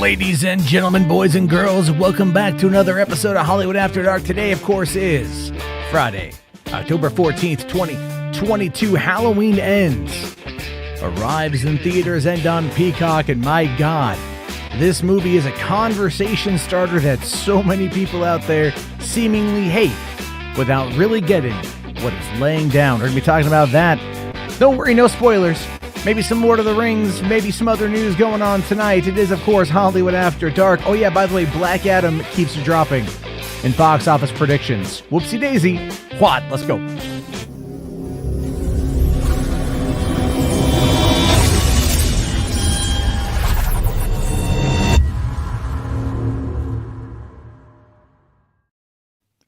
Ladies and gentlemen, boys and girls, welcome back to another episode of Hollywood After Dark. Today, of course, is Friday, October 14th, 2022. Halloween Ends arrives in theaters and on Peacock, and my God, this movie is a conversation starter that so many people out there seemingly hate without really getting what it's laying down. We're going to be talking about that. Don't worry, no spoilers. Maybe some Lord of the Rings, maybe some other news going on tonight. It is, of course, Hollywood After Dark. Oh yeah, by the way, Black Adam keeps dropping in box office predictions. Whoopsie daisy. HWAD, let's go.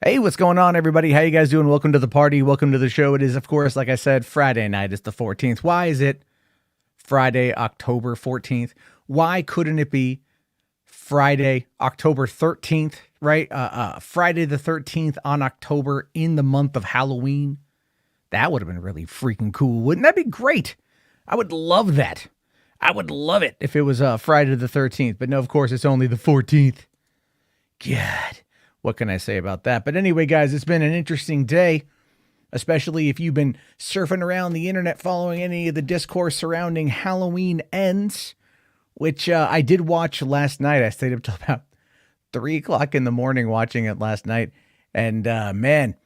Hey, what's going on, everybody? How you guys doing? Welcome to the party. Welcome to the show. It is, of course, like I said, Friday night. It's the 14th. Why is it Friday, October 14th? Why couldn't it be Friday, October 13th, right? Friday the 13th on October in the month of Halloween. That would have been really freaking cool. Wouldn't that be great? I would love that. I would love it if it was Friday the 13th. But no, of course, it's only the 14th. God. What can I say about that? But anyway, guys, it's been an interesting day, especially if you've been surfing around the internet following any of the discourse surrounding Halloween Ends, which I did watch last night. I stayed up till about 3 o'clock in the morning watching it last night. And man,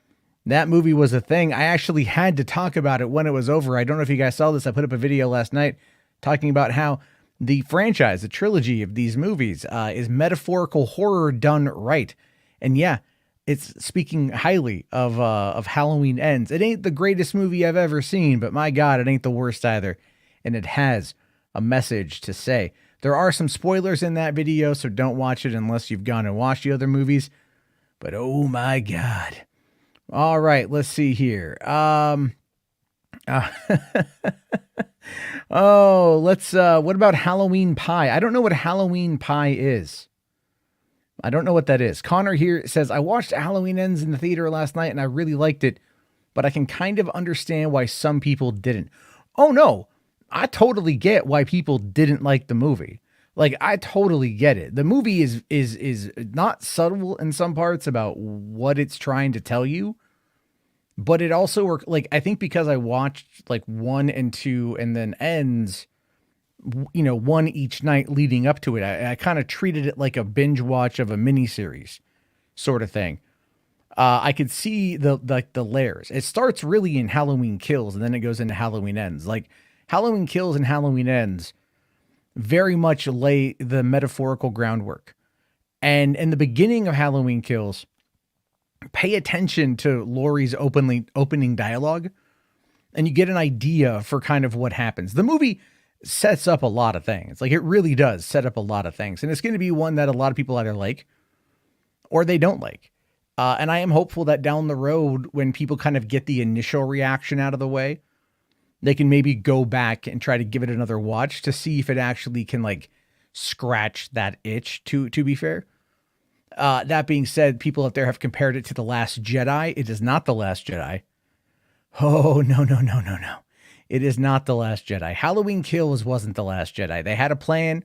that movie was a thing. I actually had to talk about it when it was over. I don't know if you guys saw this. I put up a video last night talking about how the franchise, the trilogy of these movies, is metaphorical horror done right. And yeah, it's speaking highly of Halloween Ends. It ain't the greatest movie I've ever seen, but my God, it ain't the worst either. And it has a message to say. There are some spoilers in that video, so don't watch it unless you've gone and watched the other movies. But oh my God. All right, let's see here. What about Halloween Pie? I don't know what Halloween Pie is. I don't know what that is. Connor here says, I watched Halloween Ends in the theater last night and I really liked it, but I can kind of understand why some people didn't. Oh no, I totally get why people didn't like the movie. Like, I totally get it. The movie is not subtle in some parts about what it's trying to tell you, but it also worked. Like, I think because I watched like 1 and 2 and then Ends, you know, one each night leading up to it. I kind of treated it like a binge watch of a miniseries sort of thing. I could see the layers. It starts really in Halloween Kills and then it goes into Halloween Ends. Like Halloween Kills and Halloween Ends very much lay the metaphorical groundwork. And in the beginning of Halloween Kills, pay attention to Laurie's opening dialogue and you get an idea for kind of what happens. The movie sets up a lot of things. Like, it really does set up a lot of things. And it's going to be one that a lot of people either like or they don't like. And I am hopeful that down the road, when people kind of get the initial reaction out of the way, they can maybe go back and try to give it another watch to see if it actually can like scratch that itch, to be fair. That being said, people out there have compared it to The Last Jedi. It is not The Last Jedi. Oh, no. It is not The Last Jedi. Halloween Kills wasn't The Last Jedi. They had a plan.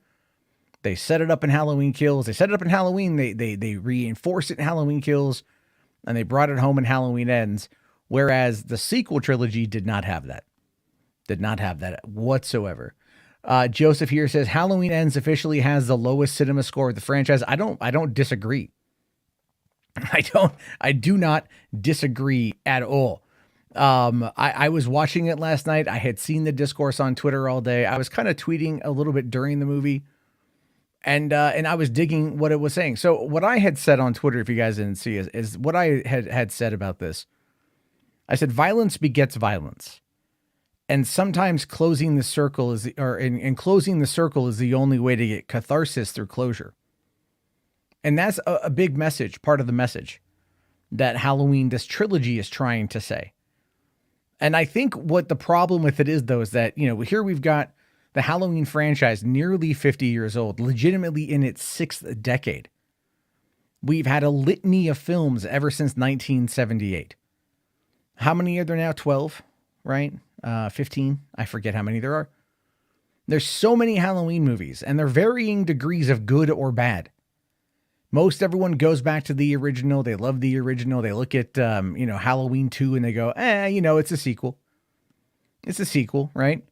They set it up in Halloween Kills. They set it up in Halloween. They reinforced it in Halloween Kills. And they brought it home in Halloween Ends. Whereas the sequel trilogy did not have that. Did not have that whatsoever. Joseph here says, Halloween Ends officially has the lowest cinema score of the franchise. I don't disagree. I do not disagree at all. I was watching it last night. I had seen the discourse on Twitter all day. I was kind of tweeting a little bit during the movie and I was digging what it was saying. So what I had said on Twitter, if you guys didn't see, is what I had said about this. I said, violence begets violence. And sometimes closing the circle is closing the circle is the only way to get catharsis through closure. And that's a big message, part of the message that Halloween, this trilogy, is trying to say. And I think what the problem with it is, though, is that, you know, here we've got the Halloween franchise nearly 50 years old, legitimately in its 6th decade. We've had a litany of films ever since 1978. How many are there now? 12, right? 15. I forget how many there are. There's so many Halloween movies, and they're varying degrees of good or bad. Most everyone goes back to the original. They love the original. They look at, Halloween 2 and they go, it's a sequel. It's a sequel, right?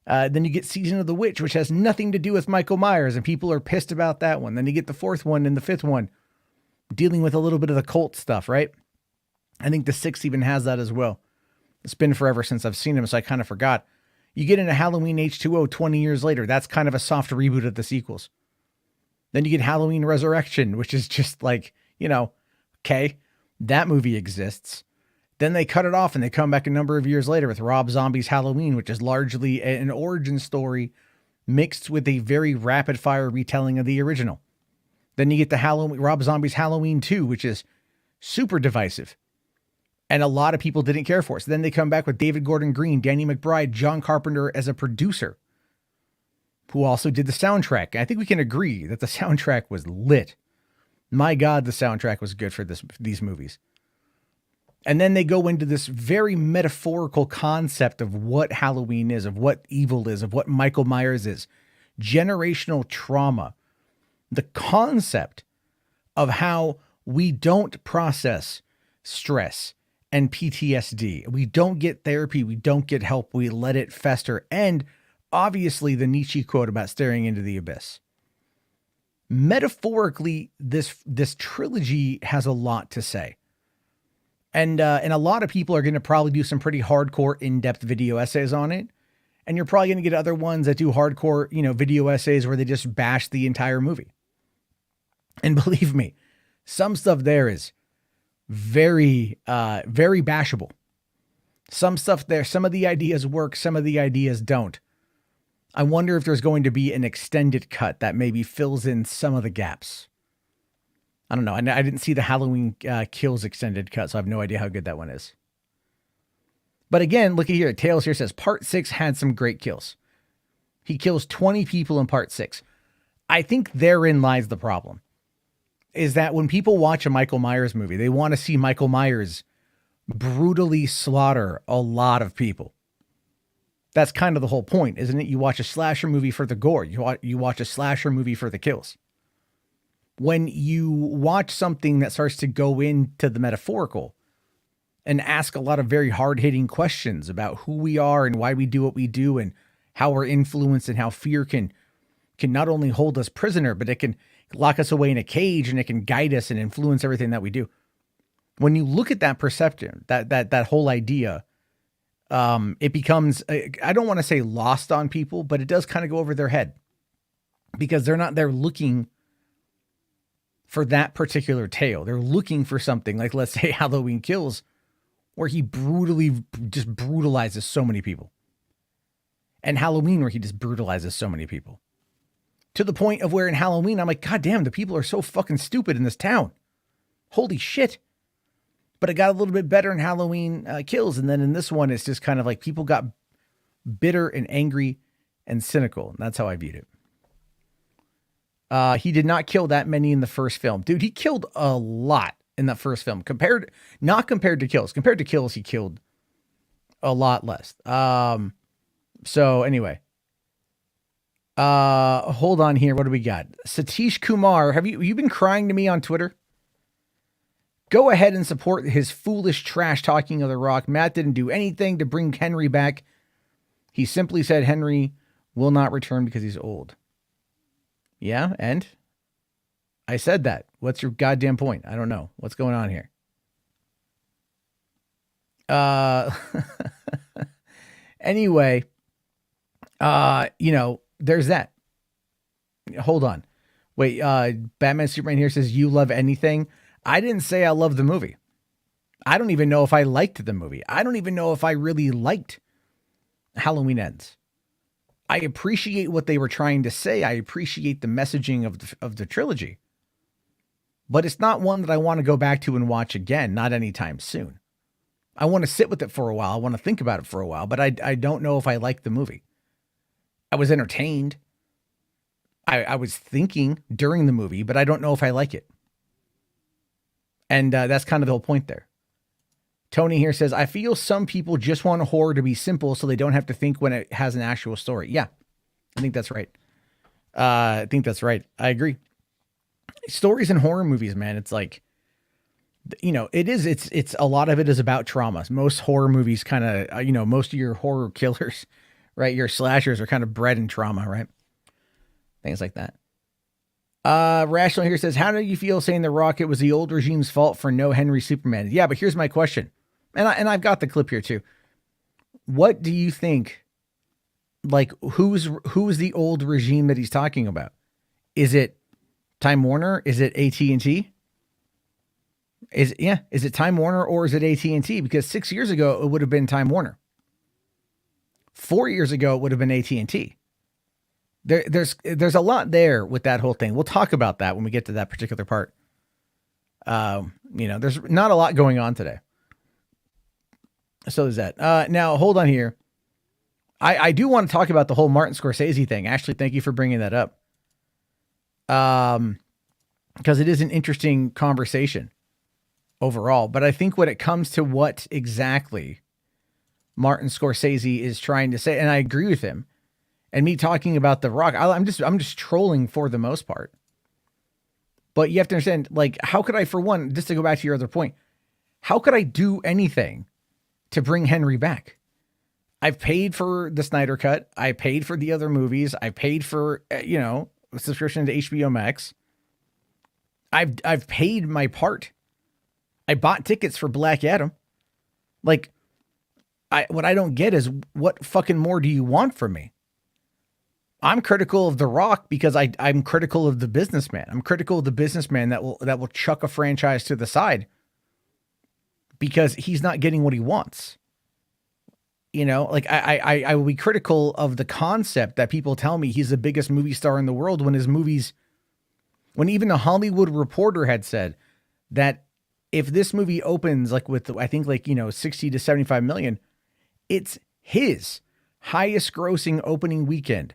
Then you get Season of the Witch, which has nothing to do with Michael Myers, and people are pissed about that one. Then you get the fourth one and the fifth one dealing with a little bit of the cult stuff, right? I think the sixth even has that as well. It's been forever since I've seen them, so I kind of forgot. You get into Halloween H2O 20 years later. That's kind of a soft reboot of the sequels. Then you get Halloween Resurrection, which is just like, okay, that movie exists. Then they cut it off and they come back a number of years later with Rob Zombie's Halloween, which is largely an origin story mixed with a very rapid fire retelling of the original. Then you get the Rob Zombie's Halloween 2, which is super divisive. And a lot of people didn't care for it. So then they come back with David Gordon Green, Danny McBride, John Carpenter as a producer, who also did the soundtrack. I think we can agree that the soundtrack was lit. My God, the soundtrack was good for these movies. And then they go into this very metaphorical concept of what Halloween is, of what evil is, of what Michael Myers is. Generational trauma. The concept of how we don't process stress and PTSD. We don't get therapy. We don't get help. We let it fester. And obviously the Nietzsche quote about staring into the abyss. Metaphorically, this trilogy has a lot to say. And a lot of people are going to probably do some pretty hardcore in-depth video essays on it. And you're probably going to get other ones that do hardcore, video essays where they just bash the entire movie. And believe me, some stuff there is very, very bashable. Some stuff there, some of the ideas work, some of the ideas don't. I wonder if there's going to be an extended cut that maybe fills in some of the gaps. I don't know. I didn't see the Halloween Kills extended cut, so I have no idea how good that one is. But again, look at here. Tails here says part 6 had some great kills. He kills 20 people in part 6. I think therein lies the problem. Is that when people watch a Michael Myers movie, they want to see Michael Myers brutally slaughter a lot of people. That's kind of the whole point, isn't it? You watch a slasher movie for the gore. You watch a slasher movie for the kills. When you watch something that starts to go into the metaphorical and ask a lot of very hard-hitting questions about who we are and why we do what we do and how we're influenced and how fear can not only hold us prisoner, but it can lock us away in a cage and it can guide us and influence everything that we do. When you look at that perception, that whole idea, it becomes, I don't want to say lost on people, but it does kind of go over their head because they're not there looking for that particular tale. They're looking for something like, let's say, Halloween Kills, where he brutally just brutalizes so many people. And Halloween, where he just brutalizes so many people. To the point of where in Halloween, I'm like, God damn, the people are so fucking stupid in this town. Holy shit. But it got a little bit better in Halloween Kills. And then in this one, it's just kind of like people got bitter and angry and cynical. And that's how I viewed it. He did not kill that many in the first film. Dude, he killed a lot in that first film. Not compared to Kills. Compared to Kills, he killed a lot less. So anyway. Hold on here. What do we got? Satish Kumar. Have you been crying to me on Twitter? Go ahead and support his foolish trash talking of The Rock. Matt didn't do anything to bring Henry back. He simply said Henry will not return because he's old. Yeah, and I said that. What's your goddamn point? I don't know. What's going on here? Anyway, there's that. Hold on. Wait, Batman Superman here says you love anything. I didn't say I love the movie. I don't even know if I liked the movie. I don't even know if I really liked Halloween Ends. I appreciate what they were trying to say. I appreciate the messaging of the trilogy. But it's not one that I want to go back to and watch again, not anytime soon. I want to sit with it for a while. I want to think about it for a while, but I don't know if I like the movie. I was entertained. I was thinking during the movie, but I don't know if I like it. And that's kind of the whole point there. Tony here says, I feel some people just want horror to be simple so they don't have to think when it has an actual story. Yeah, I think that's right. I think that's right. I agree. Stories in horror movies, man. It's like, it's a lot of it is about traumas. Most horror movies kind of, most of your horror killers, right? Your slashers are kind of bred in trauma, right? Things like that. Rational here says, how do you feel saying the Rocket was the old regime's fault for no Henry Superman? Yeah, but here's my question. And I've got the clip here too. What do you think? Like, who's the old regime that he's talking about? Is it Time Warner? Is it AT&T? Is it Time Warner or is it AT&T? Because 6 years ago it would have been Time Warner. 4 years ago it would have been AT&T. There's a lot there with that whole thing. We'll talk about that when we get to that particular part. There's not a lot going on today. So there's that. Now hold on here. I do want to talk about the whole Martin Scorsese thing. Ashley, thank you for bringing that up. Because it is an interesting conversation overall. But I think when it comes to what exactly Martin Scorsese is trying to say, and I agree with him, and me talking about The Rock, I'm just trolling for the most part. But you have to understand, like, how could I, for one, just to go back to your other point, how could I do anything to bring Henry back? I've paid for the Snyder Cut. I paid for the other movies. I paid for, a subscription to HBO Max. I've paid my part. I bought tickets for Black Adam. Like, what I don't get is, what fucking more do you want from me? I'm critical of The Rock because I'm critical of the businessman. I'm critical of the businessman that will chuck a franchise to the side because he's not getting what he wants. Like I will be critical of the concept that people tell me he's the biggest movie star in the world when even a Hollywood Reporter had said that if this movie opens like with, I think 60 to 75 million, it's his highest grossing opening weekend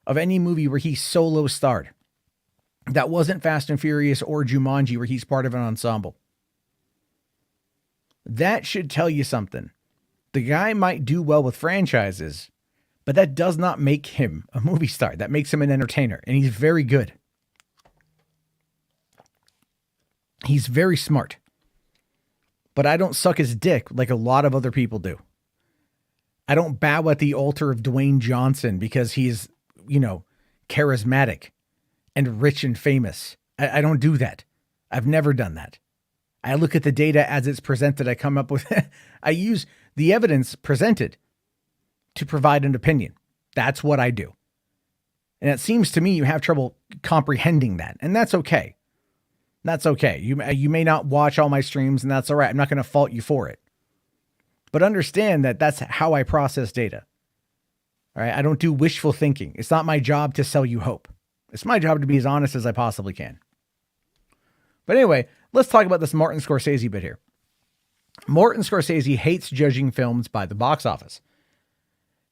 of any movie where he solo starred. That wasn't Fast and Furious or Jumanji where he's part of an ensemble. That should tell you something. The guy might do well with franchises, but that does not make him a movie star. That makes him an entertainer, and he's very good. He's very smart. But I don't suck his dick like a lot of other people do. I don't bow at the altar of Dwayne Johnson because he's, charismatic and rich and famous. I don't do that. I've never done that. I look at the data as it's presented. I come up with, I use the evidence presented to provide an opinion. That's what I do. And it seems to me you have trouble comprehending that. And that's okay. That's okay. You may not watch all my streams, and that's all right. I'm not going to fault you for it. But understand that that's how I process data. All right. I don't do wishful thinking. It's not my job to sell you hope. It's my job to be as honest as I possibly can. But anyway, let's talk about this Martin Scorsese bit here. Martin Scorsese hates judging films by the box office.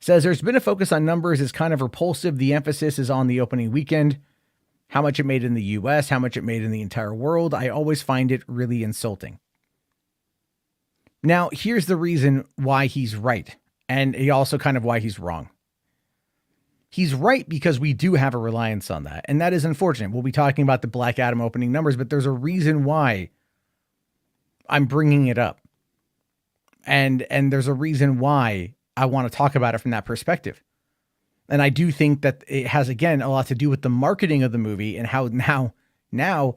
Says there's been a focus on numbers is kind of repulsive. The emphasis is on the opening weekend, how much it made in the US, how much it made in the entire world. I always find it really insulting. Now, here's the reason why he's right, and also kind of why he's wrong. He's right because we do have a reliance on that, and that is unfortunate. We'll be talking about the Black Adam opening numbers, but there's a reason why I'm bringing it up. And there's a reason why I want to talk about it from that perspective. And I do think that it has, again, a lot to do with the marketing of the movie and how now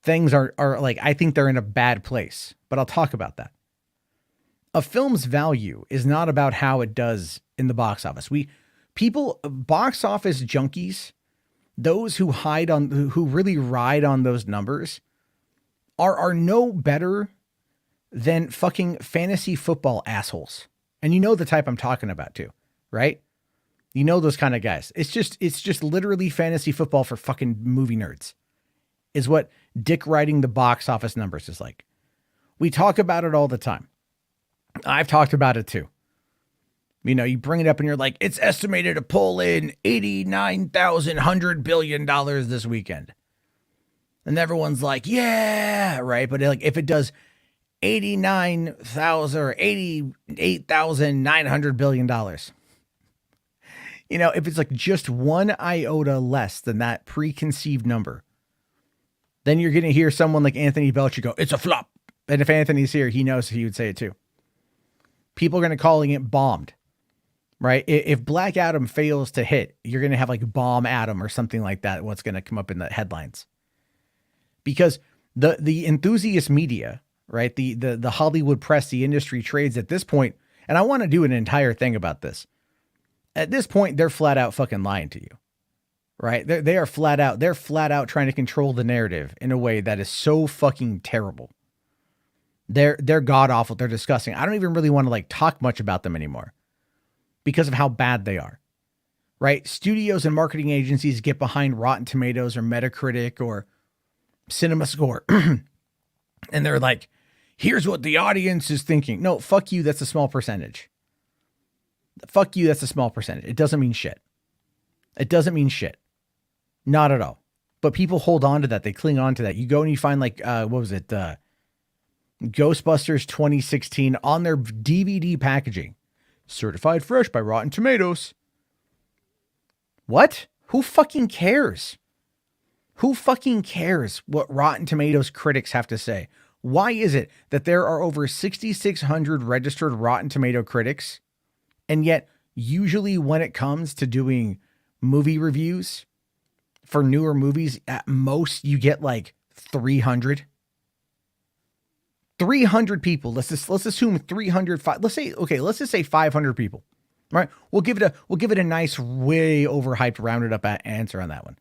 things are like, I think they're in a bad place, but I'll talk about that. A film's value is not about how it does in the box office. Box office junkies, those who really ride on those numbers are no better than fucking fantasy football assholes. And you know the type I'm talking about too, right? You know those kind of guys. It's just literally fantasy football for fucking movie nerds is what dick riding the box office numbers is like. We talk about it all the time. I've talked about it too. You bring it up and you're like, it's estimated to pull in $89,100 billion this weekend. And everyone's like, yeah, right. But like, if it does 89,000 or $88,900 billion, if it's like just one iota less than that preconceived number, then you're going to hear someone like Anthony Belcher go, it's a flop. And if Anthony's here, he knows he would say it too. People are going to calling it bombed, right? If Black Adam fails to hit, you're going to have like Bomb Adam or something like that. What's going to come up in the headlines? Because the enthusiast media, right? The Hollywood press, the industry trades at this point, and I want to do an entire thing about this. At this point, they're flat out fucking lying to you, right? They're flat out trying to control the narrative in a way that is so fucking terrible. They're god awful. They're disgusting. I don't even really want to like talk much about them anymore because of how bad they are, right? Studios and marketing agencies get behind Rotten Tomatoes or Metacritic or Cinema Score. And they're like, here's what the audience is thinking. No, fuck you. That's a small percentage. Fuck you. That's a small percentage. It doesn't mean shit. It doesn't mean shit. Not at all. But people hold on to that. They cling on to that. You go and you find like, what was it? Ghostbusters 2016 on their DVD packaging. Certified fresh by Rotten Tomatoes. What? Who fucking cares? Who fucking cares what Rotten Tomatoes critics have to say? Why is it that there are over 6,600 registered Rotten Tomato critics, and yet usually when it comes to doing movie reviews for newer movies, at most you get like 300? 300 people. Let's assume 300. Let's just say 500 people. Right? We'll give it a nice, way overhyped, rounded up answer on that one.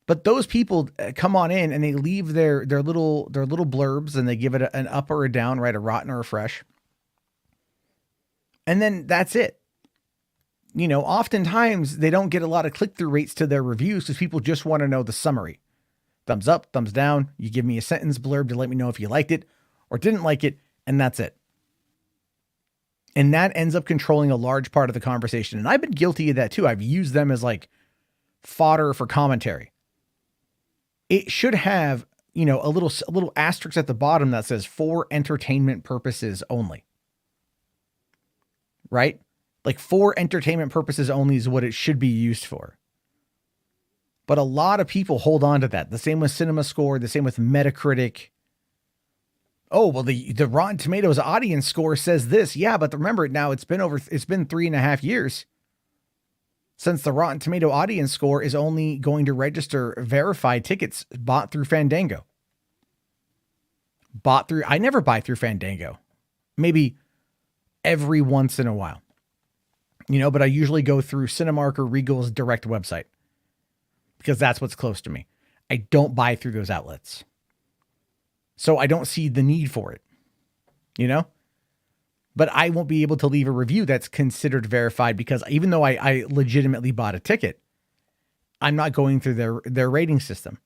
But those people come on in and they leave their little blurbs and they give it an up or a down, right? A rotten or a fresh. And then that's it. Oftentimes they don't get a lot of click-through rates to their reviews because people just want to know the summary. Thumbs up, thumbs down. You give me a sentence blurb to let me know if you liked it or didn't like it, and that's it. And that ends up controlling a large part of the conversation. And I've been guilty of that too. I've used them as like fodder for commentary. It should have, a little asterisk at the bottom that says for entertainment purposes only. Right? Like for entertainment purposes only is what it should be used for. But a lot of people hold on to that. The same with Cinema Score, the same with Metacritic. Oh, well, the Rotten Tomatoes audience score says this. Yeah, but remember now it's been 3.5 years since the Rotten Tomato audience score is only going to register verified tickets bought through Fandango. I never buy through Fandango. Maybe every once in a while. But I usually go through Cinemark or Regal's direct website. Because that's what's close to me. I don't buy through those outlets. So I don't see the need for it, But I won't be able to leave a review that's considered verified because even though I legitimately bought a ticket, I'm not going through their rating system.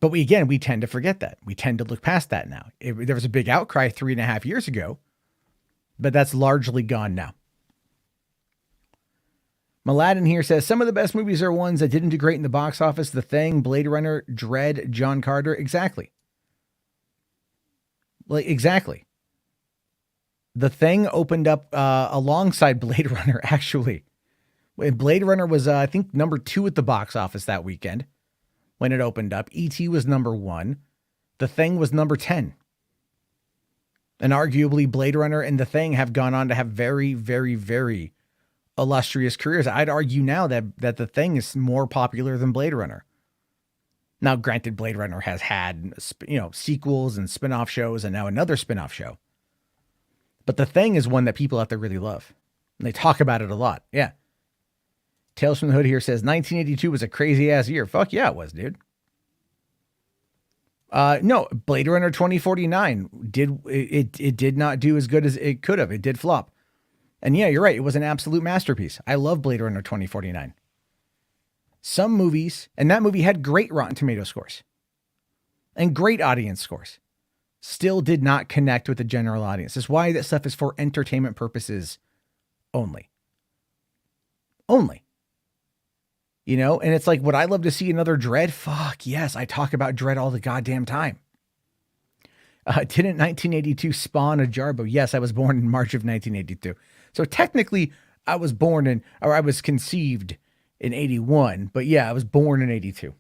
But we tend to forget that. We tend to look past that now. There was a big outcry 3.5 years ago, but that's largely gone now. Mladen here says, some of the best movies are ones that didn't do great in the box office. The Thing, Blade Runner, Dread, John Carter. Exactly. Exactly. The Thing opened up alongside Blade Runner, actually. Blade Runner was, I think, number 2 at the box office that weekend when it opened up. E.T. was number 1. The Thing was number 10. And arguably, Blade Runner and The Thing have gone on to have very, very, very illustrious careers. I'd argue now that The Thing is more popular than Blade Runner. Now, granted, Blade Runner has had, sequels and spin-off shows and now another spin-off show. But The Thing is one that people out there really love. And they talk about it a lot. Yeah. Tales from the Hood here says 1982 was a crazy ass year. Fuck yeah, it was, dude. No, Blade Runner 2049 did not do as good as it could have. It did flop. And yeah, you're right. It was an absolute masterpiece. I love Blade Runner 2049. Some movies, and that movie had great Rotten Tomato scores and great audience scores, still did not connect with the general audience. That's why that stuff is for entertainment purposes only. Only. And it's like, would I love to see another Dread? Fuck yes. I talk about Dread all the goddamn time. Didn't 1982 spawn a Jarbo? Yes, I was born in March of 1982. So technically, I was conceived in 81, but yeah, I was born in 82.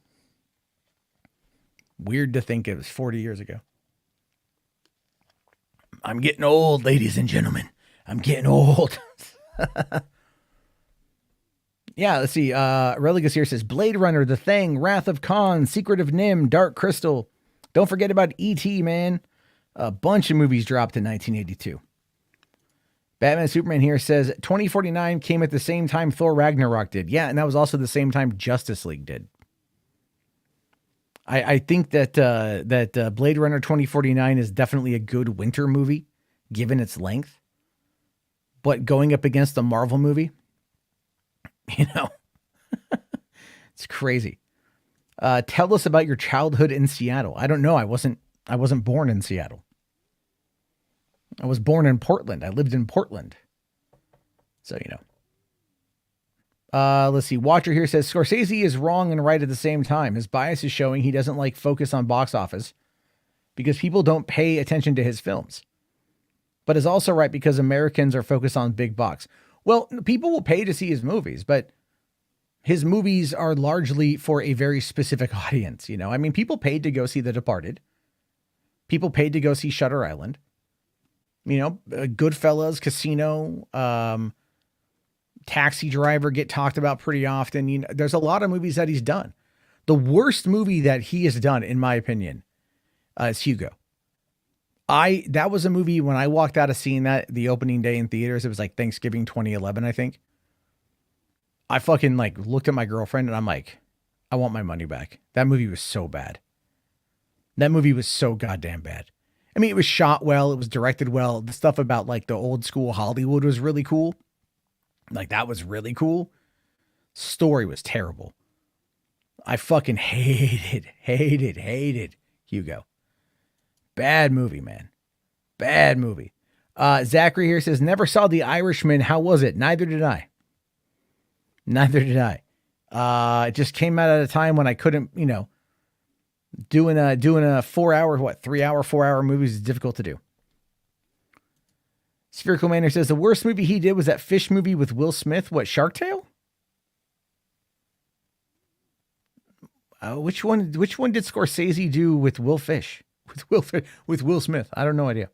Weird to think it was 40 years ago. I'm getting old, ladies and gentlemen. I'm getting old. Yeah, let's see. Religus here says Blade Runner, The Thing, Wrath of Khan, Secret of Nim, Dark Crystal. Don't forget about E.T., man. A bunch of movies dropped in 1982. Batman Superman here says 2049 came at the same time Thor Ragnarok did. Yeah, and that was also the same time Justice League did. I think that Blade Runner 2049 is definitely a good winter movie, given its length. But going up against the Marvel movie, it's crazy. Tell us about your childhood in Seattle. I don't know. I wasn't born in Seattle. I was born in Portland. I lived in Portland. So, let's see. Watcher here says Scorsese is wrong and right at the same time. His bias is showing he doesn't like focus on box office because people don't pay attention to his films, but is also right because Americans are focused on big box. Well, people will pay to see his movies, but his movies are largely for a very specific audience. People paid to go see The Departed. People paid to go see Shutter Island. Goodfellas, Casino, Taxi Driver get talked about pretty often. There's a lot of movies that he's done. The worst movie that he has done, in my opinion, is Hugo. That was a movie when I walked out of seeing that the opening day in theaters. It was like Thanksgiving 2011, I think. I fucking looked at my girlfriend and I'm like, I want my money back. That movie was so bad. That movie was so goddamn bad. It was shot well. It was directed well. The stuff about the old school Hollywood was really cool. That was really cool. Story was terrible. I fucking hated Hugo. Bad movie, man. Bad movie. Zachary here says, never saw The Irishman. How was it? Neither did I. It just came out at a time when I couldn't, doing a 4-hour movies is difficult to do. Spherical Manor says the worst movie he did was that fish movie with Will Smith. What, Shark Tale? Which one did Scorsese do with Will Fish? With Will Smith? I don't know idea.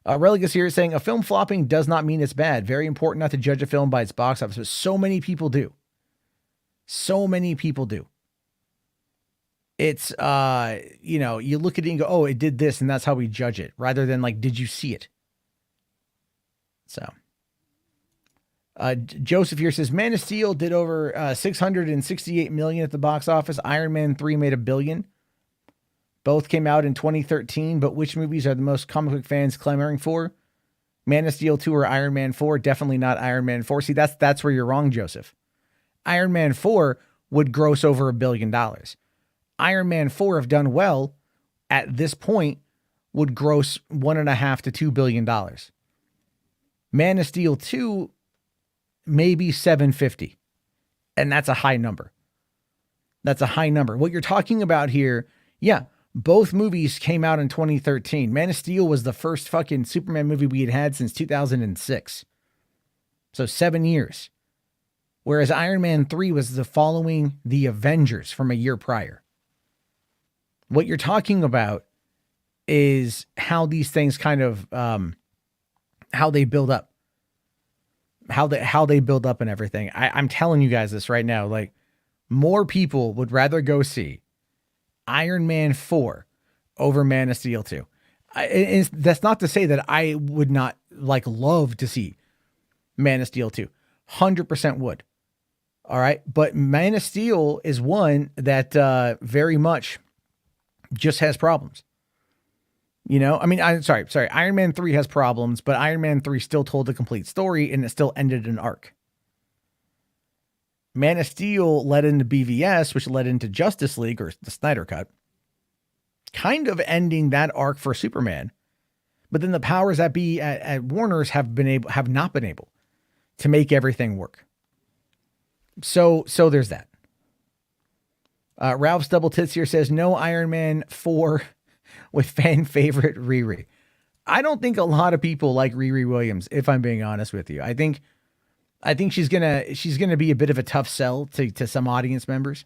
Religus here is saying a film flopping does not mean it's bad. Very important not to judge a film by its box office, but so many people do. It's, you look at it and go, oh, it did this, and that's how we judge it, rather than did you see it? So, Joseph here says, Man of Steel did over $668 million at the box office. Iron Man 3 made $1 billion. Both came out in 2013, but which movies are the most comic book fans clamoring for? Man of Steel 2 or Iron Man 4? Definitely not Iron Man 4. See, that's where you're wrong, Joseph. Iron Man 4 would gross over $1 billion. Iron Man 4, if done well, at this point, would gross $1.5 to $2 billion. Man of Steel 2, maybe 750. And that's a high number. What you're talking about here, yeah, both movies came out in 2013. Man of Steel was the first fucking Superman movie we had since 2006. So 7 years. Whereas Iron Man 3 was following the Avengers from a year prior. What you're talking about is how these things kind of, how they build up. How they build up and everything. I'm telling you guys this right now. More people would rather go see Iron Man 4 over Man of Steel 2. That's not to say that I would not love to see Man of Steel 2. 100% would. All right. But Man of Steel is one that very much just has problems. I'm sorry. Iron Man 3 has problems, but Iron Man 3 still told a complete story and it still ended an arc. Man of Steel led into BVS, which led into Justice League or the Snyder Cut, kind of ending that arc for Superman. But then the powers that be at Warner's have not been able to make everything work. So there's that. Ralph's Double Tits here says no Iron Man 4 with fan favorite Riri. I don't think a lot of people like Riri Williams, if I'm being honest with you. I think I think she's gonna be a bit of a tough sell to some audience members,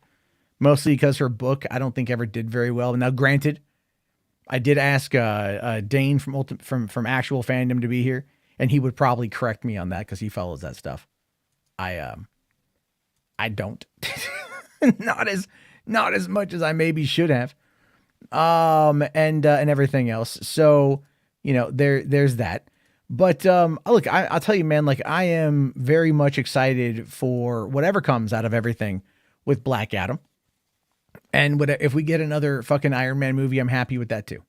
mostly because her book I don't think ever did very well. Now, granted, I did ask Dane from Actual Fandom to be here, and he would probably correct me on that because he follows that stuff. I don't, not as much as I maybe should have, and everything else. So there's that. But look, I'll tell you, man, like I am very much excited for whatever comes out of everything with Black Adam. And if we get another fucking Iron Man movie, I'm happy with that too.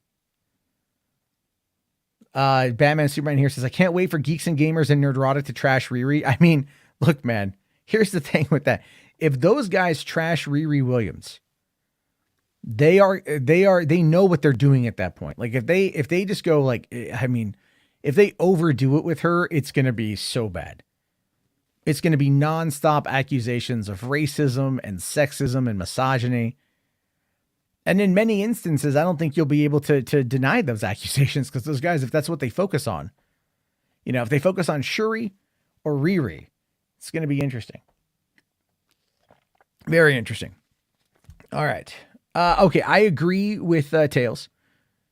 Batman Superman here says, I can't wait for Geeks and Gamers and Nerdrotic to trash Riri. I mean, look, man, here's the thing with that. If those guys trash Riri Williams, they know what they're doing at that point. Like if they just go like, I mean, if they overdo it with her, it's going to be so bad. It's going to be nonstop accusations of racism and sexism and misogyny. And in many instances, I don't think you'll be able to deny those accusations because those guys, if that's what they focus on, if they focus on Shuri or Riri, it's going to be interesting. Very interesting. All right. Okay. I agree with Tails.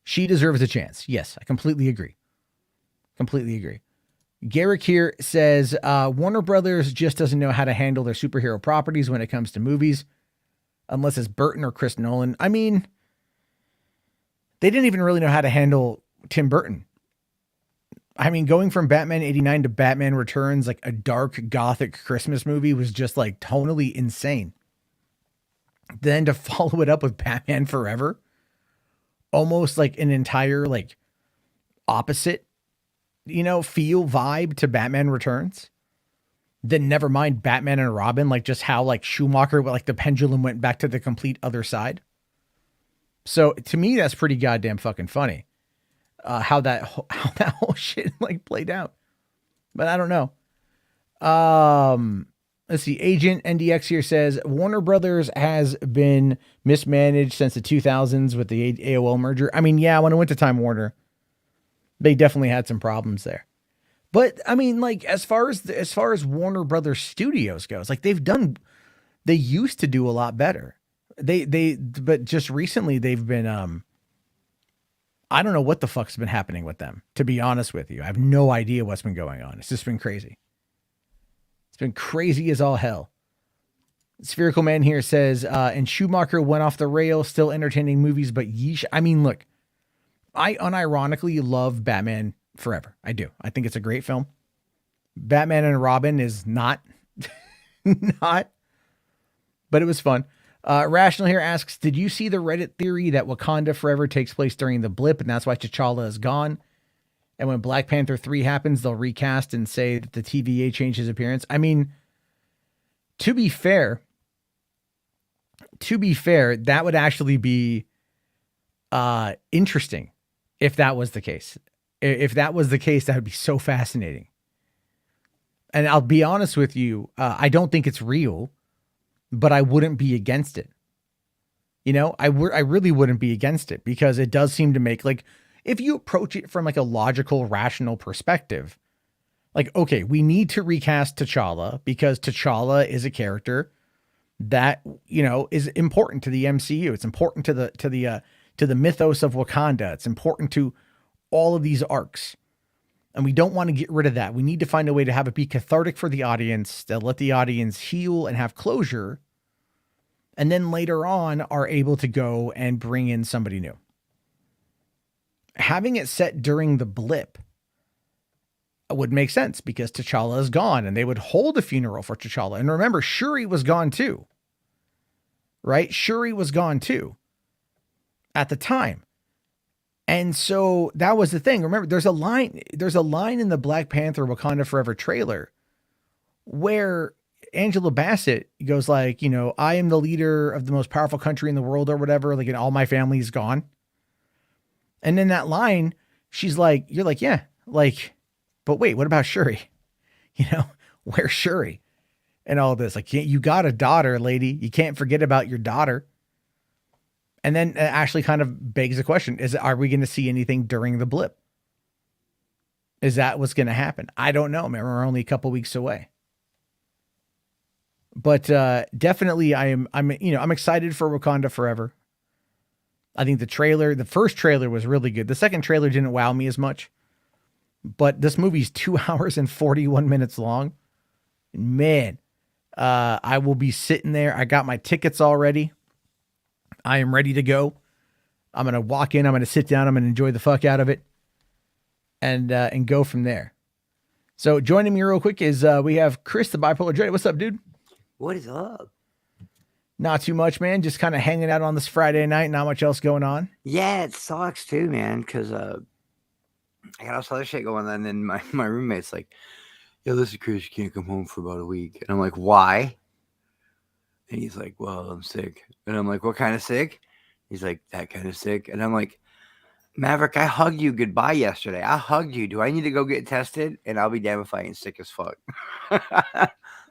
She deserves a chance. Yes, I completely agree. Completely agree. Garrick here says, Warner Brothers just doesn't know how to handle their superhero properties when it comes to movies, unless it's Burton or Chris Nolan. I mean, they didn't even really know how to handle Tim Burton. I mean, going from Batman 89 to Batman Returns, like a dark gothic Christmas movie, was just like tonally insane. Then to follow it up with Batman Forever, almost like an entire like opposite feel vibe to Batman Returns. Then never mind Batman and Robin, like just how like Schumacher, like the pendulum went back to the complete other side. So to me, that's pretty goddamn fucking funny. How that whole shit like played out. But I don't know. Let's see. Agent NDX here says Warner Brothers has been mismanaged since the 2000s with the AOL merger. I mean, yeah, when it went to Time Warner, they definitely had some problems there. But I mean, like as far as Warner Brothers Studios goes, like they used to do a lot better. But just recently they've been, I don't know what the fuck's been happening with them, to be honest with you. I have no idea what's been going on. It's just been crazy. It's been crazy as all hell. Spherical Man here says, and Schumacher went off the rails, still entertaining movies, but yeesh. I mean, look, I unironically love Batman Forever. I do. I think it's a great film. Batman and Robin is not, but it was fun. Rational here asks, did you see the Reddit theory that Wakanda Forever takes place during the blip and that's why T'Challa is gone? And when Black Panther 3 happens, they'll recast and say that the TVA changed his appearance. I mean, to be fair, that would actually be interesting if that was the case. If that was the case, that would be so fascinating. And I'll be honest with you, I don't think it's real, but I wouldn't be against it. I really wouldn't be against it because it does seem to make, like, if you approach it from like a logical, rational perspective, like, okay, we need to recast T'Challa because T'Challa is a character that, is important to the MCU. It's important to the mythos of Wakanda. It's important to all of these arcs. And we don't want to get rid of that. We need to find a way to have it be cathartic for the audience, to let the audience heal and have closure. And then later on are able to go and bring in somebody new. Having it set during the blip would make sense because T'Challa is gone and they would hold a funeral for T'Challa. And remember, Shuri was gone too, right? Shuri was gone too at the time. And so that was the thing. Remember, there's a line in the Black Panther Wakanda Forever trailer where Angela Bassett goes like, I am the leader of the most powerful country in the world or whatever. Like, and all my family is gone. And in that line, she's like, you're like, yeah, like, but wait, what about Shuri? Where's Shuri? And all this, like, you got a daughter, lady. You can't forget about your daughter. And then Ashley kind of begs the question, are we going to see anything during the blip? Is that what's going to happen? I don't know. Man, we're only a couple weeks away. But definitely I'm excited for Wakanda Forever. I think the first trailer was really good. The second trailer didn't wow me as much. But this movie's 2 hours and 41 minutes long. Man, I will be sitting there. I got my tickets already. I am ready to go. I'm going to walk in. I'm going to sit down. I'm going to enjoy the fuck out of it and go from there. So joining me real quick is we have Chris, the Bipolar Dre. What's up, dude? What is up? Not too much, man. Just kind of hanging out on this Friday night. Not much else going on. Yeah, it sucks too, man, because I got all this other shit going on. And then my roommate's like, yo, listen, Chris, you can't come home for about a week. And I'm like, why? And he's like, well, I'm sick. And I'm like, what kind of sick? He's like, that kind of sick. And I'm like, Maverick, I hugged you goodbye yesterday. I hugged you. Do I need to go get tested? And I'll be damned if I ain't sick as fuck.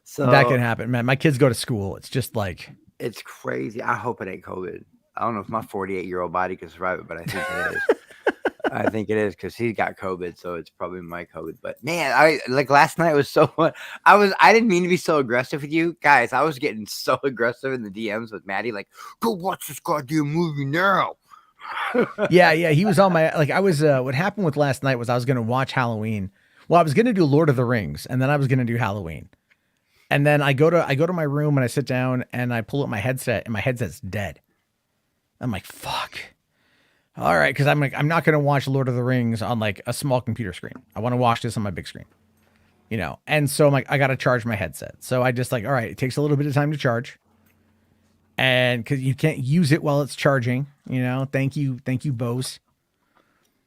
So that can happen, man. My kids go to school. It's just like, it's crazy. I hope it ain't COVID. I don't know if my 48-year-old body can survive it, but I think it is. I think it is because he's got COVID, so it's probably my COVID. But man, I like last night was so fun. I didn't mean to be so aggressive with you guys. I was getting so aggressive in the DMs with Maddie, like, go watch this goddamn movie now. yeah. He was on my, like, I was, what happened with last night was I was going to watch Halloween. Well, I was going to do Lord of the Rings and then I was going to do Halloween. And then I go to my room and I sit down and I pull up my headset and my headset's dead. I'm like, fuck. All right. Cause I'm like, I'm not going to watch Lord of the Rings on like a small computer screen. I want to watch this on my big screen, you know? And so I'm like, I got to charge my headset. So I just like, all right, it takes a little bit of time to charge. And cause you can't use it while it's charging, you know? Thank you, Bose.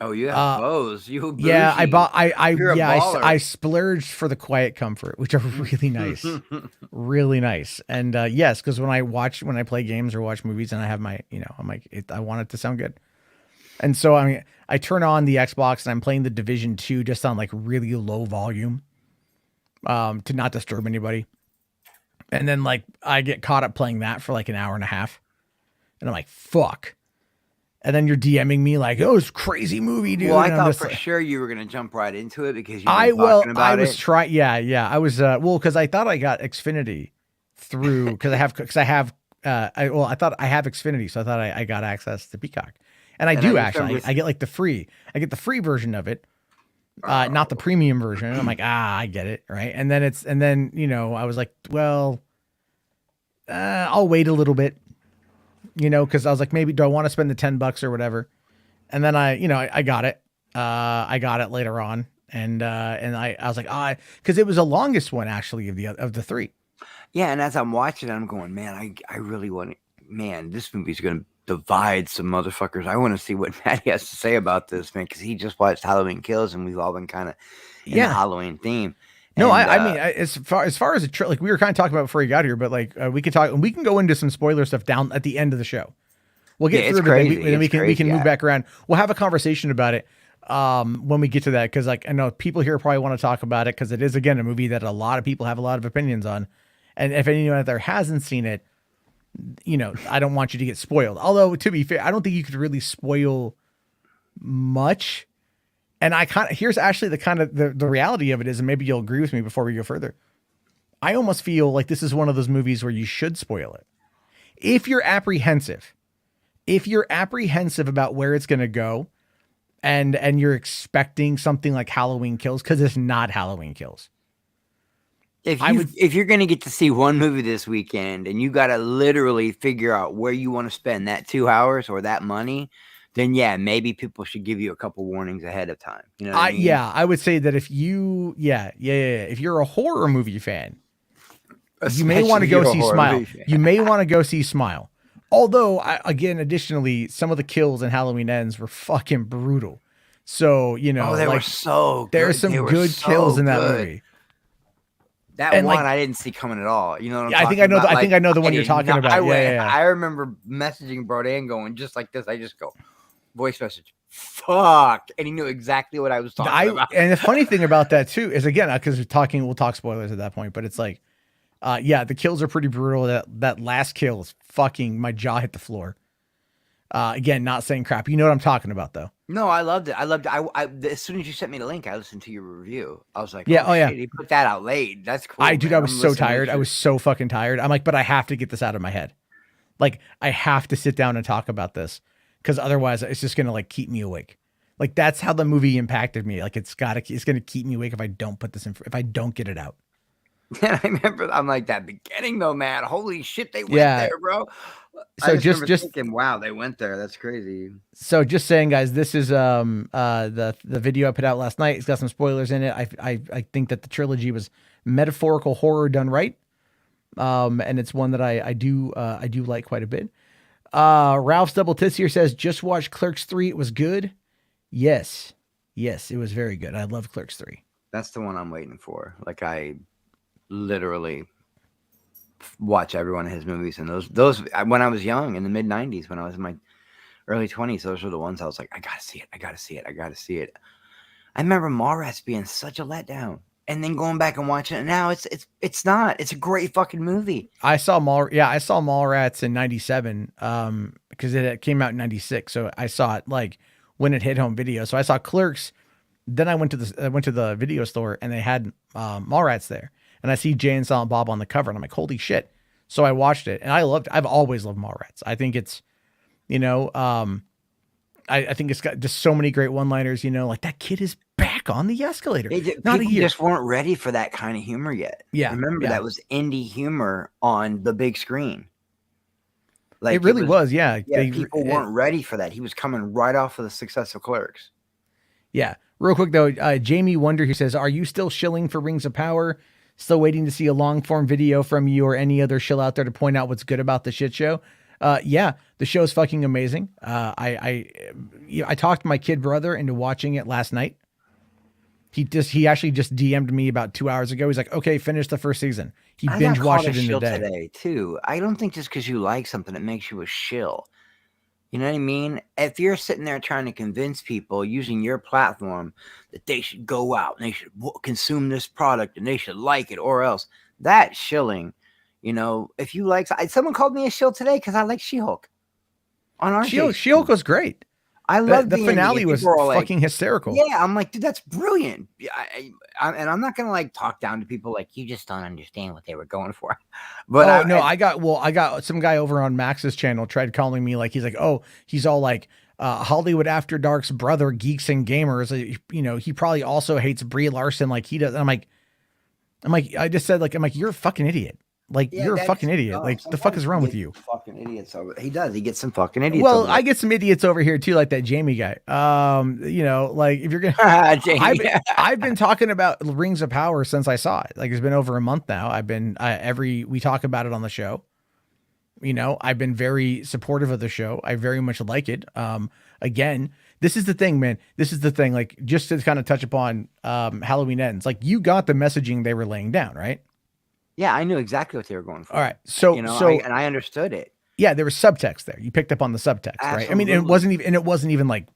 Oh, you have Bose. You bougie. Yeah, I bought. I splurged for the quiet comfort, which are really nice, really nice. And yes, because when I play games or watch movies, and I have my, I'm like, I want it to sound good. And so I turn on the Xbox and I'm playing the Division 2 just on like really low volume, to not disturb anybody. And then like I get caught up playing that for like an hour and a half, and I'm like, fuck. And then you're DMing me like, "Oh, it's a crazy movie, dude." Well, I thought for sure you were gonna jump right into it because you were talking about I was trying. Yeah. I was because I thought I got Xfinity through because I have I thought I have Xfinity, so I thought I got access to Peacock, and I do actually. I get like the free version of it, not the premium version. And I'm like, I get it, right? And then I was like, well, I'll wait a little bit. Because I was like, maybe do I want to spend the $10 or whatever? And then I got it. I got it later on, and I was like, because it was the longest one actually of the three. Yeah, and as I'm watching it, I'm going, man, I really want it. Man, this movie's gonna divide some motherfuckers. I want to see what Matty has to say about this, man, because he just watched Halloween Kills, and we've all been kind of in the Halloween theme. No, I mean, as far as like we were kind of talking about before you got here, but like we can go into some spoiler stuff down at the end of the show. We'll get through it, and then we can move back around. We'll have a conversation about it when we get to that, because like I know people here probably want to talk about it because it is again a movie that a lot of people have a lot of opinions on, and if anyone out there hasn't seen it, I don't want you to get spoiled. Although to be fair, I don't think you could really spoil much. And here's actually the reality of it is, and maybe you'll agree with me before we go further. I almost feel like this is one of those movies where you should spoil it. If you're apprehensive about where it's going to go and you're expecting something like Halloween Kills, because it's not Halloween Kills. If you're going to get to see one movie this weekend and you got to literally figure out where you want to spend that 2 hours or that money, then yeah, maybe people should give you a couple warnings ahead of time. You know what I mean? Yeah, I would say that if if you're a horror movie fan, you may want to go see Smile. You may want to go see Smile. Although, additionally, some of the kills in Halloween Ends were fucking brutal. So, they were so good. There's some good kills in that movie. That one I didn't see coming at all. You know what I'm talking about? I think I know the one you're talking about. I remember messaging Brodan going just like this. I just go, voice message, fuck, and he knew exactly what I was talking about. And the funny thing about that too is, again, because we'll talk spoilers at that point, but it's like, the kills are pretty brutal. That last kill is fucking, my jaw hit the floor. Again, not saying crap. You know what I'm talking about though. No, I loved it. I loved it. As soon as you sent me the link, I listened to your review. I was like, Yeah. oh Oh yeah. shit, he put that out late. That's I cool, dude, I man. was I'm so listening to tired. I was so fucking tired. I'm like, but I have to get this out of my head. Like I have to sit down and talk about this because otherwise it's just gonna like keep me awake. Like that's how the movie impacted me. Like it's gonna keep me awake if I don't put this in, if I don't get it out. And I remember, I'm like, that beginning though, man. Holy shit, they went Yeah. there, bro. I So just just remember just thinking, wow, they went there. That's crazy. so just saying, guys, this is the video I put out last night. It's got some spoilers in it. I think that the trilogy was metaphorical horror done right. And it's one that I do like quite a bit. Ralph's Double Tits here says, just watch Clerks 3. It was good. Yes. Yes, it was very good. I love Clerks 3. That's the one I'm waiting for. Like I literally watch every one of his movies, and those when I was young in the mid '90s, when I was in my early 20s, those were the ones I was like, I gotta see it. I gotta see it. I gotta see it. I remember Mallrats being such a letdown, and then going back and watching it now. It's not. It's a great fucking movie. I saw Mallrats in 97 because it came out in 96. So I saw it like when it hit home video. So I saw Clerks, then I went to the video store and they had Mallrats there. And I see Jay and Silent Bob on the cover and I'm like, holy shit. So I watched it and I've always loved Mallrats. I think it's, I think it's got just so many great one-liners, like that kid is back on the escalator. Not a People year. just weren't ready for that kind of humor yet. Yeah. Remember, that was indie humor on the big screen. Like it really was. Yeah. People weren't ready for that. He was coming right off of the success of Clerks. Yeah. Real quick though, Jamie Wonder, he says, are you still shilling for Rings of Power? Still waiting to see a long form video from you or any other shill out there to point out what's good about the shit show? Yeah, the show's fucking amazing. I talked my kid brother into watching it last night. He actually just DM'd me about 2 hours ago. He's like, okay, finish the first season. He binge watched it in a day. Today too. I don't think just because you like something, it makes you a shill. You know what I mean? If you're sitting there trying to convince people using your platform that they should go out and they should consume this product and they should like it, or else that shilling. If you like, someone called me a shill today because I like She-Hulk. On our She-Hulk was great. I love the finale was fucking hysterical. Yeah, I'm like, dude, that's brilliant. And I'm not gonna like talk down to people like you just don't understand what they were going for. But I got some guy over on Max's channel tried calling me like he's all like Hollywood After Dark's brother, Geeks and Gamers. He probably also hates Brie Larson like he does. And I just said I'm like, you're a fucking idiot. Like you're a fucking idiot. Like the fuck is wrong with you? Fucking idiots over. He does. He gets some fucking idiots. Well, I get some idiots over here too, like that Jamie guy. Like if you're gonna, Jamie. I've been talking about Rings of Power since I saw it. Like it's been over a month now. I've been we talk about it on the show. I've been very supportive of the show. I very much like it. Again, this is the thing, man. This is the thing. Like just to kind of touch upon Halloween Ends. Like you got the messaging they were laying down, right? Yeah, I knew exactly what they were going for. All right. So and I understood it. Yeah, there was subtext there. You picked up on the subtext, right? I mean, it wasn't even like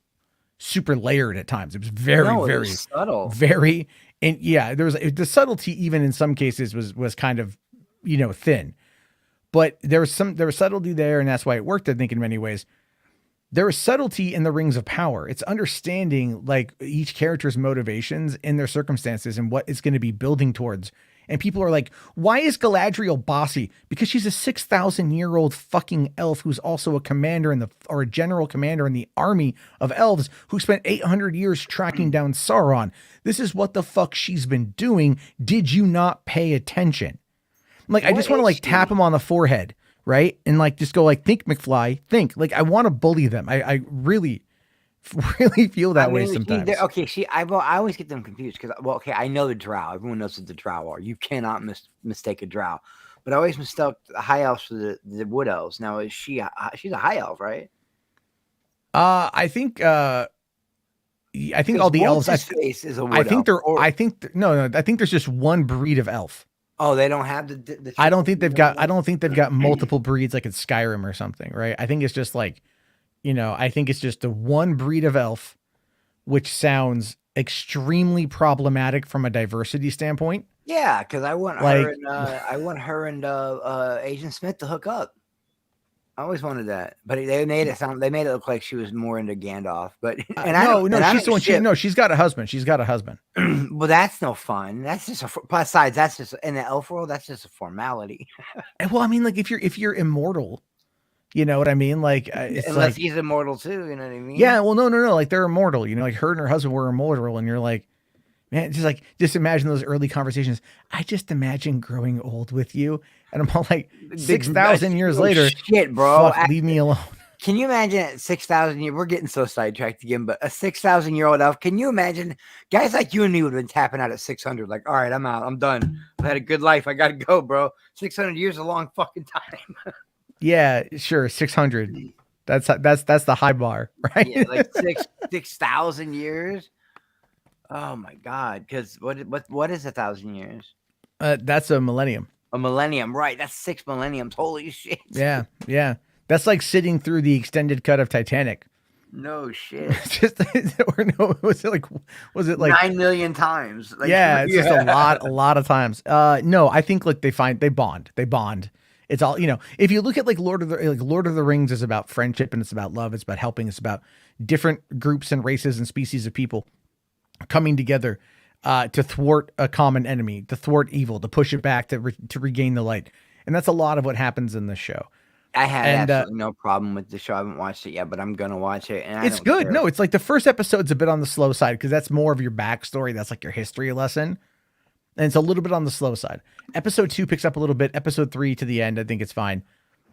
super layered at times. It was very subtle. Very, and yeah, there was the subtlety even in some cases was kind of, thin. But there was subtlety there, and that's why it worked, I think, in many ways. There is subtlety in the Rings of Power. It's understanding like each character's motivations in their circumstances and what it's going to be building towards. And people are like, why is Galadriel bossy? Because she's a 6,000-year-old fucking elf who's also a commander or a general commander in the army of elves who spent 800 years tracking down Sauron. This is what the fuck she's been doing. Did you not pay attention? Like, I just want to like tap him on the forehead, right? And like, just go like, think McFly, think. Like, I want to bully them. I really feel that way sometimes. I always get them confused because, I know the drow. Everyone knows what the drow are. You cannot mistake a drow. But I always mistake the high elves for the wood elves. Now, she's a high elf, right? I think all the elves. Face is a wood I think elf. I think there's just one breed of elf. Oh, they don't have the I don't think they've got multiple breeds like in Skyrim or something, right? I think it's just like, I think it's just the one breed of elf, which sounds extremely problematic from a diversity standpoint. Yeah, because I want her and Agent Smith to hook up. I always wanted that, but they made it look like she was more into Gandalf. But No, she's the one. She's got a husband. She's got a husband. Well, that's no fun. That's just besides, that's just in the elf world. That's just a formality. Well, I mean, like if you're immortal, you know what I mean? Like it's unless he's immortal too. You know what I mean? Yeah. Well, no. Like they're immortal. You know, like her and her husband were immortal, and you're like, man, just imagine those early conversations. I just imagine growing old with you, and I'm all like, 6,000 years later, shit, bro, leave me alone. Can you imagine at 6,000 years? We're getting so sidetracked again, but a 6,000-year-old elf. Can you imagine? Guys like you and me would have been tapping out at 600. Like, all right, I'm out. I'm done. I've had a good life. I gotta go, bro. 600 years is a long fucking time. Yeah, sure. 600. That's the high bar, right? Yeah, like 6,000 years. Oh my god! Because what is 1,000 years? That's a millennium. A millennium, right? That's 6 millenniums. Holy shit! Yeah. That's like sitting through the extended cut of Titanic. No shit. Was it like 9 million times? Like, yeah, it's just a lot of times. No, I think like they bond. It's all, you know, if you look at like Lord of the Rings is about friendship and it's about love. It's about helping. It's about different groups and races and species of people coming together to thwart a common enemy, to thwart evil, to push it back, to regain the light. And that's a lot of what happens in this show. I had absolutely no problem with the show. I haven't watched it yet, but I'm gonna watch it. And it's good. Care. No, it's like the first episode's a bit on the slow side because that's more of your backstory. That's like your history lesson. And it's a little bit on the slow side. Episode 2 picks up a little bit. Episode 3 to the end, I think it's fine.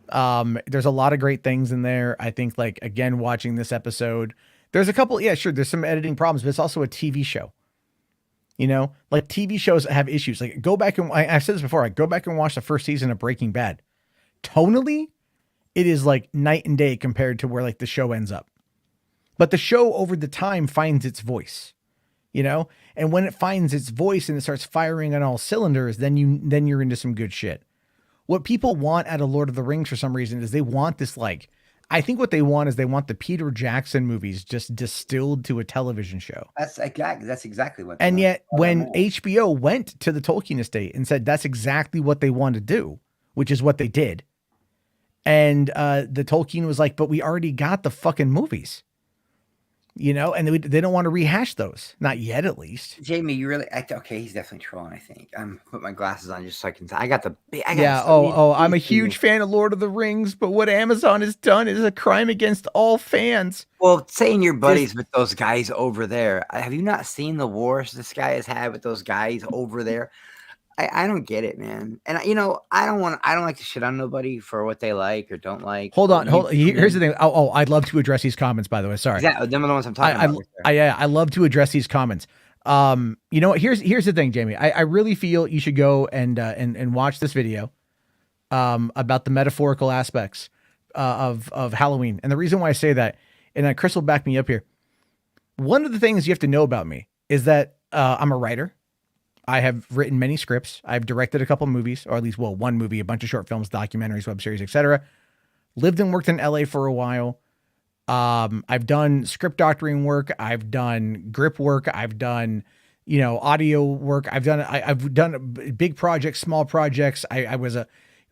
There's a lot of great things in there. I think, like, again, watching this episode, there's a couple. Yeah, sure. There's some editing problems, but it's also a TV show. You know, like TV shows have issues. Like, go back and I've said this before. I go back and watch the first season of Breaking Bad. Tonally, it is like night and day compared to where like the show ends up. But the show over the time finds its voice, you know, and when it finds its voice and it starts firing on all cylinders, then you're into some good shit. What people want out of Lord of the Rings for some reason is they want this, like, I think what they want is they want the Peter Jackson movies just distilled to a television show. That's exactly what. And yet when HBO went to the Tolkien estate and said that's exactly what they want to do, which is what they did. And the Tolkien was like, but we already got the fucking movies, you know, and they don't want to rehash those. Not yet, at least. Jamie, you really, okay, he's definitely trolling, I think. I'm put my glasses on just so I can, I'm a huge fan of Lord of the Rings, but what Amazon has done is a crime against all fans. Well, saying you're buddies with those guys over there, have you not seen the wars this guy has had with those guys over there? I don't get it, man. And you know, I don't like to shit on nobody for what they like or don't like. Hold on. Here's the thing. Oh, I'd love to address these comments, by the way. Sorry. Exactly. Them are the ones I'm talking about. I love to address these comments. You know what? Here's the thing, Jamie. I really feel you should go and watch this video about the metaphorical aspects of Halloween. And the reason why I say that, and Chris will back me up here. One of the things you have to know about me is that I'm a writer. I have written many scripts. I've directed a couple movies, or at least, one movie, a bunch of short films, documentaries, web series, etc. Lived and worked in LA for a while. I've done script doctoring work. I've done grip work. I've done, you know, audio work. I've done big projects, small projects. I was a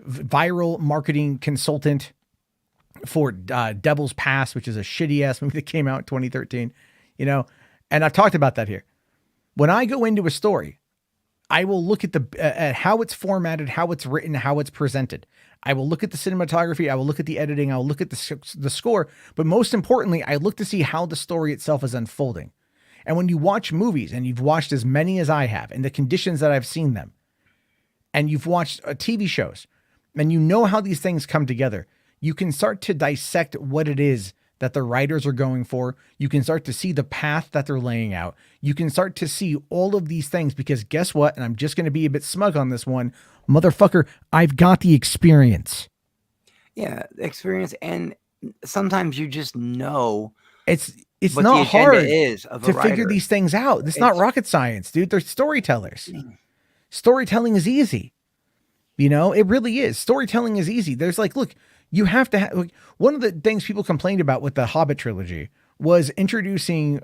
viral marketing consultant for Devil's Pass, which is a shitty ass movie that came out in 2013, you know, and I've talked about that here. When I go into a story, I will look at at how it's formatted, how it's written, how it's presented. I will look at the cinematography. I will look at the editing. I will look at the score. But most importantly, I look to see how the story itself is unfolding. And when you watch movies, and you've watched as many as I have, in the conditions that I've seen them, and you've watched TV shows, and you know how these things come together, you can start to dissect what it is that the writers are going for. You can start to see the path that they're laying out. You can start to see all of these things because guess what? And I'm just going to be a bit smug on this one. Motherfucker, I've got the experience. Yeah, experience. And sometimes you just know it's not hard to figure these things out. It's not rocket science, dude. They're storytellers. Storytelling is easy. You know, it really is. Storytelling is easy. There's like, look, you have to have, like, one of the things people complained about with the Hobbit trilogy was introducing,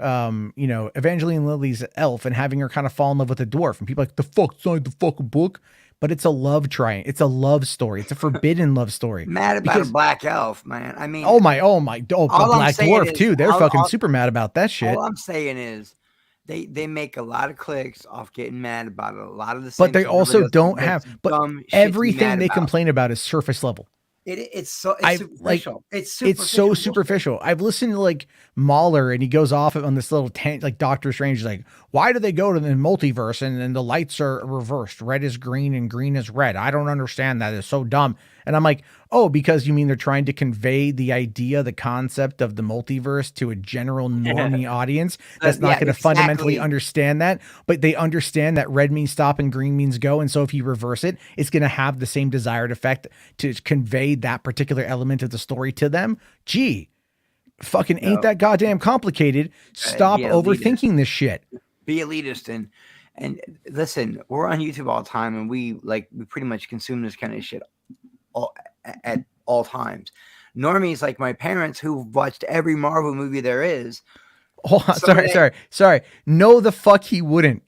you know, Evangeline Lilly's elf and having her kind of fall in love with a dwarf. And people are like, the fuck signed the fucking book. but it's a love triangle. It's a love story. It's a forbidden love story. Mad about a black elf, man. I mean, oh, Black Dwarf too. They're fucking super mad about that shit. All I'm saying is, they make a lot of clicks off getting mad about it. A lot of the same. But they also don't have. But everything they complain about is surface level. It's superficial. It's so superficial. I've listened to like Mahler, and he goes off on this little like Doctor Strange is like, why do they go to the multiverse and then the lights are reversed? Red is green and green is red. I don't understand that. It's so dumb. And I'm like, oh, because you mean they're trying to convey the idea, the concept of the multiverse to a general normie audience that's not going to fundamentally understand that, but they understand that red means stop and green means go. And so if you reverse it, it's going to have the same desired effect to convey that particular element of the story to them. Gee, fucking ain't that goddamn complicated. Stop overthinking this shit. Be elitist and listen, we're on YouTube all the time, and we pretty much consume this kind of shit at all times. Normies like my parents who watched every Marvel movie there is. Oh, sorry. No, the fuck he wouldn't.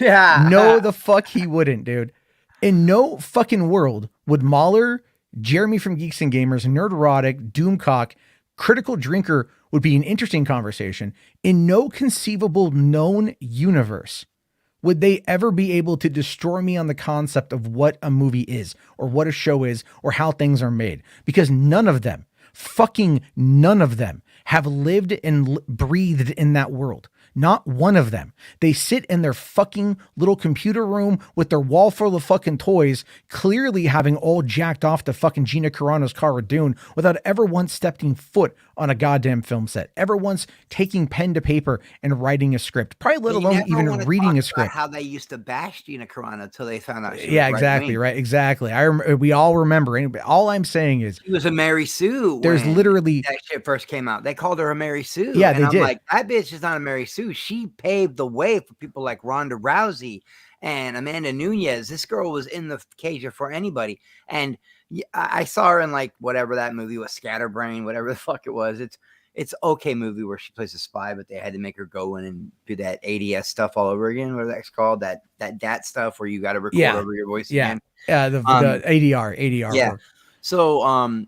Yeah. No, the fuck he wouldn't, dude. In no fucking world would Mahler, Jeremy from Geeks and Gamers, Nerderotic, Doomcock, Critical Drinker would be an interesting conversation. In no conceivable known universe would they ever be able to destroy me on the concept of what a movie is or what a show is or how things are made? Because none of them, fucking none of them, have lived and breathed in that world. Not one of them. They sit in their fucking little computer room with their wall full of fucking toys, clearly having all jacked off to fucking Gina Carano's Cara Dune without ever once stepping foot on a goddamn film set, ever once taking pen to paper and writing a script, probably let alone even reading a script. How they used to bash Gina Carano until they found out. Exactly. We all remember. All I'm saying is she was a Mary Sue. There's literally that shit first came out. They called her a Mary Sue. Yeah, they did. Like, that bitch is not a Mary Sue. She paved the way for people like Ronda Rousey and Amanda Nunes. This girl was in the cage for anybody. And I saw her in like whatever that movie was, Scatterbrain, whatever the fuck it was. It's okay movie where she plays a spy, but they had to make her go in and do that ADS stuff all over again. What that's called? That DAT stuff where you got to record over your voice again. Yeah, the ADR. Yeah. So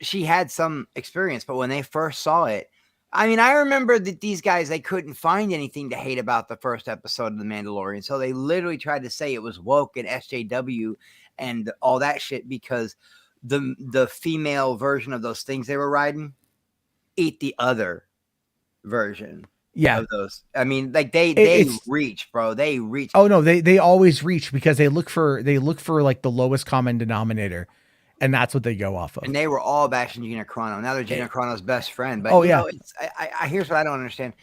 she had some experience, but when they first saw it, I mean, I remember that these guys, they couldn't find anything to hate about the first episode of The Mandalorian. So they literally tried to say it was woke and SJW and all that shit because the female version of those things they were riding ate the other version. Yeah. Of those. I mean, like they reach, bro. They reach. Oh no, they always reach because they look for like the lowest common denominator. And that's what they go off of. And they were all bashing Gina Carano. Now they're Gina Carano's best friend. But here's what I don't understand.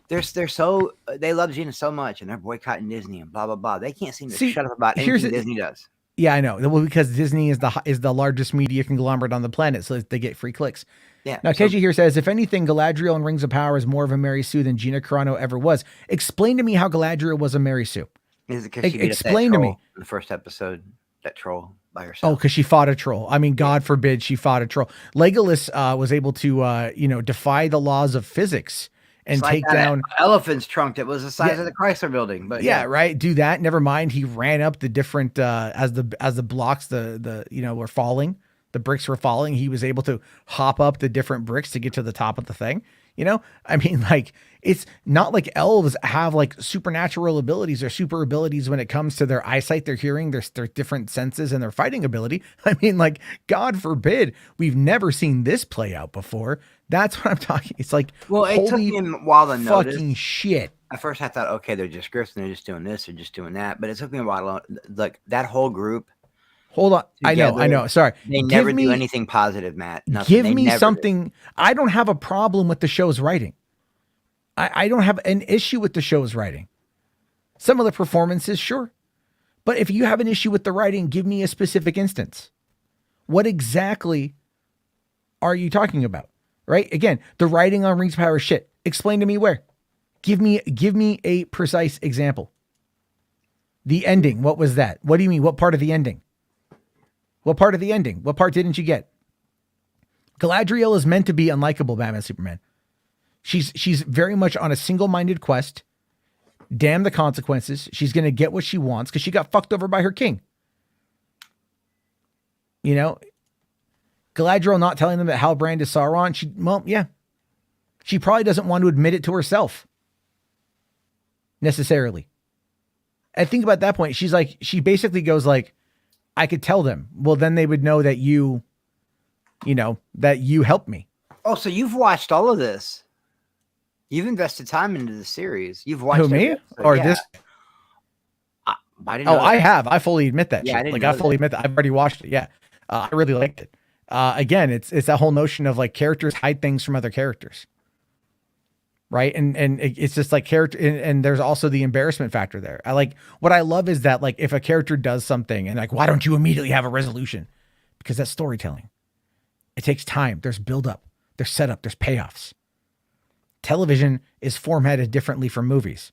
They love Gina so much, and they're boycotting Disney and blah blah blah. They can't seem to shut up about anything Disney does. Yeah, I know. Well, because Disney is the largest media conglomerate on the planet, so they get free clicks. Yeah. Now, Keji here says, if anything, Galadriel in Rings of Power is more of a Mary Sue than Gina Carano ever was. Explain to me how Galadriel was a Mary Sue. Is it because she explain to me in the first episode that troll by herself? Oh, because she fought a troll. I mean, God forbid she fought a troll. Legolas was able to defy the laws of physics and take down elephant's trunk that was the size of the Chrysler building. But right. Do that. Never mind. He ran up the different as the blocks were falling. The bricks were falling. He was able to hop up the different bricks to get to the top of the thing. I mean, like, it's not like elves have like supernatural abilities or super abilities when it comes to their eyesight, their hearing, their different senses and their fighting ability. I mean, like, God forbid, we've never seen this play out before. That's what I'm talking. It's like, well, it took me a while to notice. Fucking shit. At first I thought, okay, they're just grifting. They're just doing this. They're just doing that. But it took me a while. Like, that whole group. Hold on. Together, I know. Sorry. They never do anything positive, Matt. Nothing. Give me something. I don't have a problem with the show's writing. I don't have an issue with the show's writing. Some of the performances, sure. But if you have an issue with the writing, give me a specific instance. What exactly are you talking about? Right? Again, the writing on Rings of Power is shit. Explain to me where. Give me a precise example. The ending. What was that? What do you mean? What part of the ending? What part of the ending? What part didn't you get? Galadriel is meant to be unlikable, Batman Superman. She's very much on a single-minded quest. Damn the consequences. She's going to get what she wants because she got fucked over by her king. You know, Galadriel not telling them that Halbrand is Sauron. She probably doesn't want to admit it to herself necessarily. I think about that point, she basically goes like, I could tell them. Well, then they would know that that you helped me. Oh, so you've watched all of this. You've invested time into the series. You've watched Who, me? Or this? I didn't know I have. I fully admit that. Yeah, shit. I didn't I know fully admit that. I've already watched it. Yeah. I really liked it. Again, it's that whole notion of like characters hide things from other characters. Right. And it's just like character. And there's also the embarrassment factor there. What I love is that like if a character does something and like, why don't you immediately have a resolution? Because that's storytelling. It takes time. There's buildup, there's setup, there's payoffs. Television is formatted differently from movies.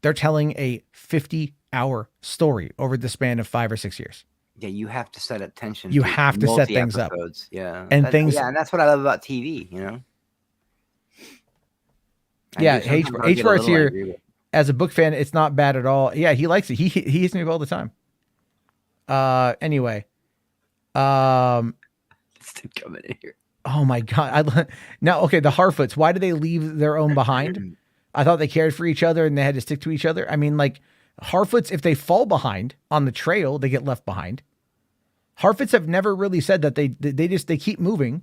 They're telling a 50-hour story over the span of 5 or 6 years. Yeah, you have to set up tension. You have to set things up. Yeah. And and that's what I love about TV, Yeah, H-Bart's here. As a book fan, it's not bad at all. Yeah, he likes it. He hits me up all the time. Anyway. Still coming in here. Oh my God. Now, okay, the Harfoots, why do they leave their own behind? I thought they cared for each other and they had to stick to each other. I mean, like, Harfoots, if they fall behind on the trail, they get left behind. Harfoots have never really said that they keep moving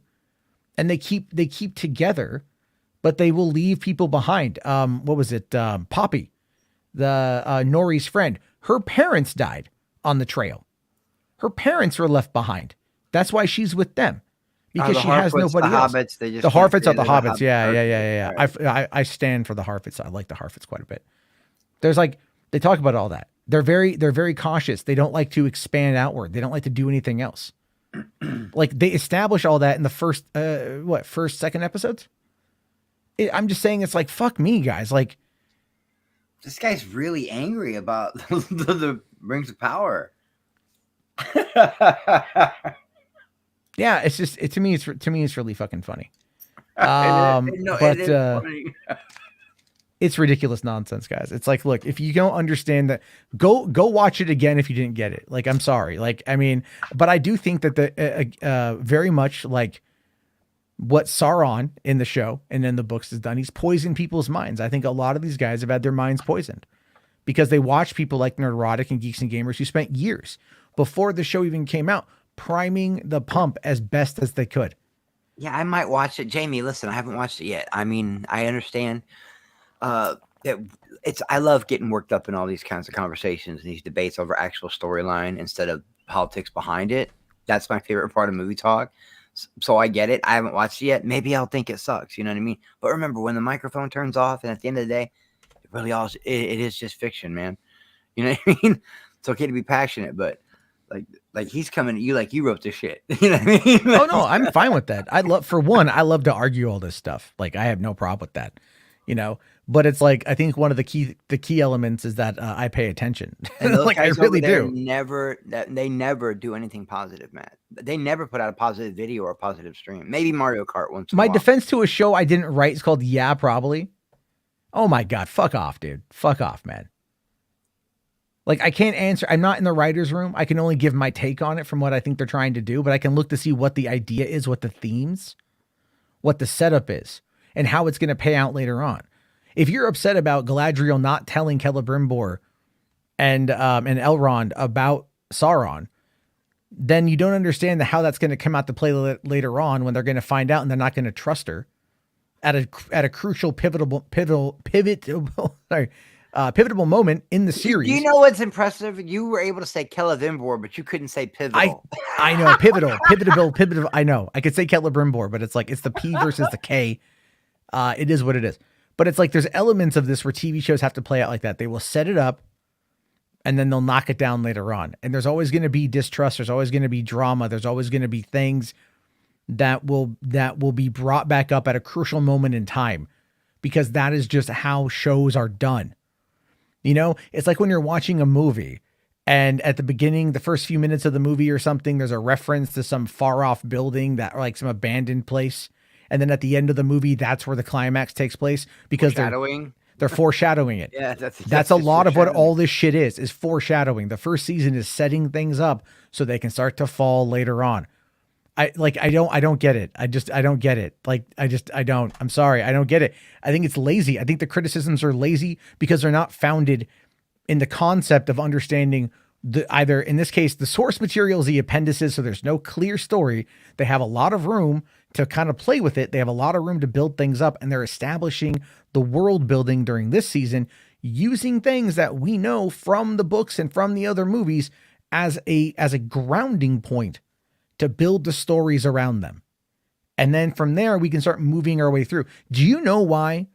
and they keep together, but they will leave people behind. What was it? Poppy, the Nori's friend, her parents died on the trail. Her parents were left behind. That's why she's with them. Because she has nobody else. The Harfoots are the hobbits. Yeah. Right. I stand for the Harfoots. I like the Harfoots quite a bit. There's like, they talk about all that. They're very cautious. They don't like to expand outward. They don't like to do anything else. Like they establish all that in the first, second episodes. I'm just saying, it's like, fuck me, guys. Like, this guy's really angry about the Rings of Power. Yeah, it's just to me it's really fucking funny. It's ridiculous nonsense, guys. It's like, look, if you don't understand that, go watch it again if you didn't get it. Like, I'm sorry. Like, I mean, but I do think that the very much like what Sauron in the show and in the books has done, he's poisoned people's minds. I think a lot of these guys have had their minds poisoned because they watch people like Nerdrotic and Geeks and Gamers who spent years before the show even came out priming the pump as best as they could. Yeah, I might watch it. Jamie, listen, I haven't watched it yet. I mean, I understand that I love getting worked up in all these kinds of conversations and these debates over actual storyline instead of politics behind it. That's my favorite part of movie talk. So I get it. I haven't watched it yet. Maybe I'll think it sucks. You know what I mean? But remember, when the microphone turns off and at the end of the day, it is just fiction, man. You know what I mean? It's okay to be passionate, but like he's coming at you like you wrote this shit. You know what I mean? Oh no, I'm fine with that. I love to argue all this stuff. Like I have no problem with that, but it's like, I think one of the key elements is that I pay attention. Like I really do. They never do anything positive, Matt. They never put out a positive video or a positive stream. Maybe Mario Kart once in a while. My defense to a show I didn't write is called Yeah, Probably. Oh my God. Fuck off, dude. Fuck off, man. Like, I can't answer. I'm not in the writer's room. I can only give my take on it from what I think they're trying to do, but I can look to see what the idea is, what the themes, what the setup is, and how it's going to pay out later on. If you're upset about Galadriel not telling Celebrimbor and Elrond about Sauron, then you don't understand how that's going to come out to play later on when they're going to find out and they're not going to trust her at a crucial pivotal moment in the series. Do you know what's impressive? You were able to say Celebrimbor, but you couldn't say pivotal. I know, pivotal. I know. I could say Celebrimbor, but it's like, it's the P versus the K. It is what it is. But it's like, there's elements of this where TV shows have to play out like that. They will set it up and then they'll knock it down later on. And there's always going to be distrust. There's always going to be drama. There's always going to be things that will be brought back up at a crucial moment in time, because that is just how shows are done. It's like when you're watching a movie and at the beginning, the first few minutes of the movie or something, there's a reference to some far off building that, or like some abandoned place. And then at the end of the movie, that's where the climax takes place, because they're They're foreshadowing it. Yeah, That's a just lot of what foreshadowing. all this shit is foreshadowing. The first season is setting things up so they can start to fall later on. I don't get it. I don't get it. I don't. I'm sorry. I don't get it. I think it's lazy. I think the criticisms are lazy because they're not founded in the concept of understanding either in this case, the source material is the appendices. So there's no clear story. They have a lot of room to kind of play with it. They have a lot of room to build things up, and they're establishing the world building during this season using things that we know from the books and from the other movies as a grounding point to build the stories around them. And then from there, we can start moving our way through. Do you know why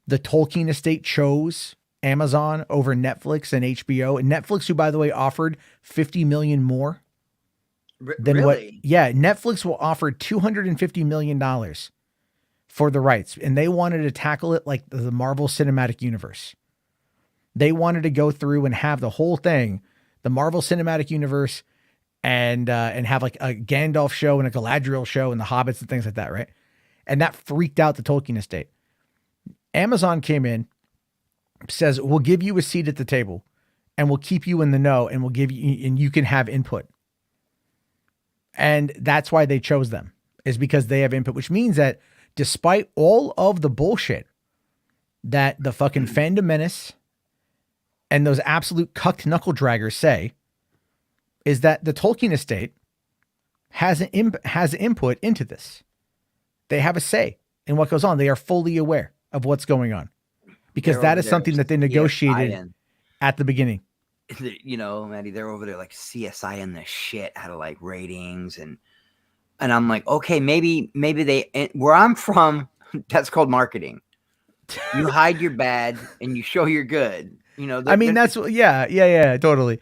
the Tolkien estate chose Amazon over Netflix and HBO? And Netflix, who, by the way, offered $50 million more than really? Netflix will offer $250 million for the rights. And they wanted to tackle it like the Marvel Cinematic Universe. They wanted to go through and have the whole thing, the Marvel Cinematic Universe, and have like a Gandalf show and a Galadriel show and the Hobbits and things like that, right? And that freaked out the Tolkien estate. Amazon came in, says, we'll give you a seat at the table and we'll keep you in the know and we'll give you, and you can have input. And that's why they chose them, is because they have input, which means that despite all of the bullshit that the fucking fandom menace and those absolute cucked knuckle draggers say, is that the Tolkien estate has input into this. They have a say in what goes on. They are fully aware of what's going on because that is something that they negotiated at the beginning. You know, Maddie, they're over there like CSI and the shit out of like ratings. And I'm like, okay, maybe they, where I'm from, that's called marketing. You hide your bad and you show you're good. You know, I mean, that's totally.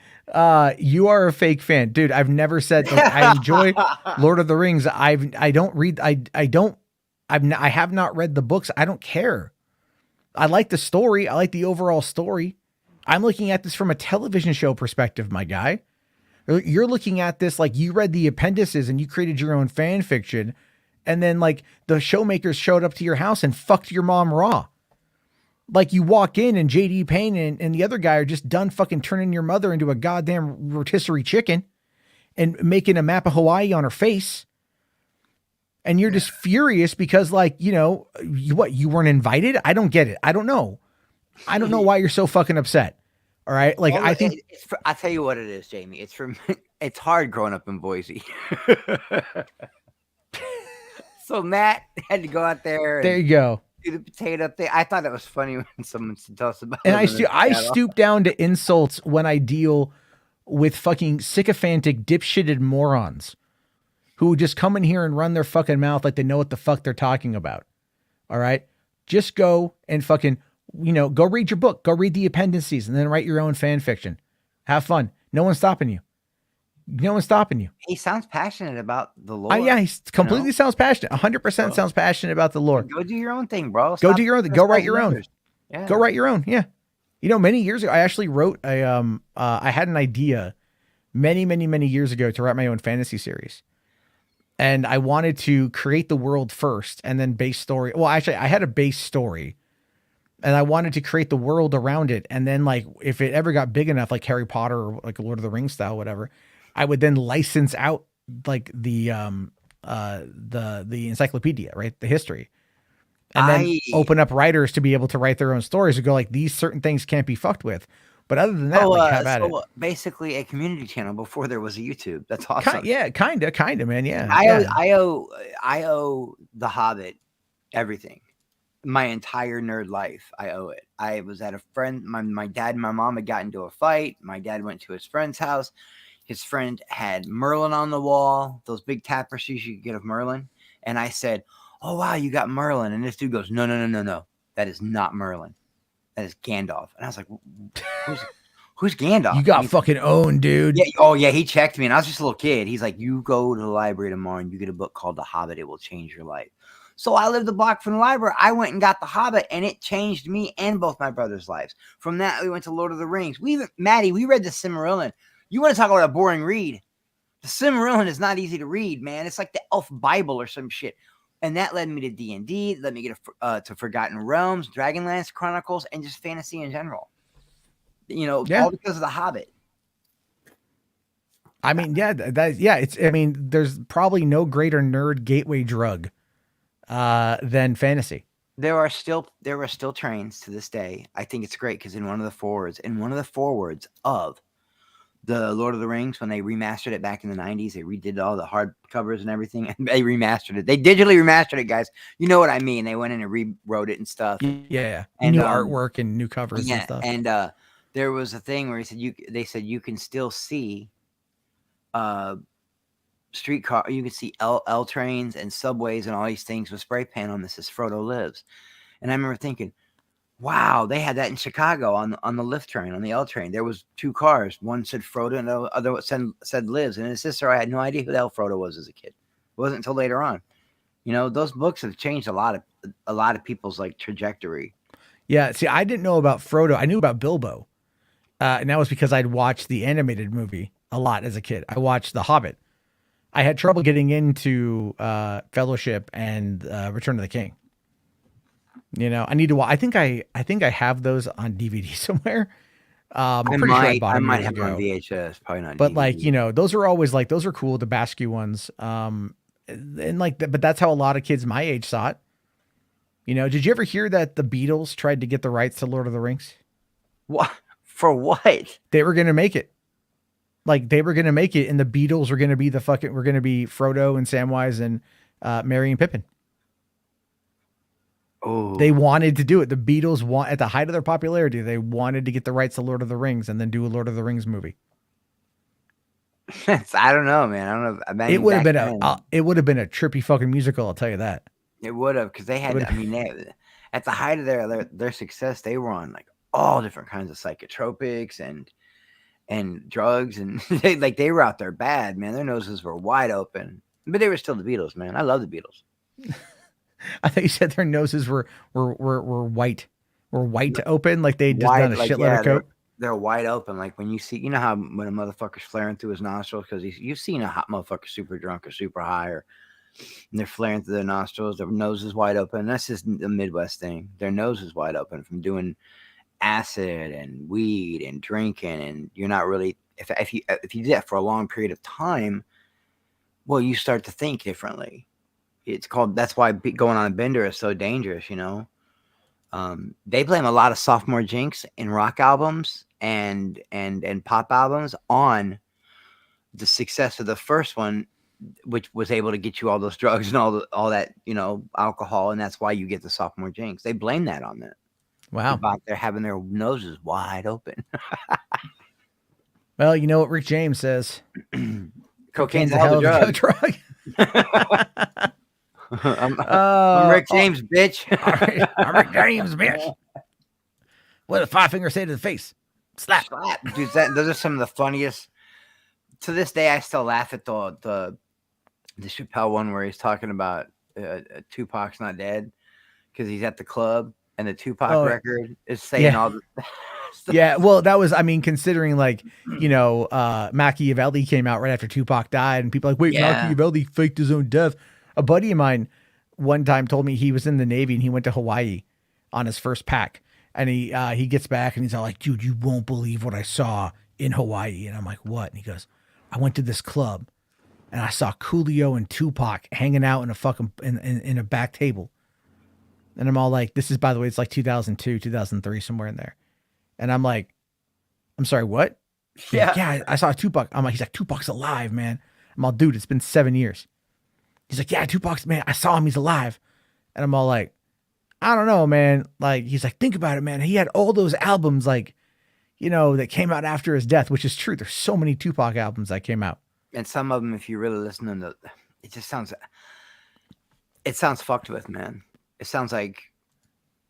You are a fake fan, dude. I've never said I enjoy Lord of the Rings. I have not read the books. I don't care. I like the story. I like the overall story. I'm looking at this from a television show perspective, my guy. You're looking at this like you read the appendices and you created your own fan fiction. And then like the showmakers showed up to your house and fucked your mom raw. Like you walk in and JD Payne and the other guy are just done fucking turning your mother into a goddamn rotisserie chicken and making a map of Hawaii on her face. And you're just furious because like, you know, you weren't invited? I don't get it. I don't know. I don't know why you're so fucking upset. All right. Like, I think I'll tell you what it is, Jamie. It's hard growing up in Boise. So Matt had to go out there. There you go. Do the potato thing. I thought it was funny when someone tells us about it. And I stoop down to insults when I deal with fucking sycophantic, dipshitted morons who just come in here and run their fucking mouth like they know what the fuck they're talking about. All right. Just go and fucking, you know, go read your book, go read the appendices and then write your own fan fiction. Have fun. No one's stopping you. No one's stopping you. He sounds passionate about the lore. Yeah, he completely sounds passionate. 100% sounds passionate about the lore. Go do your own thing, bro. Go do your own thing. Go write your own. Yeah. Go write your own. Yeah. You know, many years ago, I actually wrote I had an idea many years ago to write my own fantasy series. And I wanted to create the world first and then base story. Well, actually, I had a base story and I wanted to create the world around it. And then like, if it ever got big enough, like Harry Potter or like Lord of the Rings style, whatever, I would then license out like the encyclopedia, right? The history. And then open up writers to be able to write their own stories and go like, these certain things can't be fucked with. But other than that, have at it. Basically a community channel before there was a YouTube. That's awesome. Kind of, man. Yeah. I owe The Hobbit everything. My entire nerd life, I owe it. I was at a friend. My dad and my mom had gotten into a fight. My dad went to his friend's house. His friend had Merlin on the wall, those big tapestries you could get of Merlin. And I said, "Oh, wow, you got Merlin." And this dude goes, No. That is not Merlin. That is Gandalf. And I was like, who's Gandalf? You got fucking owned, dude. Yeah. Oh, yeah. He checked me and I was just a little kid. He's like, you go to the library tomorrow and you get a book called The Hobbit. It will change your life. So I lived a block from the library. I went and got The Hobbit and it changed me and both my brothers' lives. From that, we went to Lord of the Rings. Maddie, we read the Silmarillion. You want to talk about a boring read? The Silmarillion is not easy to read, man. It's like the Elf Bible or some shit. And that led me to D&D, led me to Forgotten Realms, Dragonlance Chronicles, and just fantasy in general. All because of The Hobbit. I mean, there's probably no greater nerd gateway drug than fantasy. There are still trains to this day. I think it's great because in one of the forewords of the Lord of the Rings, when they remastered it back in the 90s, they redid all the hard covers and everything, and they remastered it. They digitally remastered it, guys. You know what I mean? They went in and rewrote it and stuff. Yeah, and new artwork and new covers and stuff. And there was a thing where they said you can still see streetcar, you can see L trains and subways and all these things with spray paint on this as Frodo lives. And I remember thinking, wow, they had that in Chicago on the lift train, on the L train. There was two cars. One said Frodo and the other said lives. And his sister, I had no idea who the hell Frodo was as a kid. It wasn't until later on. Those books have changed a lot of people's trajectory. Yeah, see, I didn't know about Frodo. I knew about Bilbo. And that was because I'd watched the animated movie a lot as a kid. I watched The Hobbit. I had trouble getting into Fellowship and Return of the King. I need to watch. I think I have those on DVD somewhere. I'm pretty sure I bought them years ago. On VHS, probably not. But DVD. Those are always those are cool, the Basque ones. But that's how a lot of kids my age saw it. Did you ever hear that the Beatles tried to get the rights to Lord of the Rings? What? For what? They were going to make it. They were going to make it, and the Beatles were going to be we're going to be Frodo and Samwise and Merry and Pippin. Oh. They wanted to do it. The Beatles at the height of their popularity, they wanted to get the rights to Lord of the Rings and then do a Lord of the Rings movie. I don't know, man. I don't know. It would have been a trippy fucking musical. I'll tell you that. It would have, because they had. They, at the height of their success, they were on all different kinds of psychotropics and drugs, and they were out there bad, man. Their noses were wide open, but they were still the Beatles, man. I love the Beatles. I thought you said their noses were white, open, like they just done a shitload of coke. They're wide open, like when you see, how when a motherfucker's flaring through his nostrils, because you've seen a hot motherfucker super drunk or super high, and they're flaring through their nostrils, their nose is wide open. That's just the Midwest thing. Their nose is wide open from doing acid and weed and drinking, and you're not really, if you do that for a long period of time, well, you start to think differently. That's why going on a bender is so dangerous. They blame a lot of sophomore jinx in rock albums and pop albums on the success of the first one, which was able to get you all those drugs and all that alcohol, and that's why you get the sophomore jinx. They blame that on that. Wow. About they're having their noses wide open. Well, you know what Rick James says. Cocaine's a hell of a drug. I'm Rick James, bitch. I'm Rick James, bitch. What does 5 Finger say to the face? Slap. Dude, those are some of the funniest. To this day, I still laugh at the Chappelle one where he's talking about Tupac's not dead because he's at the club and the Tupac record is saying all the stuff. Yeah, well, that was, considering Machiavelli came out right after Tupac died, and people are like, wait, Machiavelli faked his own death. A buddy of mine one time told me he was in the Navy and he went to Hawaii on his first pack, and he gets back and he's all like, dude, you won't believe what I saw in Hawaii. And I'm like, what? And he goes, I went to this club and I saw Coolio and Tupac hanging out in a fucking in a back table. And I'm all like, this is, by the way, it's 2002, 2003, somewhere in there. And I'm like, I'm sorry, what? Yeah, I saw Tupac. I'm like, he's like, Tupac's alive, man. I'm all, dude, it's been 7 years. He's like, yeah, Tupac's, man, I saw him, he's alive. And I'm all like, I don't know, man. He's like, think about it, man. He had all those albums, that came out after his death, which is true. There's so many Tupac albums that came out. And some of them, if you really listen to them, it sounds fucked with, man. It sounds like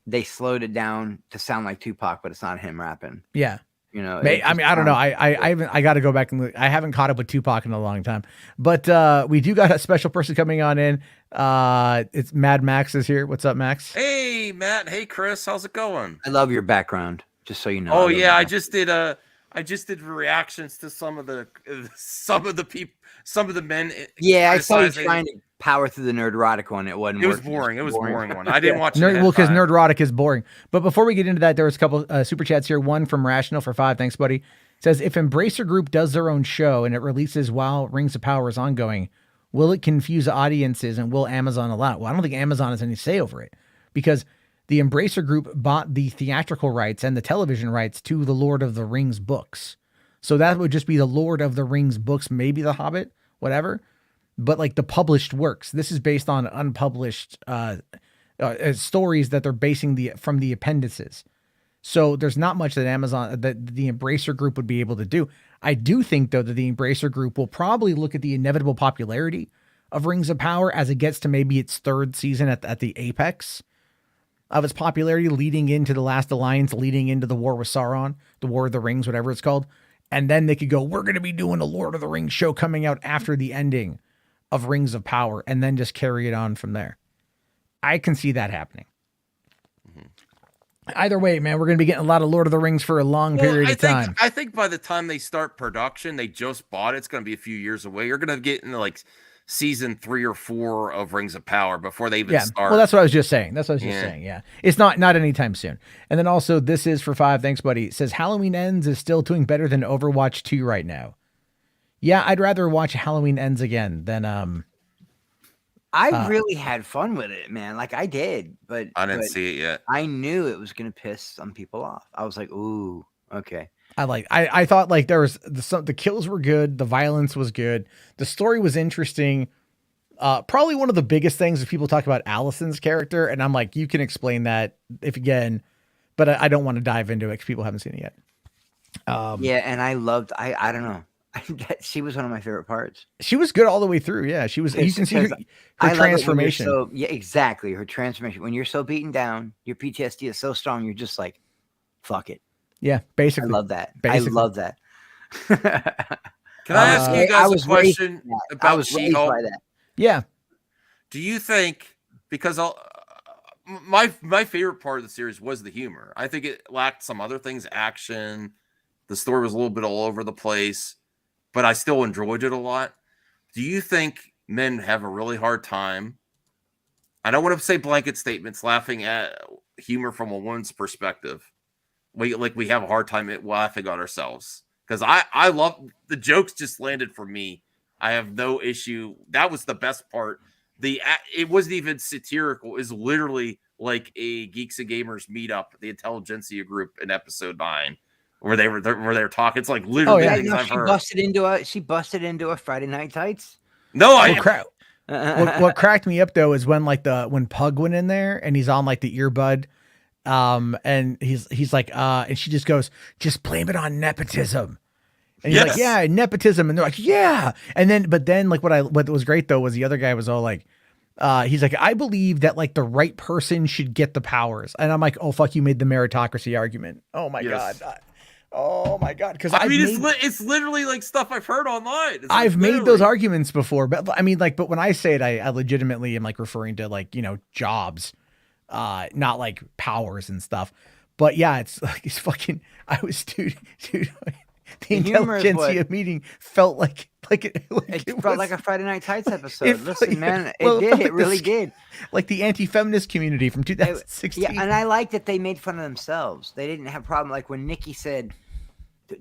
they slowed it down to sound like Tupac, but it's not him rapping. Yeah. I don't know. I got to go back and look. I haven't caught up with Tupac in a long time, but we do got a special person coming on in. It's Mad Max is here. What's up, Max? Hey, Matt. Hey, Chris. How's it going? I love your background. Just so you know. Oh yeah, I just did reactions to some of the people, some of the men. Yeah, I saw you trying to power through the Nerdrotic one. It wasn't. It was working. boring. It was a boring one. I didn't watch it. Well, because Nerdrotic is boring. But before we get into that, there was a couple super chats here. One from Rational for 5. Thanks, buddy. Says, if Embracer Group does their own show and it releases while Rings of Power is ongoing, will it confuse audiences and will Amazon allow it? Well, I don't think Amazon has any say over it because the Embracer Group bought the theatrical rights and the television rights to the Lord of the Rings books. So that would just be the Lord of the Rings books, maybe The Hobbit, whatever. But like the published works, this is based on unpublished stories that they're basing from the appendices. So there's not much that Amazon, that the Embracer Group would be able to do. I do think, though, that the Embracer Group will probably look at the inevitable popularity of Rings of Power as it gets to maybe its 3rd season at the apex of its popularity, leading into The Last Alliance, leading into the War with Sauron, the War of the Rings, whatever it's called. And then they could go, we're going to be doing a Lord of the Rings show coming out after the ending of Rings of Power, and then just carry it on from there. I can see that happening. Either way, man, we're going to be getting a lot of Lord of the Rings for a long period of time. I think by the time they start production, they just bought it. It's going to be a few years away. You're going to get into like season 3 or 4 of Rings of Power before they even start. Well, that's what I was just saying. Yeah. It's not anytime soon. And then also, this is for 5. Thanks, buddy. It says Halloween Ends is still doing better than Overwatch 2 right now. Yeah, I'd rather watch Halloween Ends again than I really had fun with it, man. Like I did, but I didn't see it yet. I knew it was going to piss some people off. I was like, ooh, okay. I thought like there was the kills were good. The violence was good. The story was interesting. Probably one of the biggest things is people talk about Allison's character. And I'm like, you can explain that but I don't want to dive into it because people haven't seen it yet. Yeah. And I don't know. She was one of my favorite parts. She was good all the way through. Yeah, she was. You can see her transformation. Yeah, exactly. Her transformation. When you're so beaten down, your PTSD is so strong. You're just like, fuck it. Yeah, basically. I love that. Basically. I love that. Can I ask you guys a question about She-Hulk? Yeah. Do you think, because my favorite part of the series was the humor. I think it lacked some other things, action. The story was a little bit all over the place, but I still enjoyed it a lot. Do you think men have a really hard time? I don't want to say blanket statements, laughing at humor from a woman's perspective. We have a hard time laughing at ourselves. Because I love the jokes just landed for me. I have no issue. That was the best part. It wasn't even satirical. It's literally like a Geeks and Gamers meetup, the Intelligentsia group in episode 9. Where they were talking. It's like literally things I've heard. She busted into a Friday Night Tights. No, what cracked me up though is when when Pug went in there and he's on like the earbud, and he's like, and she just goes, just blame it on nepotism. And he's like, yeah, nepotism, and they're like, yeah. But then like what was great though was the other guy was all like, he's like, I believe that like the right person should get the powers, and I'm like, oh fuck, you made the meritocracy argument. Oh my god. Oh my god! Because it's literally like stuff I've heard online. I've made those arguments before, but I mean, like, but when I say it, I legitimately am like referring to like jobs, not like powers and stuff. But yeah, it's like it's fucking. I was dude. The Intelligentsia meeting felt like it felt like a Friday Night Tights episode. Listen, man, it really did. Like the anti-feminist community from 2016. Yeah, and I like that they made fun of themselves. They didn't have a problem. Like when Nikki said,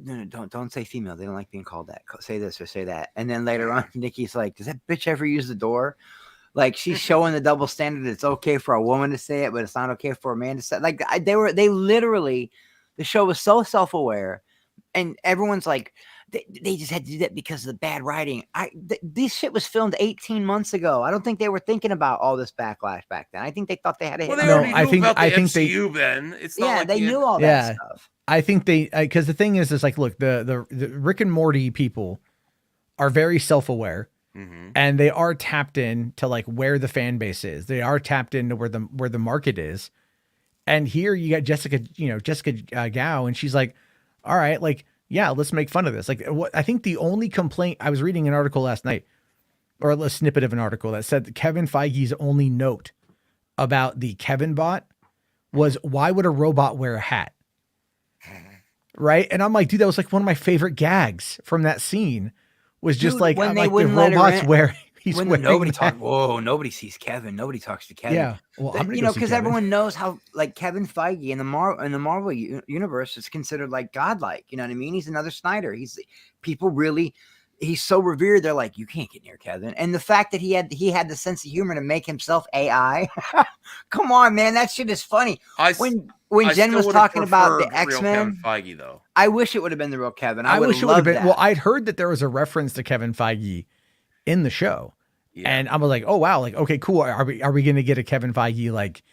no, don't say female. They don't like being called that. Say this or say that. And then later on, Nikki's like, does that bitch ever use the door? Like she's showing the double standard. It's okay for a woman to say it, but it's not okay for a man to say it. Like they literally, the show was so self-aware, and everyone's like, they just had to do that because of the bad writing. This shit was filmed 18 months ago. I don't think they were thinking about all this backlash back then. I think they thought they had to hit. Well, I think MCU, Ben. It's not like they knew all that stuff. I think because the thing is like, look, the Rick and Morty people are very self-aware, and they are tapped in to like where the fan base is. They are tapped into where the market is. And here you got Jessica Gao, and she's like, all right, like, yeah, let's make fun of this. Like, I think the only complaint, I was reading an article last night, or a snippet of an article that said that Kevin Feige's only note about the Kevin bot was, why would a robot wear a hat? Right? And I'm like, dude, that was like one of my favorite gags from that scene was just like, when the robots wearing. He's when wearing nobody that. talks. Whoa, nobody sees Kevin. Nobody talks to Kevin. Yeah. Well, I'm gonna You go know, see because Kevin. everyone knows how like Kevin Feige in the Marvel universe is considered like godlike. You know what I mean? He's another Snyder. People really. He's so revered. They're like, you can't get near Kevin. And the fact that he had the sense of humor to make himself AI. Come on, man, that shit is funny. When Jen was talking about the X-Men, Kevin Feige, though, I wish it would have been the real Kevin. I wish it would have been. That. Well, I'd heard that there was a reference to Kevin Feige in the show, and I was like, oh wow, like okay, cool. Are we going to get a Kevin Feige like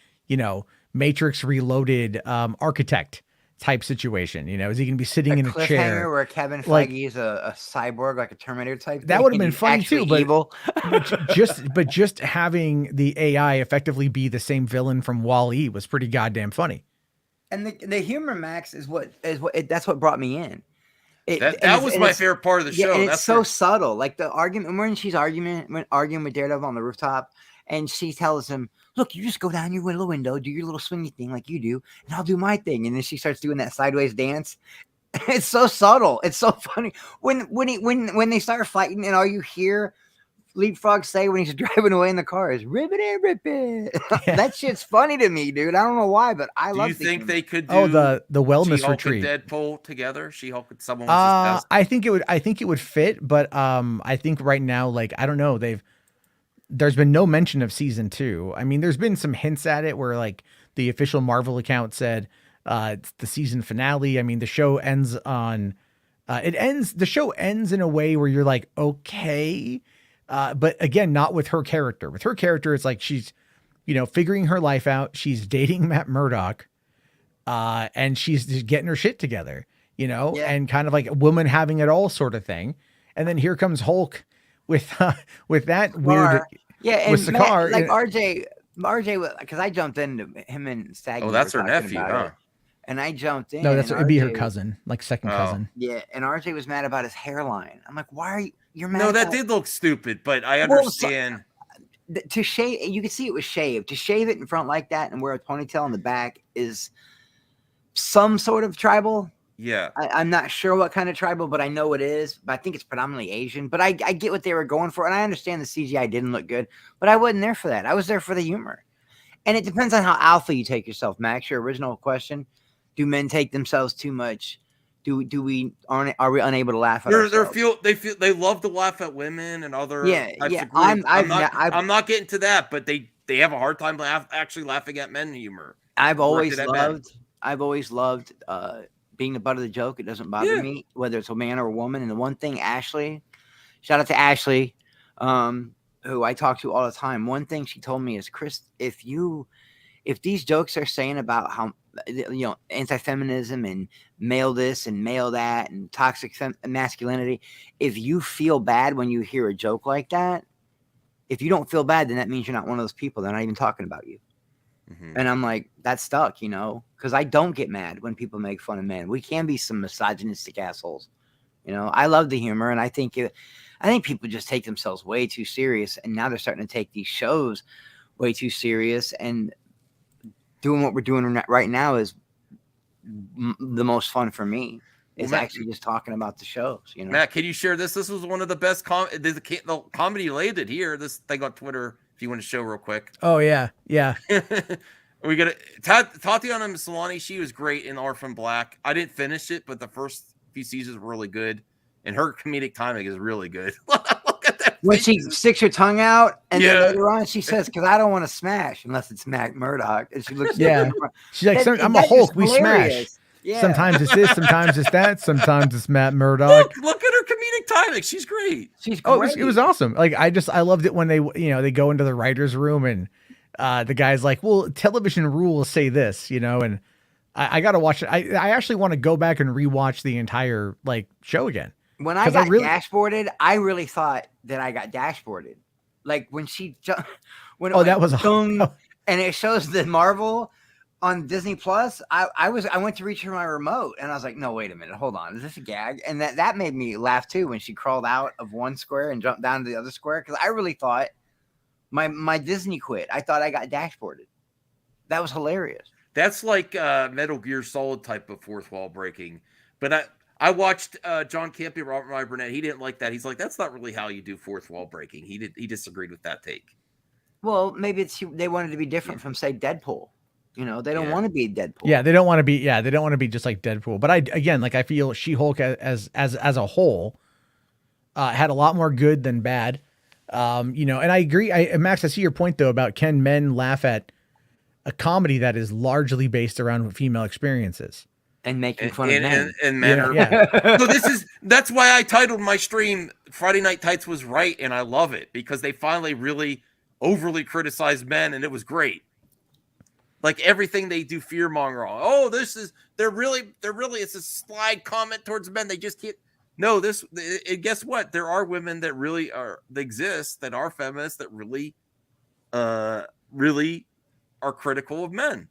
Matrix Reloaded architect type situation? Is he going to be sitting in a chair where Kevin Feige is a cyborg, like a Terminator type? That would have been funny too, but evil. but just having the AI effectively be the same villain from Wall-E was pretty goddamn funny. And the humor, Max, is what that's what brought me in. That was my favorite part of the show. And it's so subtle, like the argument when she's arguing with Daredevil on the rooftop, and she tells him, "Look, you just go down your little window, do your little swingy thing like you do, and I'll do my thing." And then she starts doing that sideways dance. It's so subtle. It's so funny when they start fighting, and all you hear Leapfrog say when he's driving away in the car is "ribbit, rip it." Yeah. That shit's funny to me, dude. I don't know why, but I love. Do you think they could do the wellness She-Hulk retreat, and Deadpool together? She-Hulk and someone. I think it would fit, but I think right now, like I don't know, there's been no mention of season 2. I mean, there's been some hints at it where like the official Marvel account said it's the season finale. I mean, the show ends on the show ends in a way where you're like, okay. But again, not with her character. With her character, it's like she's, figuring her life out. She's dating Matt Murdock, and she's just getting her shit together, and kind of like a woman having it all sort of thing. And then here comes Hulk with that weird, and with Sakaar, like RJ, because I jumped into him and Staggy. Oh, that's her nephew, huh? And I jumped in. No, it'd be her cousin, like second cousin. Yeah, and RJ was mad about his hairline. I'm like, why are you're mad? No, that did look stupid, but I understand. To shave, you can see it was shaved. To shave it in front like that and wear a ponytail in the back is some sort of tribal. Yeah, I'm not sure what kind of tribal, but I know it is. But I think it's predominantly Asian. But I get what they were going for, and I understand the CGI didn't look good. But I wasn't there for that. I was there for the humor. And it depends on how alpha you take yourself, Max. Your original question: do men take themselves too much? Are we unable to laugh at ourselves? They love to laugh at women and other types of I'm not getting to that, but they have a hard time actually laughing at men humor. I've always loved being the butt of the joke. It doesn't bother me whether it's a man or a woman. And the one thing shout out to Ashley, who I talk to all the time. One thing she told me is, Chris, if these jokes are saying about how anti-feminism and male this and male that and toxic masculinity, if you feel bad when you hear a joke like that, if you don't feel bad, then that means you're not one of those people. They're not even talking about you. Mm-hmm. And I'm like, that's stuck, because I don't get mad when people make fun of men. We can be some misogynistic assholes. I love the humor, and I think people just take themselves way too serious, and now they're starting to take these shows way too serious, and doing what we're doing right now is the most fun for me. Is actually just talking about the shows. Matt, can you share this? This was one of the best the comedy landed here. This thing on Twitter, if you want to show real quick. Oh yeah. We got Tatiana Maslany. She was great in Orphan Black. I didn't finish it, but the first few seasons were really good, and her comedic timing is really good. Look at that. When she sticks her tongue out, and then later on she says, "Because I don't want to smash unless it's Matt Murdock," and she looks. She's like, "I'm a Hulk. We smash." Yeah. Sometimes it's this, sometimes it's that, sometimes it's Matt Murdock. Look at her comedic timing. She's great. It was awesome. Like I loved it when they they go into the writer's room and the guy's like, well, television rules say this, and I got to watch it. I actually want to go back and rewatch the entire show again. When I got dashboarded, I really thought that I got dashboarded. Like when that was and it shows the Marvel on Disney Plus. I went to reach for my remote and I was like, no, wait a minute, hold on, is this a gag? And that made me laugh too when she crawled out of one square and jumped down to the other square, because I really thought my Disney quit. I thought I got dashboarded. That was hilarious. That's like Metal Gear Solid type of fourth wall breaking. But I watched John Campy, Robert Y. Burnett. He didn't like that. He's like, that's not really how you do fourth wall breaking. He disagreed with that take. Well, maybe they wanted to be different from, say, Deadpool. You know, they don't want to be Deadpool. Yeah, they don't want to be. Yeah, they don't want to be just like Deadpool. But I feel She-Hulk as a whole had a lot more good than bad. And I agree. Max, I see your point though about can men laugh at a comedy that is largely based around female experiences and making fun of men. And men are. Yeah. So that's why I titled my stream "Friday Night Tights Was Right," and I love it because they finally really overly criticized men, and it was great. Like everything they do fear monger on. Oh, they're really it's a slide comment towards men. They just can't. No, guess what? There are women that really exist that are feminists that really are critical of men.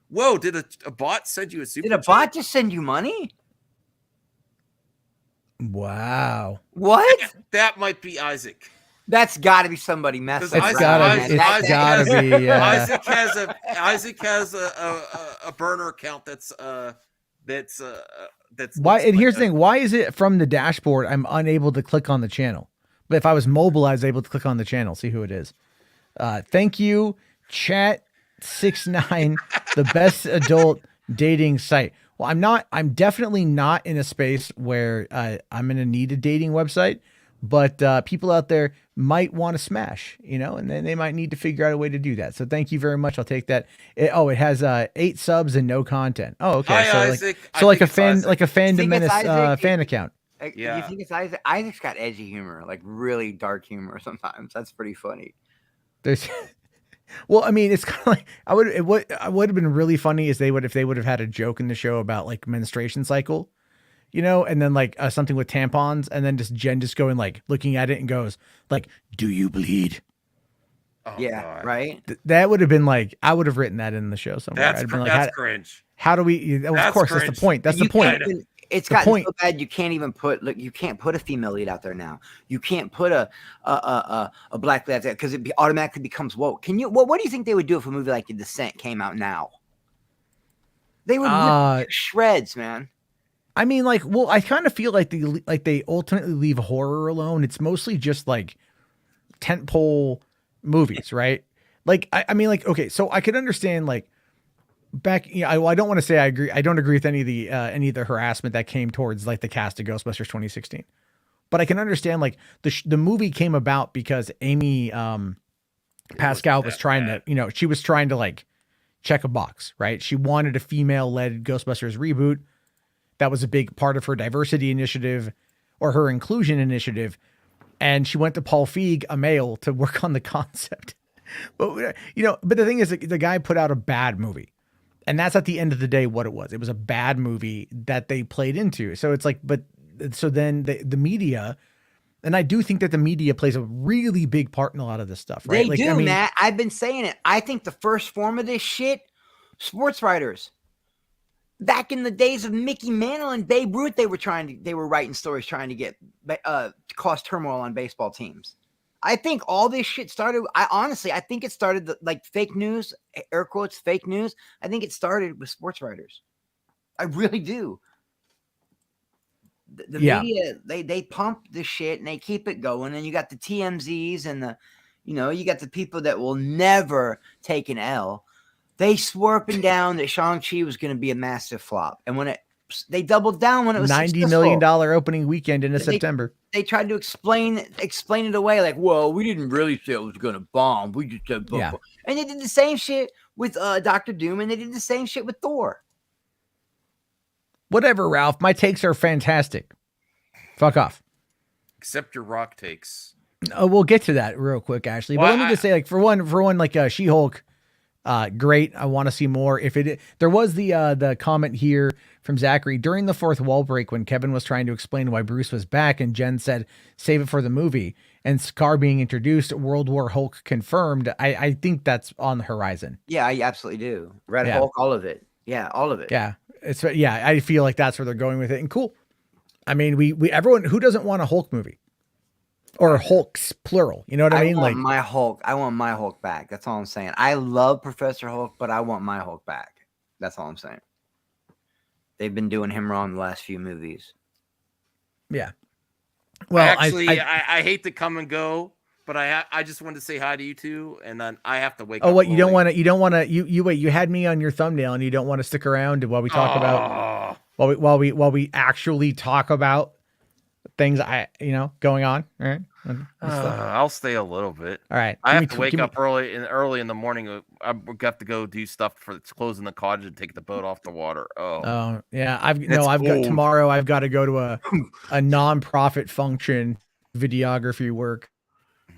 Whoa, did a bot send you a super Did a bot just send you money? Wow. What? That might be Isaac. That's got to be somebody messing. It's gotta be. Isaac has a burner account that's why. And here's the thing: why is it from the dashboard I'm unable to click on the channel? But if I was mobile, I was able to click on the channel, see who it is. Thank you, Chat69, the best adult dating site. Well, I'm definitely not in a space where I'm in a need a dating website. But people out there might want to smash, and then they might need to figure out a way to do that. So thank you very much. I'll take that. It has 8 subs and no content. Oh, okay. Hi, Isaac. Like a Fandom Menace fan account. Yeah. You think it's Isaac? Isaac's got edgy humor, like really dark humor sometimes. That's pretty funny. Well, I mean, it's kind of like what would have been really funny is if they would have had a joke in the show about like menstruation cycle. And then like something with tampons, and then just Jen just going like looking at it and goes like, "Do you bleed?" Oh, yeah, God. right. That would have been like I would have written that in the show somewhere. That's, I'd been like, that's cringe. How do we? Of course, cringe. that's the point. That's the point. It's gotten so bad you can't even put you can't put a female lead out there now. You can't put a black lead out there because it automatically becomes woke. Can you? What do you think they would do if a movie like The Descent came out now? They would rip shreds, man. I mean, like, well, I kind of feel like they ultimately leave horror alone. It's mostly just like tentpole movies, right? Like, I mean, like, okay, so I could understand like back. I don't want to say I agree. I don't agree with any of the harassment that came towards like the cast of Ghostbusters 2016, but I can understand like the movie came about because Amy Pascal was trying to, she was trying to like check a box, right? She wanted a female-led Ghostbusters reboot. That was a big part of her diversity initiative or her inclusion initiative. And she went to Paul Feig, a male, to work on the concept. But the thing is, the guy put out a bad movie. And that's at the end of the day what it was. It was a bad movie that they played into. So it's like, so then the media, and I do think that the media plays a really big part in a lot of this stuff, right? They do, Matt. I've been saying it. I think the first form of this shit, sports writers. Back in the days of Mickey Mantle and Babe Ruth, they were writing stories trying to get cause turmoil on baseball teams. I think all this shit started. I think it started like fake news, air quotes, fake news. I think it started with sports writers. I really do. The media, they pump the shit and they keep it going. And you got the TMZs and you got the people that will never take an L. They swore up and down that Shang-Chi was going to be a massive flop. And when they doubled down when it was $90 million opening weekend in September. They tried to explain it away like, well, we didn't really say it was going to bomb. We just said boom. Yeah. And they did the same shit with Dr. Doom, and they did the same shit with Thor. Whatever, Ralph. My takes are fantastic. Fuck off. Except your rock takes. We'll get to that real quick, Ashley. But let me just say, like, for one, like She-Hulk, great. I want to see more. There was the comment here from Zachary during the fourth wall break when Kevin was trying to explain why Bruce was back, and Jen said, "Save it for the movie." And Scar being introduced, World War Hulk confirmed. I think that's on the horizon. Yeah, I absolutely do. Red Hulk, all of it. Yeah, all of it. Yeah, I feel like that's where they're going with it, and cool. I mean, we everyone who doesn't want a Hulk movie. Or Hulks, plural. You know what I mean? I want my Hulk back. That's all I'm saying. I love Professor Hulk, but I want my Hulk back. That's all I'm saying. They've been doing him wrong the last few movies. Yeah. Well, I hate to come and go, but I just wanted to say hi to you two, and then I have to wake up. Oh, what, you don't early. want to, you wait, you had me on your thumbnail and you don't want to stick around while we talk about, Oh, while we actually talk about things going on. All right. I'll stay a little bit. All right. I have to wake up early in the morning. I have to go do stuff for closing the cottage and take the boat off the water. Oh, yeah. I've got tomorrow. I've got to go to a nonprofit function, videography work.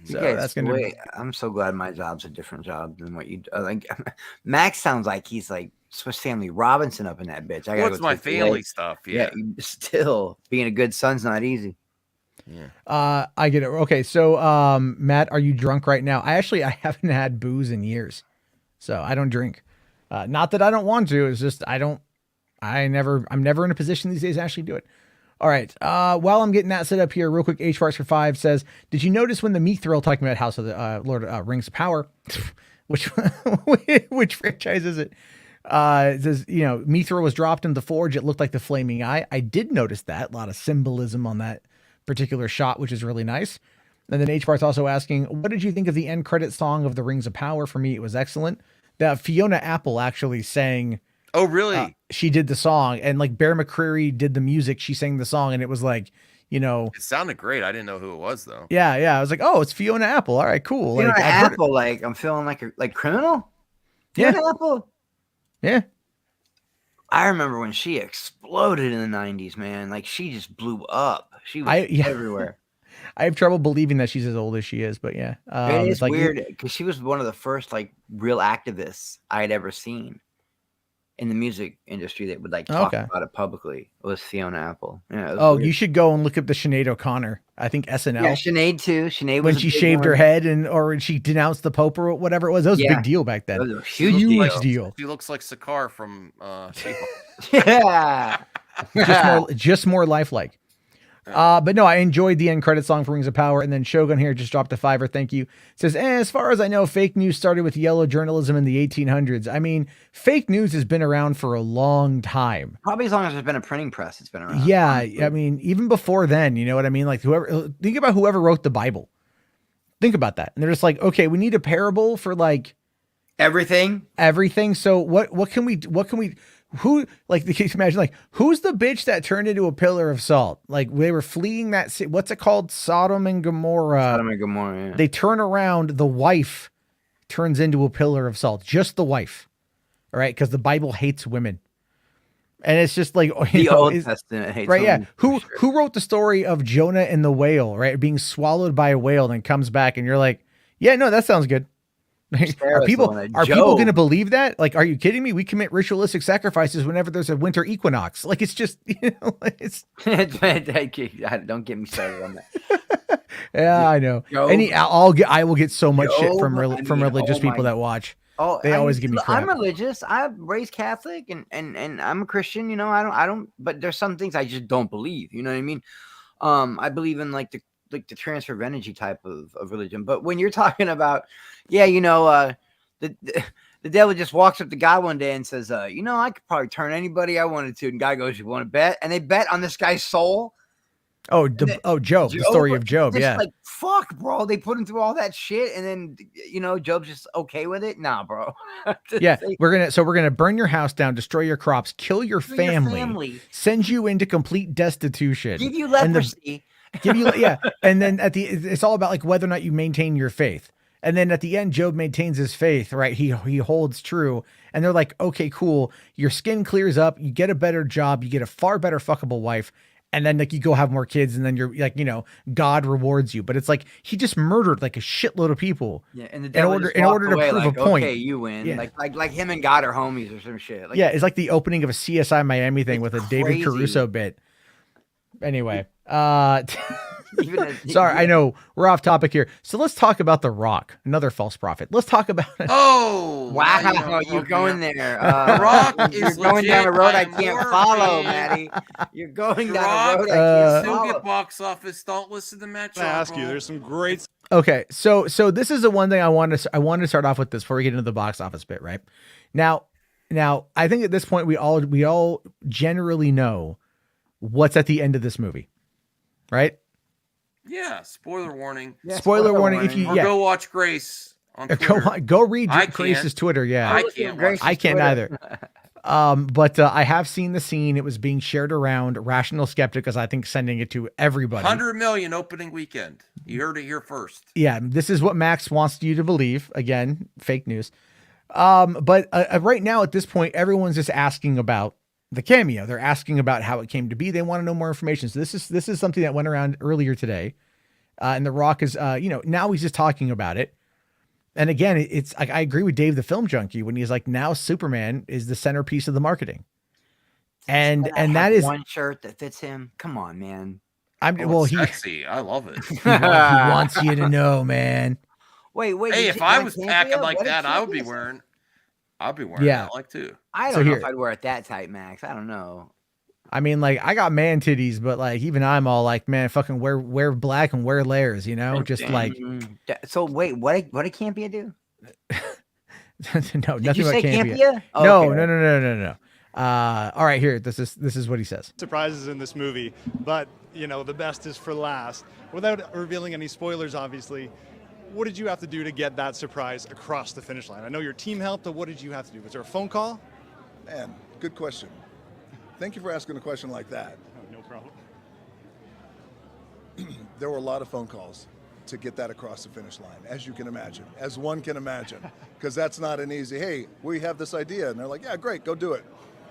So that's gonna be. I'm so glad my job's a different job than what you like. Max sounds like he's like Swiss Family Robinson up in that bitch. What's my family stuff? Yeah. Still being a good son's not easy. Yeah. I get it. Okay, so Matt, are you drunk right now? I haven't had booze in years, so I don't drink. Not that I don't want to. It's just I'm never in a position these days to actually do it. All right. While I'm getting that set up here, real quick, H Parks for 5 says, "Did you notice when the Meat Thrill talking about House of the Lord Rings of Power, which franchise is it? It says, Meat Thrill was dropped in the forge. It looked like the flaming eye. I did notice that. A lot of symbolism on that particular shot, which is really nice. And then H Parks also asking, what did you think of the end credit song of the Rings of Power? For me, it was excellent. That Fiona Apple actually sang. Oh, really? She did the song, and like Bear McCreary did the music. She sang the song, and it was like, it sounded great. I didn't know who it was though. Yeah. I was like, oh, it's Fiona Apple. All right, cool. Fiona Apple, like I'm feeling like Criminal. Fiona Apple. Yeah. I remember when she exploded in the 90s, man. Like she just blew up. She was everywhere. I have trouble believing that she's as old as she is, but yeah. It's like weird because she was one of the first like real activists I had ever seen in the music industry that would like talk about it publicly. It was Fiona Apple. Yeah. Oh, weird. You should go and look up the Sinead O'Connor. I think SNL. Yeah, Sinead too. Sinead when she shaved her head or she denounced the Pope or whatever it was. That was a big deal back then. That was a huge deal. She looks like Sakar from Yeah. just more lifelike. But no, I enjoyed the end credit song for Rings of Power. And then Shogun here just dropped a $5. Thank you. Says, as far as I know, fake news started with yellow journalism in the 1800s. I mean, fake news has been around for a long time. Probably as long as there's been a printing press, it's been around. Yeah. I mean, even before then, you know what I mean? Like think about whoever wrote the Bible. Think about that. And they're just like, okay, we need a parable for like everything. So what can we who, like, can you imagine, like, who's the bitch that turned into a pillar of salt? Like, they were fleeing that city. What's it called? Sodom and Gomorrah. Yeah. They turn around. The wife turns into a pillar of salt. Just the wife. All right. Because the Bible hates women. And it's just like the Old Testament hates right. women. Yeah. Who wrote the story of Jonah and the whale, right? Being swallowed by a whale and comes back. And you're like, yeah, no, that sounds good. Are people going to believe that? Like, are you kidding me? We commit ritualistic sacrifices whenever there's a winter equinox. Like, it's just, it's. Don't get me started on that. Yeah, I know. I will get so much shit from religious people that watch. Oh, they always give me crap. I'm religious. I'm raised Catholic, and I'm a Christian. I don't. But there's some things I just don't believe. You know what I mean? I believe in like the transfer of energy type of religion. But when you're talking about, the devil just walks up to God one day and says, I could probably turn anybody I wanted to. And God goes, you want to bet? And they bet on this guy's soul. Job, the story of Job. Yeah. Like, fuck, bro. They put him through all that shit. And then, Job's just okay with it. Nah, bro. Yeah. We're going to burn your house down, destroy your crops, kill your family, send you into complete destitution, give you leprosy. And then it's all about like whether or not you maintain your faith. And then at the end, Job maintains his faith, right? He holds true. And they're like, okay, cool. Your skin clears up. You get a better job. You get a far better fuckable wife. And then like you go have more kids, and then you're like, God rewards you. But it's like he just murdered like a shitload of people. Yeah, and in order to prove a point. Okay, you win. Yeah. Like him and God are homies or some shit. Like, yeah, it's like the opening of a CSI Miami thing with a David Caruso bit. Anyway, sorry, I know we're off topic here. So let's talk about The Rock, another false prophet. Let's talk about it. Oh, wow, you're going there. The Rock is going down a road I can't follow, Maddie. You're going down a road I can't follow. Still get box office. Don't listen to Matt. I ask you, there's some great. Okay, so this is the one thing I wanted to start off with this before we get into the box office bit, right? Now, I think at this point we all generally know what's at the end of this movie. right? Yeah, spoiler warning. Yeah, Spoiler warning, if you- Or Yeah. go watch Grace on Twitter. Go read I Grace's can't. Twitter. Yeah, I look at can't Grace's watch. I can't Twitter. either. But I have seen the scene. It was being shared around. Rational Skeptic is, I think, sending it to everybody. 100 million opening weekend. You heard it here first. Yeah, this is what Max wants you to believe. Again, fake news. But right now, at this point, everyone's just asking about the cameo. They're asking about how it came to be. They want to know more information. So this is something that went around earlier today. And The Rock is, now he's just talking about it. And again, it's like, I agree with Dave, the film junkie, when he's like, now Superman is the centerpiece of the marketing. And that is one shirt that fits him. Come on, man. It's sexy. I love it. he wants you to know, man. Wait. Hey, if I was packing like What did that, I would be Campia say? wearing. I'd be wearing that like too. I So don't know here- if I'd wear it that tight, Max. I don't know. I mean, like, I got man titties, but like, even I'm all like, man, fucking wear black and wear layers, just like, So wait, what did Campia do? no, Did nothing you about say Campia. Campia? Oh, No, okay. no. All right, here, this is what he says. Surprises in this movie, but the best is for last. Without revealing any spoilers, obviously, what did you have to do to get that surprise across the finish line? I know your team helped, but what did you have to do? Was there a phone call? Man, good question. Thank you for asking a question like that. Oh, no problem. There were a lot of phone calls to get that across the finish line, as you can imagine, as one can imagine, because that's not an easy, hey, we have this idea. And they're like, yeah, great, go do it.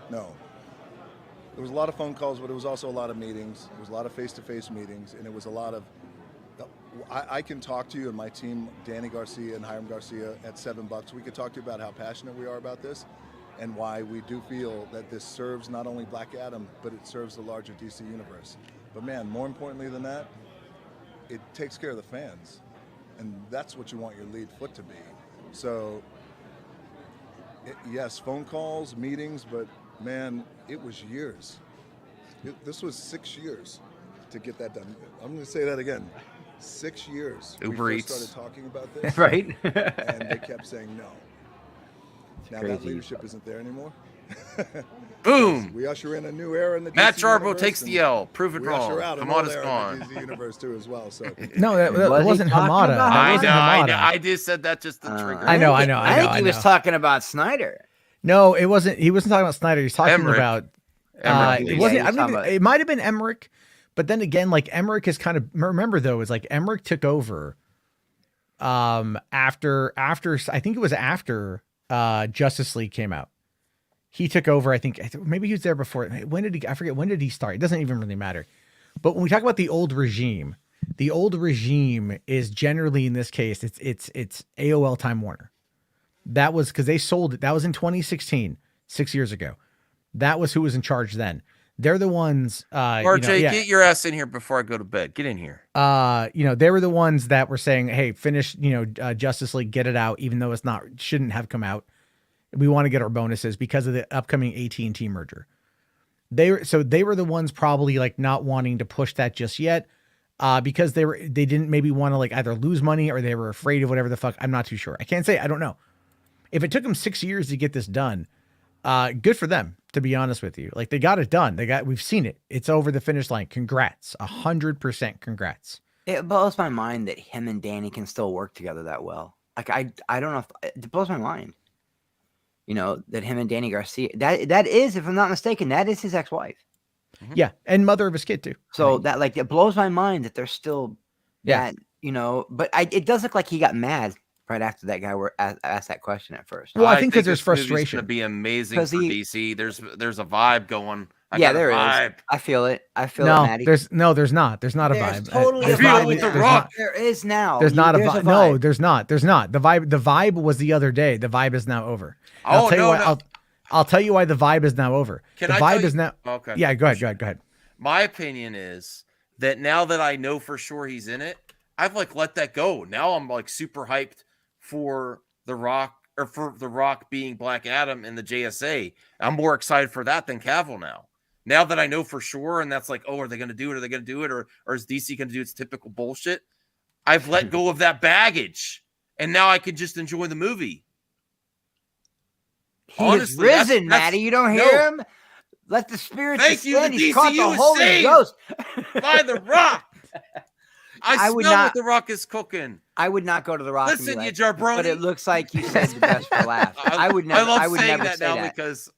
No. There was a lot of phone calls, but it was also a lot of meetings. It was a lot of face-to-face meetings, and it was a lot of, I can talk to you and my team, Danny Garcia and Hiram Garcia at $7. We could talk to you about how passionate we are about this and why we do feel that this serves not only Black Adam, but it serves the larger DC universe. But man, more importantly than that, it takes care of the fans. And that's what you want your lead foot to be. So, yes, phone calls, meetings, but man, it was years. This was 6 years to get that done. I'm going to say that again. 6 years. Uber we Eats. first started talking about this. Right? And they kept saying no. Now that crazy. leadership isn't there anymore. Boom. We usher in a new era in the Matt DC Jarbo universe, takes the and L. Prove it we wrong. usher out an Hamada's old era in gone. the DC universe too as well. So No, that Was he wasn't talking Hamada. about That I wasn't know, Hamada. I just said that just to trigger. I know. I think he was talking about Snyder. No, it wasn't. He wasn't talking about Snyder. He's talking Emmerich. about. Emmerich, It yeah, wasn't. he I was don't talking even, it might have been Emmerich, but then again, like Emmerich is kind of. Remember though, is like Emmerich took over. After I think it was after Justice League came out. He took over. I think maybe he was there before. When did he? I forget. When did he start? It doesn't even really matter. But when we talk about the old regime is generally in this case it's AOL Time Warner. That was because they sold it. That was in 2016, 6 years ago. That was who was in charge then. They're the ones. RJ, get your ass in here before I go to bed. Get in here. They were the ones that were saying, "Hey, finish, Justice League, get it out, even though it's not shouldn't have come out. We want to get our bonuses because of the upcoming AT&T merger." They were the ones probably like not wanting to push that just yet, because they didn't maybe want to like either lose money or they were afraid of whatever the fuck. I'm not too sure. I can't say. I don't know. If it took them 6 years to get this done, good for them. To be honest with you, like they got it done. We've seen it. It's over the finish line. Congrats, 100% congrats. It blows my mind that him and Danny can still work together that well. Like I don't know if it blows my mind. That him and Danny Garcia, that is, if I'm not mistaken, that is his ex-wife. Yeah, and mother of his kid too. So that like it blows my mind that they're still Yeah. but it does look like he got mad right after that guy asked that question at first. Well, I think because there's this movie's frustration. gonna be amazing for 'Cause he- DC. There's a vibe going. There is. vibe. I feel it. I feel it, No, Maddie. there's not. There's not a There's vibe. totally There's a not- vibe. with The there's Rock. not- There is now. There's not a There's vibe. No, there's not. There's not. The vibe was the other day. The vibe is now over. And Oh, I'll tell you no, why. no. I'll tell you why the vibe is now over. Can the I vibe tell you- is now. Okay. Yeah, go ahead. My opinion is that now that I know for sure he's in it, I've like let that go. Now I'm like super hyped for The Rock or for The Rock being Black Adam in the JSA. I'm more excited for that than Cavill now. Now that I know for sure, and that's like, oh, are they going to do it? Are they going to do it? Or is DC going to do its typical bullshit? I've let go of that baggage, and now I can just enjoy the movie. He has Honestly, that's- risen, that's- Maddie. You don't hear no. him? Let the spirit Thank you, descend. the He's caught the DCU Holy saved Ghost. by The Rock. I would smell not- what The Rock is cooking. I would not go to the Rock. and be Listen, you like, jabroni. But it looks like you said the best for last. I would never. I love I would saying never that say now that. because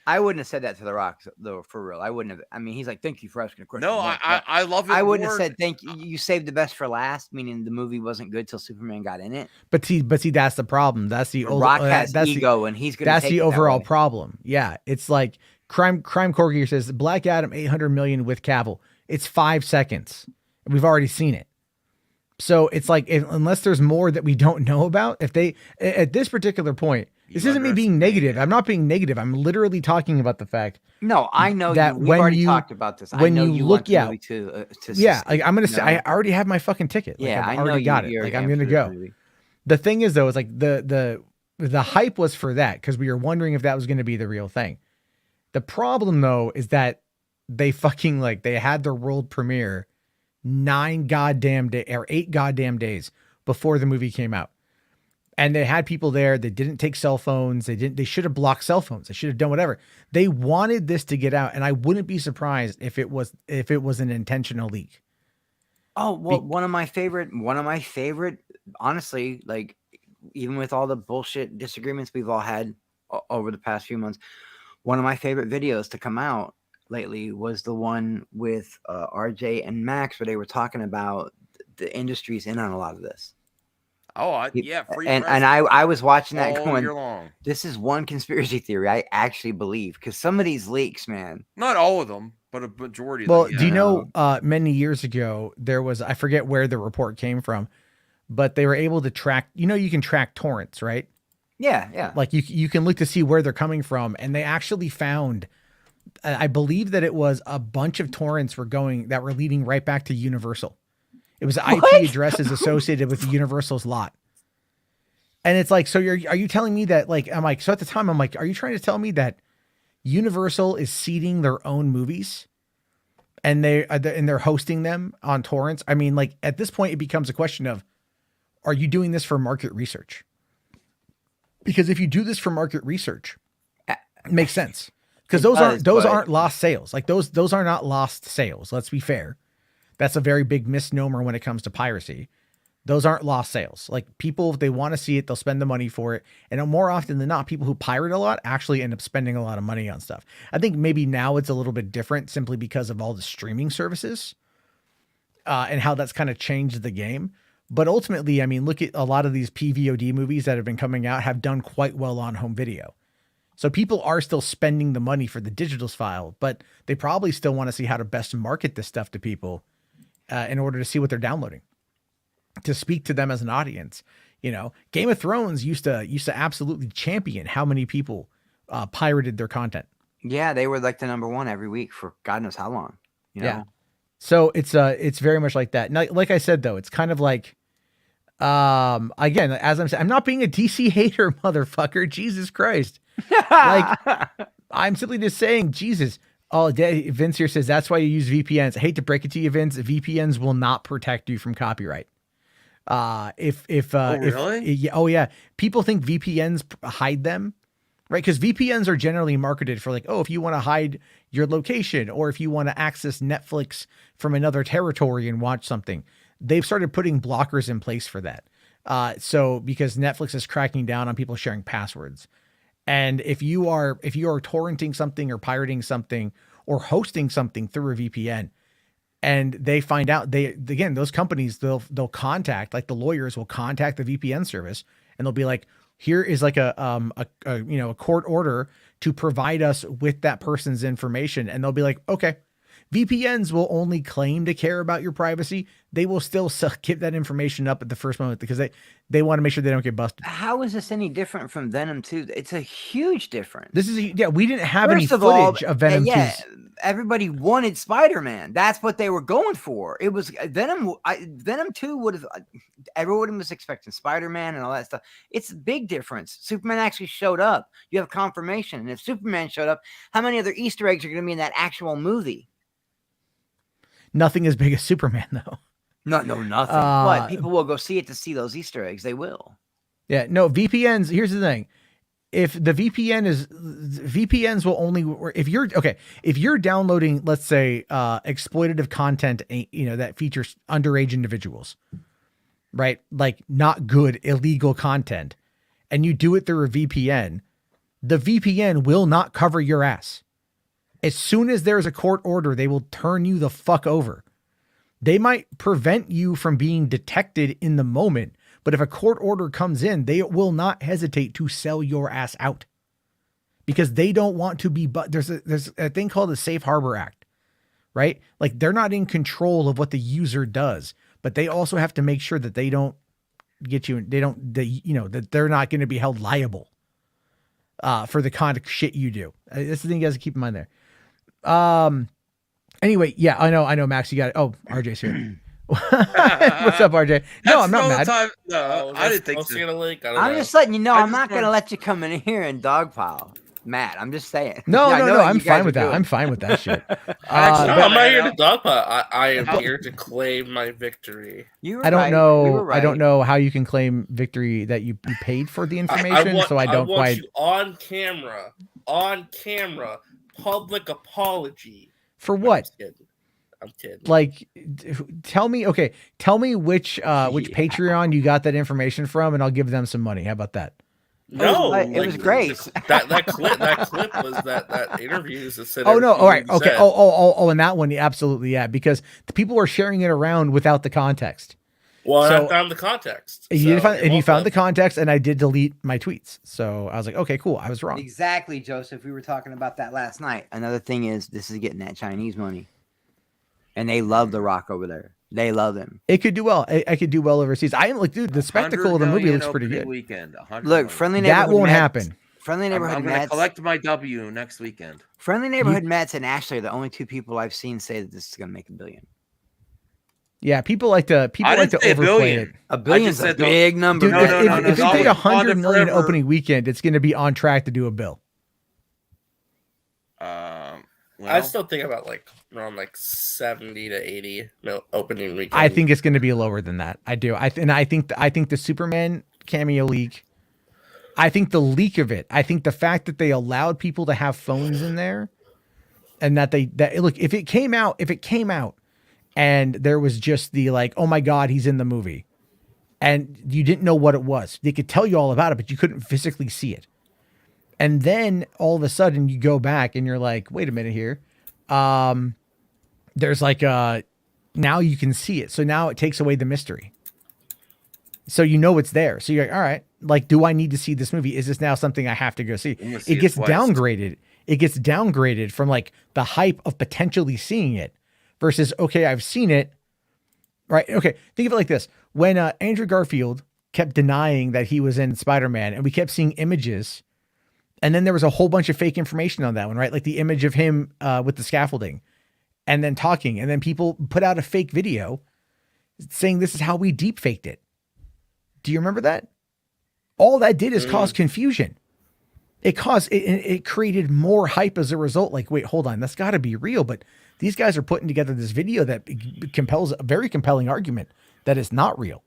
I wouldn't have said that to the Rock though, for real. I wouldn't have. I mean, he's like, "Thank you for asking a question." no, I love it. I wouldn't more. have said thank you. You saved the best for last, meaning the movie wasn't good till Superman got in it. But see, that's the problem. That's the The Rock has that's ego, and he's gonna. that's take the it that overall way. problem. Yeah, it's like crime Corgi says Black Adam 800 million with Cavill. It's 5 seconds. We've already seen it. So it's like unless there's more that we don't know about, if they at this particular point, this isn't me being negative. I'm not being negative. I'm literally talking about the fact. No, I know that We've when already you- talked about this. I when know you you look- want the yeah. movie to Yeah, succeed. like I'm gonna say, No. I already have my fucking ticket. Like, Yeah, I've I know already got it. you're Like I'm amped gonna for go. this movie. The thing is though, is like the hype was for that because we were wondering if that was going to be the real thing. The problem though is that they fucking like they had their world premiere 8 goddamn days before the movie came out. And they had people there that didn't take cell phones. They should have blocked cell phones. They should have done whatever. They wanted this to get out. And I wouldn't be surprised if it was an intentional leak. Oh, well, one of my favorite, honestly, like even with all the bullshit disagreements we've all had over the past few months, one of my favorite videos to come out lately was the one with RJ and Max, where they were talking about the industry's in on a lot of this. Oh, yeah, free And press I was watching that all going, year long. this is one conspiracy theory I actually believe, because some of these leaks, man. Not all of them, but a majority of Well, them. do you yeah. know, many years ago, there was, I forget where the report came from, but they were able to track, you can track torrents, right? Yeah, yeah. Like you can look to see where they're coming from. And they actually found, I believe that it was a bunch of torrents that were leading right back to Universal. It was IP addresses associated with Universal's lot. And it's like, so are you telling me that, like, I'm like, so at the time I'm like, are you trying to tell me that Universal is seeding their own movies and they're hosting them on torrents? I mean, like at this point it becomes a question of, are you doing this for market research? Because if you do this for market research, it makes sense. Because those aren't lost sales. Like those are not lost sales. Let's be fair. That's a very big misnomer when it comes to piracy. Those aren't lost sales. Like people, if they want to see it, they'll spend the money for it. And more often than not, people who pirate a lot actually end up spending a lot of money on stuff. I think maybe now it's a little bit different simply because of all the streaming services and how that's kind of changed the game. But ultimately, I mean, look at a lot of these PVOD movies that have been coming out have done quite well on home video. So people are still spending the money for the digital file, but they probably still want to see how to best market this stuff to people in order to see what they're downloading, to speak to them as an audience. Game of Thrones used to absolutely champion how many people pirated their content. Yeah, they were like the number one every week for God knows how long. Yeah. So it's very much like that. Now, like I said, though, it's kind of like, again, as I'm saying, I'm not being a DC hater, motherfucker. Jesus Christ. Like, I'm simply just saying, Jesus. Oh, Vince here says that's why you use VPNs. I hate to break it to you, Vince. VPNs will not protect you from copyright. Really? People think VPNs hide them, right? Because VPNs are generally marketed for like, oh, if you want to hide your location or if you want to access Netflix from another territory and watch something, they've started putting blockers in place for that. So because Netflix is cracking down on people sharing passwords. And if you are torrenting something or pirating something or hosting something through a VPN, and they find out, those companies, they'll contact, like the lawyers will contact the VPN service and they'll be like, here is like a court order to provide us with that person's information. And they'll be like, okay, VPNs will only claim to care about your privacy. They will still give that information up at the first moment because they want to make sure they don't get busted. How is this any different from Venom 2? It's a huge difference. We didn't have any footage of Venom 2. Everybody wanted Spider-Man. That's what they were going for. It was Venom. Venom 2 would have. Everyone was expecting Spider-Man and all that stuff. It's a big difference. Superman actually showed up. You have confirmation. And if Superman showed up, how many other Easter eggs are going to be in that actual movie? Nothing as big as Superman, though. No, nothing. But people will go see it to see those Easter eggs. They will. Yeah, no, VPNs, here's the thing. if the VPNs will only, if you're downloading, let's say, exploitative content, that features underage individuals, right? Like not good, illegal content, and you do it through a VPN, the VPN will not cover your ass. As soon as there's a court order, they will turn you the fuck over. They might prevent you from being detected in the moment, but if a court order comes in, they will not hesitate to sell your ass out because they don't want to be, but there's a thing called the Safe Harbor Act, right? Like they're not in control of what the user does, but they also have to make sure that they don't get you, that they're not going to be held liable for the kind of shit you do. That's the thing you guys keep in mind there. Anyway, yeah, I know, Max, you got it. Oh, RJ's here. What's up, RJ? No, I'm not mad. No, I didn't think so. I'm just letting you know, I'm not going to let you come in here and dogpile. Matt, I'm just saying. No, I'm fine with that. I'm fine with that shit. Actually, I'm not here to dogpile. I am here to claim my victory. I don't know. I don't know how you can claim victory that you paid for the information. I want you on camera, public apology. For what? I'm kidding. Like, tell me which Patreon you got that information from, and I'll give them some money. How about that? No, it was great. That clip was that interviews that said. Oh no! All right, okay. And that one, absolutely, yeah. Because the people are sharing it around without the context. Well, so, I found the context. You found the context, and I did delete my tweets. So I was like, okay, cool. I was wrong. Exactly, Joseph. We were talking about that last night. Another thing is, this is getting that Chinese money, and they love The Rock over there. They love him. It could do well. I could do well overseas. I am like, dude, the spectacle of the movie looks pretty good. Look, Friendly Neighborhood that won't Mets, happen. Friendly Neighborhood I'm going to Mets. collect my W next weekend. Friendly Neighborhood Mets and Ashley are the only two people I've seen say that this is going to make $1 billion. Yeah, people like to overplay it. $1 billion's a big number. Dude, if it did 100 million opening weekend, it's going to be on track to do $1 billion. I still think about around 70 to 80 opening weekend. I think it's going to be lower than that. I do. I think the Superman cameo leak. I think the leak of it. I think the fact that they allowed people to have phones in there, and that look, if it came out, and there was just the oh my God, he's in the movie, and you didn't know what it was. They could tell you all about it, but you couldn't physically see it. And then all of a sudden you go back and you're like, wait a minute here. There's now you can see it. So now it takes away the mystery. So you know it's there. So you're like, all right, do I need to see this movie? Is this now something I have to go see? It gets downgraded. It gets downgraded from the hype of potentially seeing it versus, okay, I've seen it. Right. Okay. Think of it like this. When Andrew Garfield kept denying that he was in Spider-Man and we kept seeing images, and then there was a whole bunch of fake information on that one, right? Like the image of him with the scaffolding and then talking. And then people put out a fake video saying this is how we deep faked it. Do you remember that? All that did is cause confusion. It created more hype as a result. Wait, hold on. That's got to be real. But these guys are putting together this video that compels a very compelling argument that it's not real,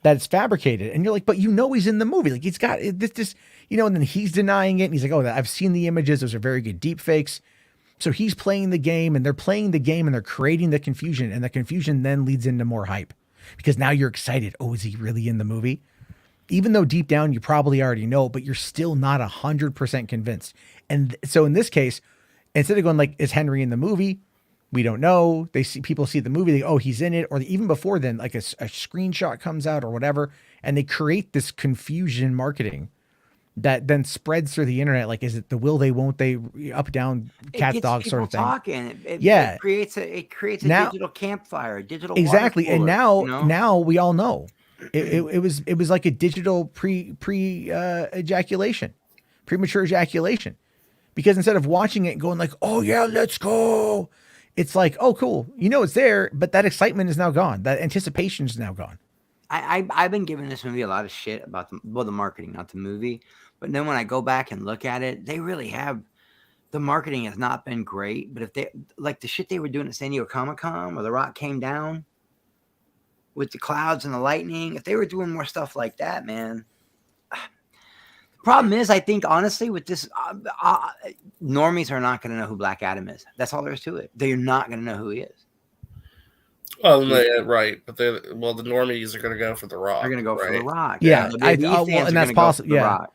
that it's fabricated. And you're like, but he's in the movie. He's got this, and then he's denying it. And he's like, oh, I've seen the images. Those are very good deep fakes. So he's playing the game, and they're playing the game, and they're creating the confusion. And the confusion then leads into more hype because now you're excited. Oh, is he really in the movie? Even though deep down you probably already know, but you're still not 100% convinced. And so in this case, instead of going is Henry in the movie? We don't know. People see the movie. Oh, he's in it. Or even before then, a screenshot comes out or whatever, and they create this confusion marketing that then spreads through the internet. Is it the will they, won't they, up, down, cats, dogs sort of thing. Talking. Yeah. It creates a digital campfire, a digital exactly. water cooler, and now we all know. It was like a digital ejaculation, premature ejaculation, because instead of watching it and going oh yeah, let's go, it's oh cool, it's there, but that excitement is now gone. That anticipation is now gone. I've been giving this movie a lot of shit about the marketing, not the movie. But then when I go back and look at it, they really have, the marketing has not been great. But if they the shit they were doing at San Diego Comic-Con, where The Rock came down with the clouds and the lightning, if they were doing more stuff like that, man, the Problem is, I think honestly with this, normies are not going to know who Black Adam is. That's all there is to it. They're not going to know who he is. Well, right, but the normies are going to go for The Rock. They're going to go for The Rock. Yeah, The WWE fans and are that's gonna go for possible. The Yeah, Rock.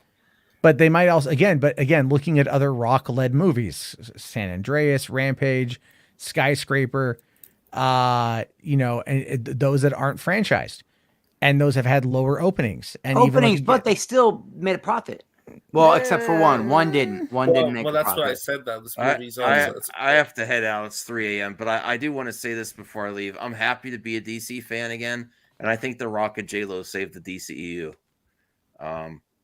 but they might also again looking at other Rock-led movies, San Andreas, Rampage, Skyscraper, and those that aren't franchised, and those have had lower openings and But they still made a profit. Well, except for one. One didn't. One didn't make a profit. That's what I said, though. This movie's I have to head out. It's 3 a.m., but I do want to say this before I leave. I'm happy to be a DC fan again, and I think The Rock and J-Lo saved the DCEU.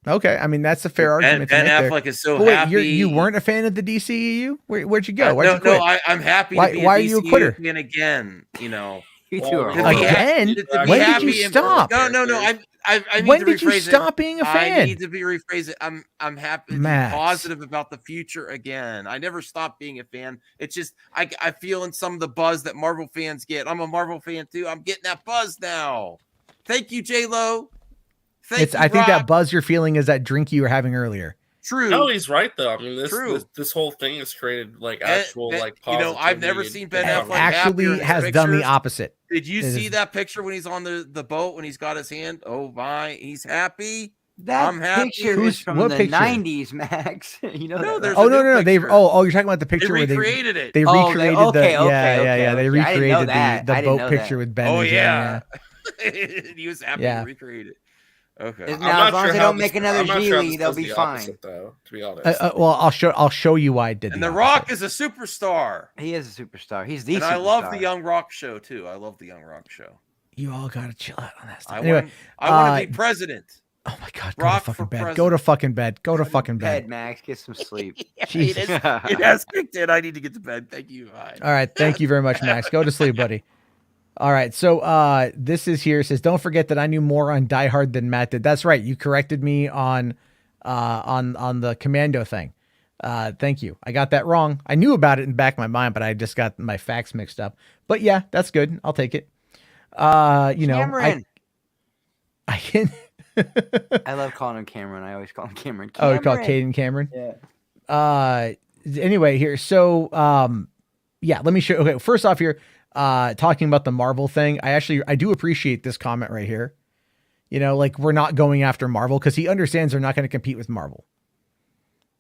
Okay, I mean that's a fair argument. Ben to make Affleck there. is so But wait, happy. You weren't a fan of the DCEU? Where'd you go? Why'd you quit? No, I'm happy Why- to be why a are you a DCEU quitter? fan again. You know, You two are Again? horrible. Again? To be When did happy you and- stop? No. I need When to did you rephrase it. stop being a fan? I need to be rephrase it. I'm happy to be Max. positive about the future again. I never stopped being a fan. It's just I feel in some of the buzz that Marvel fans get. I'm a Marvel fan too. I'm getting that buzz now. Thank you, J-Lo. I think that buzz you're feeling is that drink you were having earlier. True. No, he's right though. I mean, True. this whole thing has created like actual like I've never seen Ben And Affleck happier actually in his has done the pictures. opposite. Did you It see is- that picture when he's on the boat when he's got his hand? Oh my, he's happy. That I'm happy. picture Who's- is from what the picture? 90s, Max. You know No, that, there's right? Oh a no, new no, they've. picture. Oh, you're talking about the They picture where recreated it. they Oh, recreated okay, the. okay, They okay. I didn't know recreated that. the I didn't boat know picture that. with Ben. Oh and Jen, yeah. He was happy Yeah. to recreate it. Okay. Now, I'm not as long sure as they how don't this- make another I'm not sure how Geely, this they'll does be the fine. opposite, though, to be honest. Well, I'll show you why I did. And the The Rock opposite. is a superstar. He is a superstar. He's the And superstar. I love the Young Rock show too. I love the Young Rock show. You all gotta chill out on that stuff. I Anyway, want to be president. oh my god, go Rock to fucking for bed. president. Go to fucking bed. Go to fucking Bed, bed. Max. Get some sleep. Jesus. It has kicked in. I need to get to bed. Thank you. Bye. All right, thank you very much, Max. Go to sleep, buddy. All right, so this is here. It says, don't forget that I knew more on Die Hard than Matt did. That's right. You corrected me on the Commando thing. Thank you. I got that wrong. I knew about it in the back of my mind, but I just got my facts mixed up. But yeah, that's good. I'll take it. Cameron. I can. I love calling him Cameron. I always call him Cameron. Oh, we call it Caden Cameron. Yeah. Anyway, here. So, yeah, let me show. Okay, first off here, talking about the Marvel thing, I do appreciate this comment right here. You know, like we're not going after Marvel because he understands they're not going to compete with Marvel.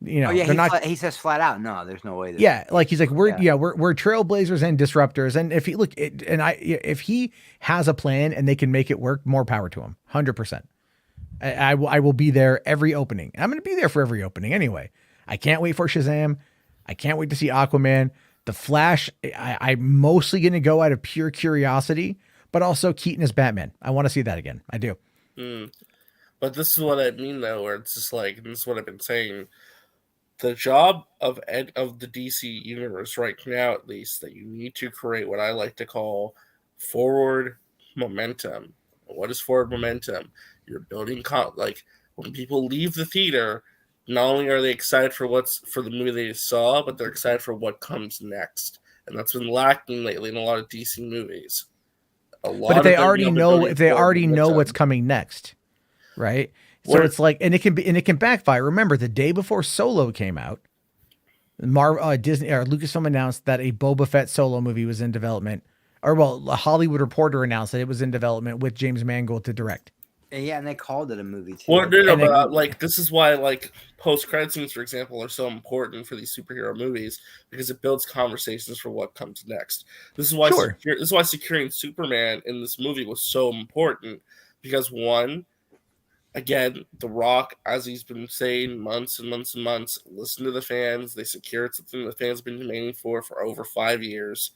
You know, Oh yeah, they're not. he says flat out, no, there's no way. Yeah, like he's like we're trailblazers and disruptors, and if he if he has a plan and they can make it work, more power to him, 100%. I will be there every opening. I'm going to be there for every opening anyway. I can't wait for Shazam. I can't wait to see Aquaman. The Flash, I'm mostly going to go out of pure curiosity, but also Keaton as Batman. I want to see that again. I do. But this is what I mean, though, where it's just like, this is what I've been saying. The job of the DC universe right now, at least, that you need to create what I like to call forward momentum. What is forward momentum? You're building like when people leave the theater, not only are they excited for the movie they just saw, but they're excited for what comes next, and that's been lacking lately in a lot of DC movies. But if they already know what's coming next, right? So it's like, and it can backfire. Remember, the day before Solo came out, Disney or Lucasfilm announced that a Boba Fett Solo movie was in development, or a Hollywood Reporter announced that it was in development with James Mangold to direct. Yeah, and they called it a movie too. Well, but this is why post-credit scenes, for example, are so important for these superhero movies because it builds conversations for what comes next. This is why this is why securing Superman in this movie was so important because one, again, The Rock, as he's been saying months and months and months, listen to the fans. They secured something the fans have been demanding for over 5 years.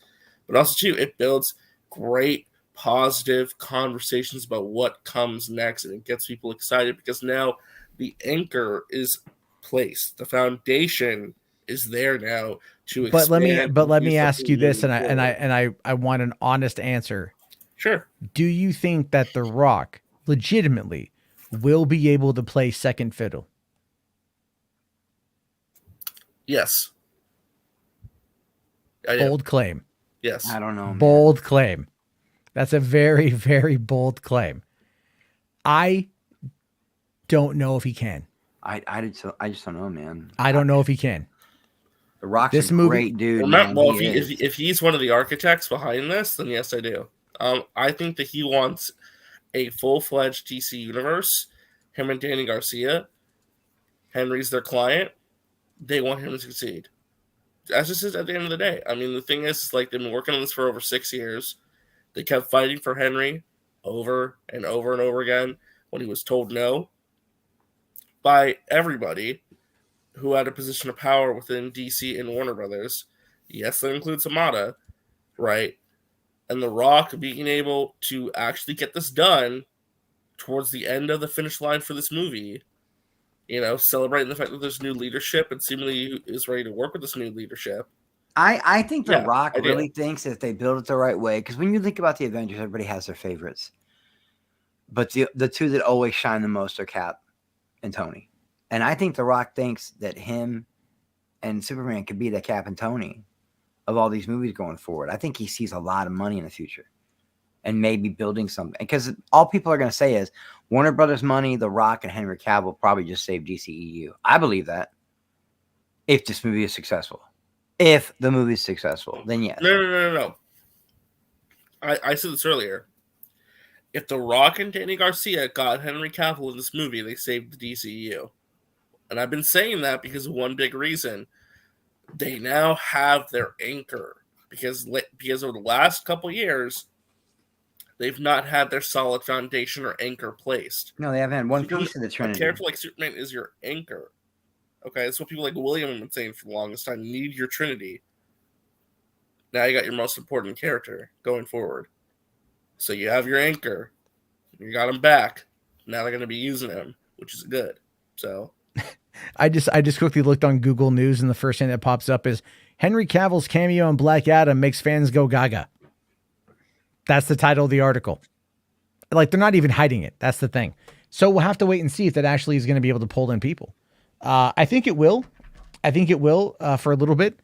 But also, too, it builds great positive conversations about what comes next, and it gets people excited because now the anchor is placed, the foundation is there now to expand. But let me ask you this, and I want an honest answer. Sure. Do you think that The Rock legitimately will be able to play second fiddle? Yes. Bold claim. Yes. I don't know. Man. Bold claim. That's a very, very bold claim. I don't know if he can. I just don't know, man. I don't know if he can. The Rock's This a movie- great dude. Well, Man. well, He is. if he's one of the architects behind this, then yes, I do. I think that he wants a full-fledged DC universe. Him and Danny Garcia, Henry's their client. They want him to succeed. That's just it at the end of the day. I mean, the thing is, like, they've been working on this for over 6 years. They kept fighting for Henry over and over and over again when he was told no by everybody who had a position of power within DC and Warner Brothers. Yes, that includes Hamada, right? And The Rock being able to actually get this done towards the end of the finish line for this movie, you know, celebrating the fact that there's new leadership and seemingly is ready to work with this new leadership. I think The Rock I do. really thinks that if they build it the right way, because when you think about the Avengers, everybody has their favorites. But the two that always shine the most are Cap and Tony. And I think The Rock thinks that him and Superman could be the Cap and Tony of all these movies going forward. I think he sees a lot of money in the future and maybe building something. Because all people are going to say is Warner Brothers money, The Rock, and Henry Cavill probably just saved DCEU. I believe that. If this movie is successful. If the movie is successful, then yes. No. I said this earlier. If The Rock and Danny Garcia got Henry Cavill in this movie, they saved the DCEU. And I've been saying that because of one big reason. They now have their anchor. Because over the last couple years, they've not had their solid foundation or anchor placed. No, they haven't had one Because piece of the a Trinity. character like Superman is your anchor. Okay, that's what people like William have been saying for the longest time. You need your Trinity. Now you got your most important character going forward. So you have your anchor. You got him back. Now they're going to be using him, which is good. So I just quickly looked on Google News, and the first thing that pops up is Henry Cavill's cameo in Black Adam makes fans go gaga. That's the title of the article. Like, they're not even hiding it. That's the thing. So we'll have to wait and see if that actually is going to be able to pull in people. I think it will. For a little bit,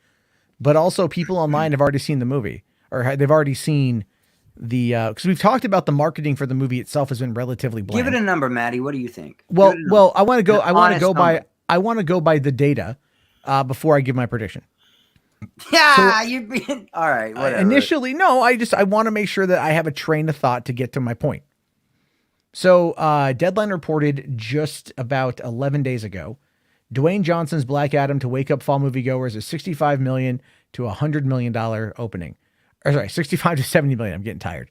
but also people online have already seen the movie, or they've already seen the, because we've talked about the marketing for the movie itself has been relatively bland. Give it a number, Maddie. What do you think? Well, I want to go. An I want to honest go by. number. I want to go by the data before I give my prediction. Yeah, you're being all right. Whatever. Initially, no. I want to make sure that I have a train of thought to get to my point. So, Deadline reported just about 11 days ago, Dwayne Johnson's Black Adam to wake up fall moviegoers is $65 million to $100 million opening. Or sorry, 65 to 70 million. I'm getting tired.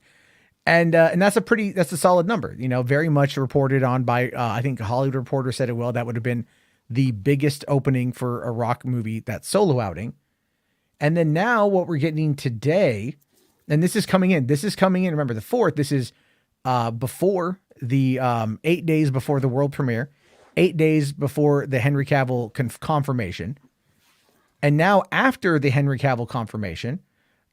And that's a solid number, you know, very much reported on by, I think Hollywood Reporter said it well. That would have been the biggest opening for a Rock movie, that solo outing. And then now what we're getting today, and this is coming in, remember the 4th, this is before the 8 days before the world premiere, 8 days before the Henry Cavill confirmation. And now after the Henry Cavill confirmation,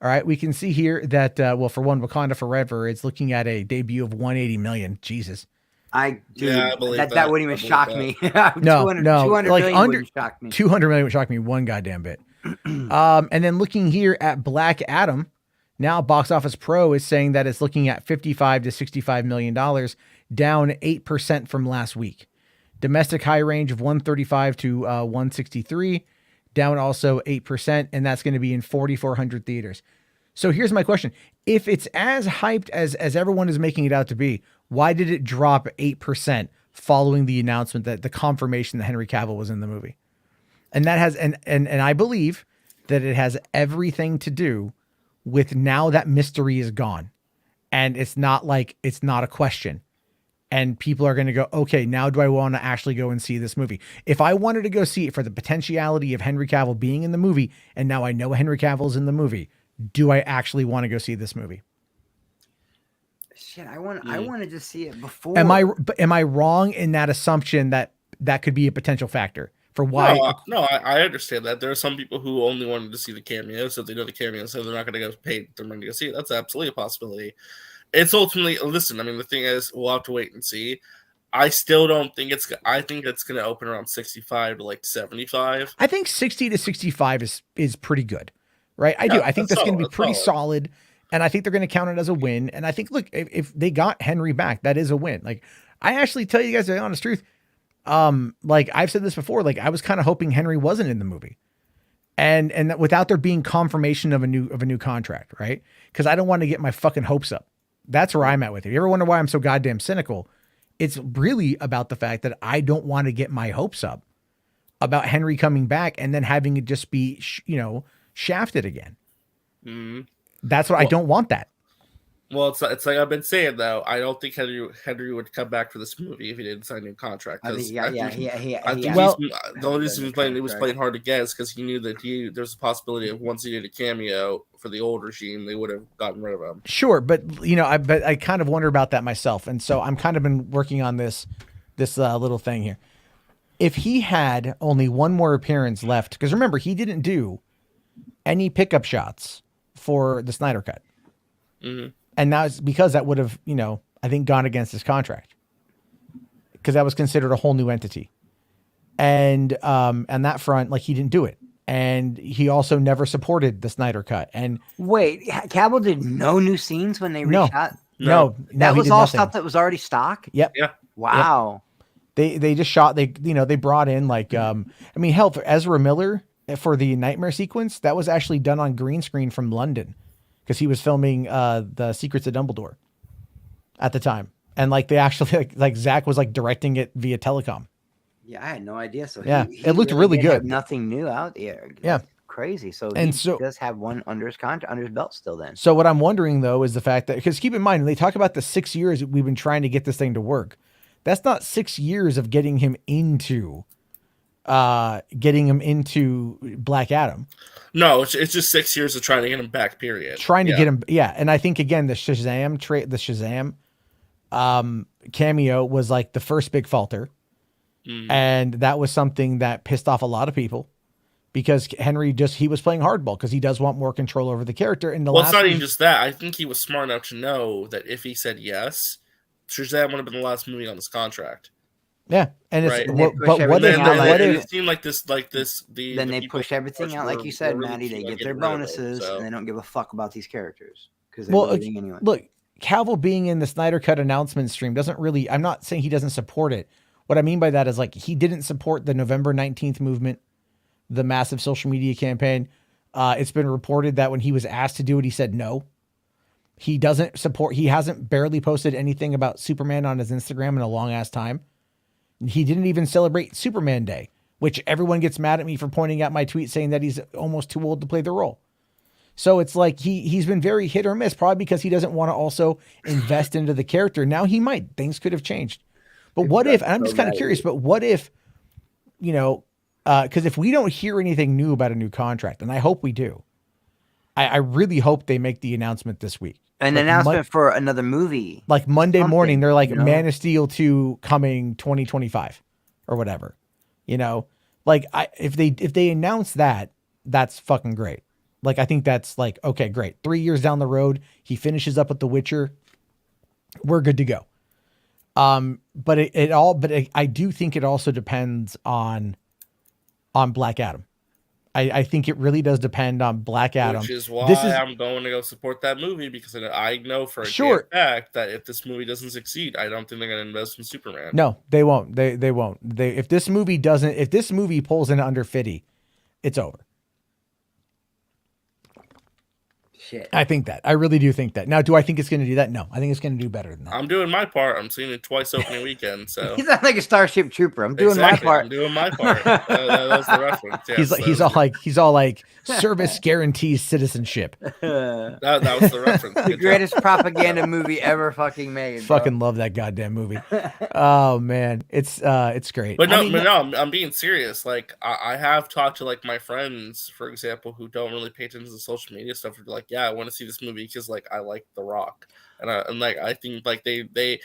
all right, we can see here that, for one, Wakanda Forever, it's looking at a debut of 180 million. Jesus. I believe that wouldn't even shock me. No, 200 like million under wouldn't shock me. 200 million would shock me one goddamn bit. And then looking here at Black Adam, now Box Office Pro is saying that it's looking at $55 to $65 million, down 8% from last week. Domestic high range of 135 to 163, down also 8%, and that's going to be in 4,400 theaters. So here's my question. If it's as hyped as everyone is making it out to be, why did it drop 8% following the announcement that the confirmation that Henry Cavill was in the movie? And that has, and I believe that it has everything to do with now that mystery is gone. And it's not a question. And people are going to go, okay, now do I want to actually go and see this movie? If I wanted to go see it for the potentiality of Henry Cavill being in the movie, and now I know Henry Cavill's in the movie, do I actually want to go see this movie? Shit, I wanted to see it before. Am I wrong in that assumption that could be a potential factor for why? No, I understand that. There are some people who only wanted to see the cameo, so they know the cameo, so they're not going to go pay their money to go see it. That's absolutely a possibility. It's ultimately, listen, I mean, the thing is, we'll have to wait and see. I still don't think I think it's going to open around 65 to like 75. I think 60 to 65 is pretty good, right? I do. I think that's going to be pretty solid. And I think they're going to count it as a win. And I think, look, if they got Henry back, that is a win. Like, I actually tell you guys the honest truth. like I've said this before, like I was kind of hoping Henry wasn't in the movie. And that without there being confirmation of a new contract, right? Because I don't want to get my fucking hopes up. That's where I'm at with it. You ever wonder why I'm so goddamn cynical? It's really about the fact that I don't want to get my hopes up about Henry coming back and then having it just be, shafted again. Mm-hmm. That's what I don't want that. Well, it's like I've been saying though. I don't think Henry would come back for this movie if he didn't sign a new contract. I think, the only reason he was playing hard again is because he knew that there's a possibility of once he did a cameo for the old regime, they would have gotten rid of him. Sure, but I kind of wonder about that myself, and so I'm kind of been working on this little thing here. If he had only one more appearance left, because remember he didn't do any pickup shots for the Snyder Cut. Mm-hmm. And now it's because that would have, I think gone against his contract because that was considered a whole new entity. And that front, like he didn't do it. And he also never supported the Snyder Cut. And wait, Cavill did no new scenes when they reshot? No. That was all stuff that was already stock? Yep. Yeah. Wow. Yep. They just shot, they brought in like, hell, for Ezra Miller for the nightmare sequence, that was actually done on green screen from London. Because he was filming the Secrets of Dumbledore at the time, and like they actually like Zach was like directing it via telecom. Yeah, I had no idea. So yeah, it looked really good. Nothing new out there. Yeah, crazy. So he does have one under his contract, under his belt still. Then. So what I'm wondering though is the fact that because keep in mind they talk about the 6 years we've been trying to get this thing to work. That's not 6 years of getting him into Black Adam. No, it's just 6 years of trying to get him back. Period. Trying to get him, yeah. And I think again the Shazam cameo was like the first big falter, and that was something that pissed off a lot of people because Henry he was playing hardball because he does want more control over the character. And it's not even just that. I think he was smart enough to know that if he said yes, Shazam would have been the last movie on this contract. Yeah, and it's right. what if it seemed like this then they push everything out like you said, Maddie. They get their bonuses and they don't give a fuck about these characters because they're leaving anyway. Look, Cavill being in the Snyder Cut announcement stream doesn't really. I'm not saying he doesn't support it. What I mean by that is like he didn't support the November 19th movement, the massive social media campaign. It's been reported that when he was asked to do it, he said no. He doesn't support. He hasn't barely posted anything about Superman on his Instagram in a long ass time. He didn't even celebrate Superman Day, which everyone gets mad at me for pointing out my tweet saying that he's almost too old to play the role. So it's like he's been very hit or miss, probably because he doesn't want to also invest into the character. Now he might. Things could have changed. But what if, and I'm just kind of curious, but what if, because if we don't hear anything new about a new contract, and I hope we do, I really hope they make the announcement this week. An announcement for another movie. Like Monday morning, they're like Man of Steel 2 coming 2025 or whatever. Like if they announce that, that's fucking great. Like I think that's like, okay, great. 3 years down the road, he finishes up with The Witcher. We're good to go. But I do think it also depends on Black Adam. I think it really does depend on Black Adam. Which is why I'm going to go support that movie because I know for a fact that if this movie doesn't succeed, I don't think they're going to invest in Superman. No, they won't. They won't. If this movie pulls in under 50, it's over. Shit. I think that. I really do think that. Now, do I think it's going to do that? No, I think it's going to do better than that. I'm doing my part. I'm seeing it twice opening weekend. So he's not like a Starship Trooper. I'm doing my part. I'm doing my part. That was the reference. Yeah, he's all like service guarantees citizenship. That was the reference. The greatest propaganda movie ever fucking made. Fucking love that goddamn movie. Oh man, it's great. But I'm being serious. Like I have talked to like my friends, for example, who don't really pay attention to social media stuff. Who are like, yeah, I want to see this movie because like I like The Rock, and I think like they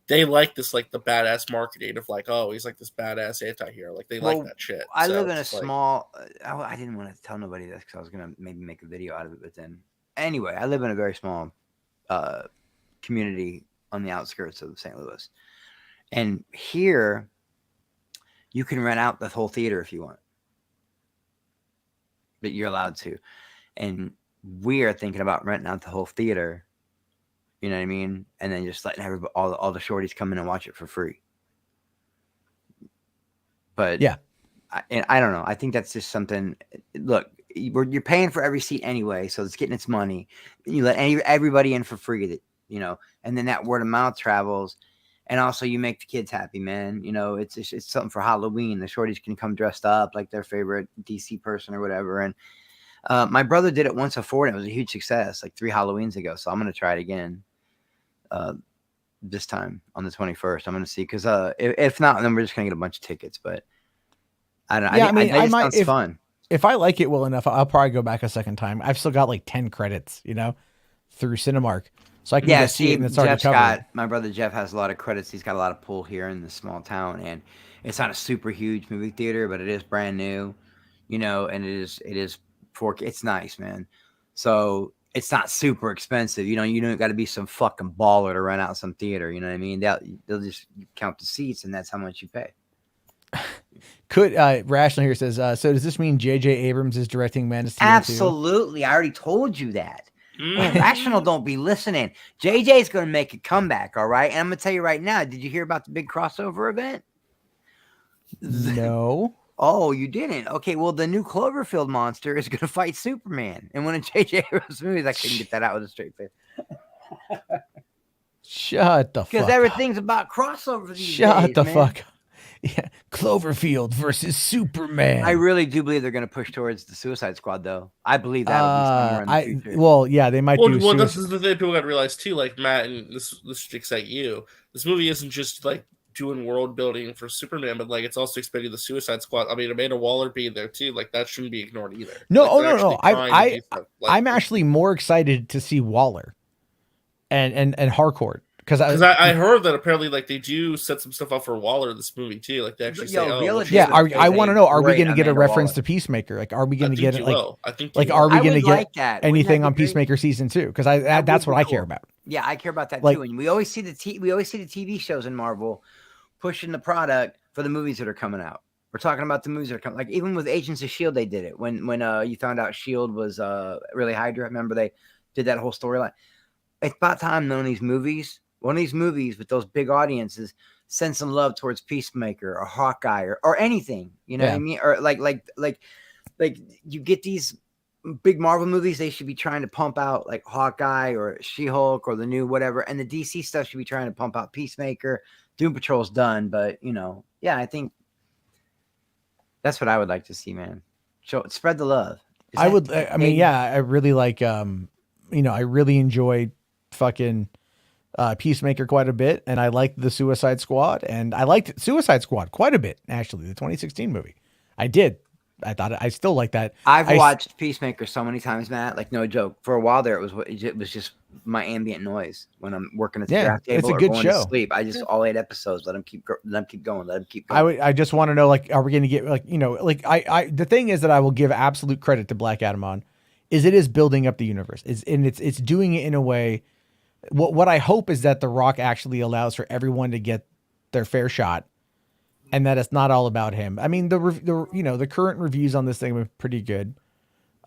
like this like the badass marketing of like, oh, he's like this badass anti-hero. Like they like that shit. I live in a small. I didn't want to tell nobody this because I was gonna maybe make a video out of it, but then anyway, I live in a very small community on the outskirts of St. Louis, and here you can rent out the whole theater if you want, but you're allowed to, and we are thinking about renting out the whole theater. You know what I mean? And then just letting everybody, all the shorties come in and watch it for free. But Yeah. I don't know. I think that's just something. Look, you're paying for every seat anyway, so it's getting its money. You let everybody in for free, you know, and then that word of mouth travels, and also you make the kids happy, man. You know, it's something for Halloween. The shorties can come dressed up like their favorite DC person or whatever. And my brother did it once before, and it was a huge success, like 3 Halloweens ago. So I'm gonna try it again. This time on the 21st, I'm gonna see, because if not, then we're just gonna get a bunch of tickets. But I don't know. Yeah, I mean, I might, sounds fun. If I like it well enough, I'll probably go back a second time. I've still got like 10 credits, you know, through Cinemark. So I can go see it, and it's already covered. My brother Jeff has a lot of credits. He's got a lot of pull here in this small town, and it's not a super huge movie theater, but it is brand new, you know, and it is 4K. It's nice, man. So it's not super expensive. You know, you don't got to be some fucking baller to rent out some theater. You know what I mean? They'll just count the seats, and that's how much you pay. Could Rational here says, so does this mean J.J. Abrams is directing Man of Steel 2? Absolutely. I already told you that. Rational don't be listening. JJ's going to make a comeback, all right? And I'm going to tell you right now, did you hear about the big crossover event? No. Oh, you didn't? Okay, well, the new Cloverfield monster is going to fight Superman in one of J.J. Abrams' movies. I couldn't get that out with a straight face. Shut the fuck up. Because everything's about crossover these days, Shut the man. fuck up. Yeah, Cloverfield versus Superman. I really do believe they're going to push towards the Suicide Squad, though. I believe that'll be somewhere in the future. Well, yeah, they might do. Well, this is the thing people got to realize too. Like Matt, and this sticks at you. This movie isn't just like doing world building for Superman, but like it's also expanding the Suicide Squad. I mean, Amanda Waller being there too. Like that shouldn't be ignored either. No, like, no. I'm actually more excited to see Waller and Harcourt. Because I heard that apparently like they do set some stuff up for Waller in this movie too. Like they actually say, I want to know, are we going to get a reference to Peacemaker? Like, are we going to get it? I think are we going to get that? anything on Peacemaker season 2? Because that's what I care about. Yeah, I care about that too. And we always see the TV shows in Marvel pushing the product for the movies that are coming out. We're talking about the movies that are coming. Like even with Agents of S.H.I.E.L.D., they did it when you found out S.H.I.E.L.D. was really Hydra. Remember they did that whole storyline. It's about time one of these movies with those big audiences send some love towards Peacemaker or Hawkeye or anything, you know what I mean? Or like you get these big Marvel movies, they should be trying to pump out like Hawkeye or She-Hulk or the new whatever, and the DC stuff should be trying to pump out Peacemaker. Doom Patrol's done, but you know, I think that's what I would like to see, man. Spread the love. I really like I really enjoyed fucking Peacemaker quite a bit, and I liked the Suicide Squad, and I liked Suicide Squad quite a bit, actually, the 2016 movie. I did. I still like that. I've watched Peacemaker so many times, Matt, like no joke. For a while there, it was just my ambient noise when I'm working at the draft table. It's a good show. To sleep. I just all 8 episodes. Let them keep going. I just want to know, like, are we going to get the thing is that I will give absolute credit to Black Adam on is it is building up the universe. It's doing it in a way. What I hope is that The Rock actually allows for everyone to get their fair shot, and that it's not all about him. I mean, the current reviews on this thing were pretty good.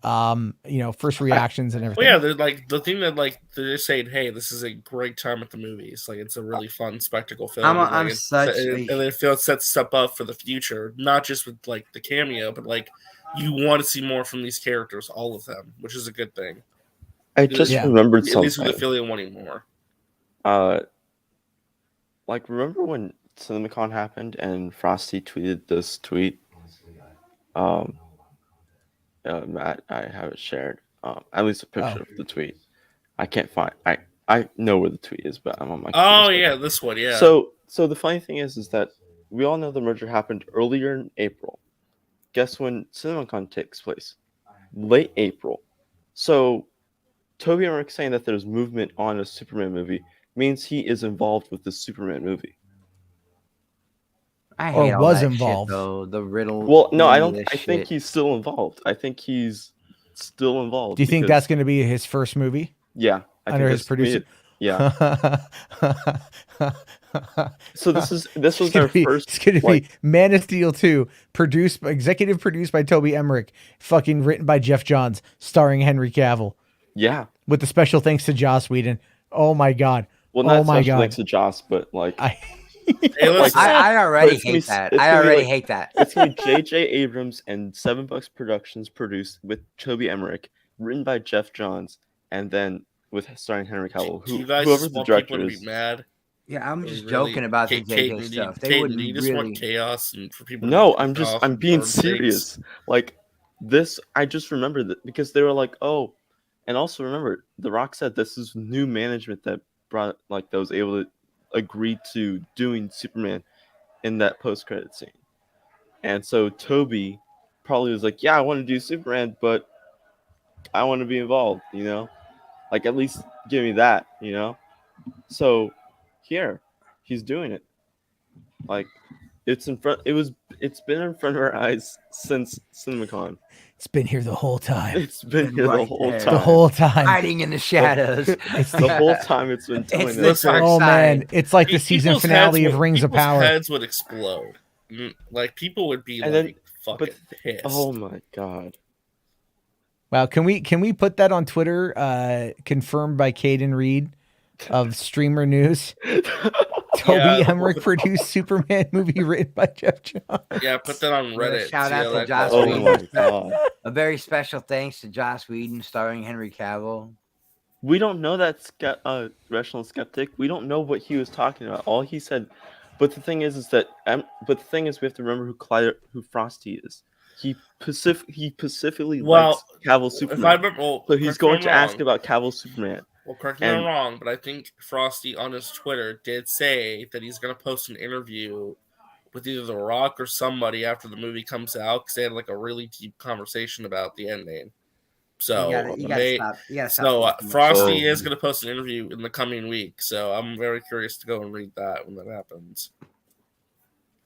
First reactions and everything. Well, yeah, they're like the thing that like they're just saying, hey, this is a great time at the movies. Like it's a really fun spectacle film. And it feels sets stuff up for the future, not just with like the cameo, but like you want to see more from these characters, all of them, which is a good thing. I just remembered something. At least with affiliate wanting more. Remember when CinemaCon happened and Frosty tweeted this tweet? Matt, I have it shared. At least a picture of the tweet. I can't find. I know where the tweet is, but I'm on my. Oh yeah, this one. Yeah. So the funny thing is that we all know the merger happened earlier in April. Guess when CinemaCon takes place? Late April. So Toby Emmerich saying that there's movement on a Superman movie means he is involved with the Superman movie. I hate all was that involved. Shit, though. The riddle. Well, no, I don't. I think he's still involved. Do you think that's going to be his first movie? Yeah, under his producer. Yeah. So this was their first. It's going to be Man of Steel 2, executive produced by Toby Emmerich, fucking written by Jeff Johns, starring Henry Cavill. Yeah. With the special thanks to Joss Whedon. Oh my God. Well, not special thanks to Joss, but like Hey, listen, I already it's gonna hate be- that. it's I gonna be already like- hate that. It's gonna be J.J. Abrams and Seven Bucks Productions produced with Toby Emmerich, written by Jeff Johns, and then with starring Henry Cavill. do you guys Whoever just the want people director to is. be mad? Yeah, I'm Or just really- joking about the Kate- JJ Caden, stuff. They Caden, wouldn't do you just want really. chaos and for people? No, to be I'm pissed off I'm and being burn things? serious. Like this, I just remembered that because they were like, oh, and also remember, The Rock said this is new management that brought that was able to agree to doing Superman in that post-credit scene, and so Toby probably was like, yeah, I want to do Superman, but I want to be involved, like at least give me that, So here, he's doing it. Like it's in front. It's been in front of our eyes since CinemaCon. It's been here the whole time. It's been here the Right whole there. time. The whole time. Hiding in the shadows. It's The whole time it's been It's telling the us. dark Oh man, side. it's like the season People's finale heads of would- Rings of people's Power. Heads would explode. Like people would be And then- like fucking but- pissed. Oh my god. Wow, can we put that on Twitter? Confirmed by Caden Reed of Streamer News. Toby Yeah. Emmerich produced Superman movie written by Jeff Johns. Yeah, put that on Reddit. Shout See out how to that Joss goes. Oh Whedon. my god. A very special thanks to Joss Whedon starring Henry Cavill. We don't know that rational skeptic. We don't know what he was talking about. All he said, but the thing is we have to remember who Frosty is. He specifically likes Cavill's If I Superman. remember, So he's going to ask about Cavill's Superman. Well, correct me if I'm and- wrong, but I think Frosty on his Twitter did say that he's going to post an interview with either The Rock or somebody after the movie comes out because they had like a really deep conversation about the ending. So, You gotta stop. so posting that Frosty shit. is going to post an interview in the coming week. So I'm very curious to go and read that when that happens.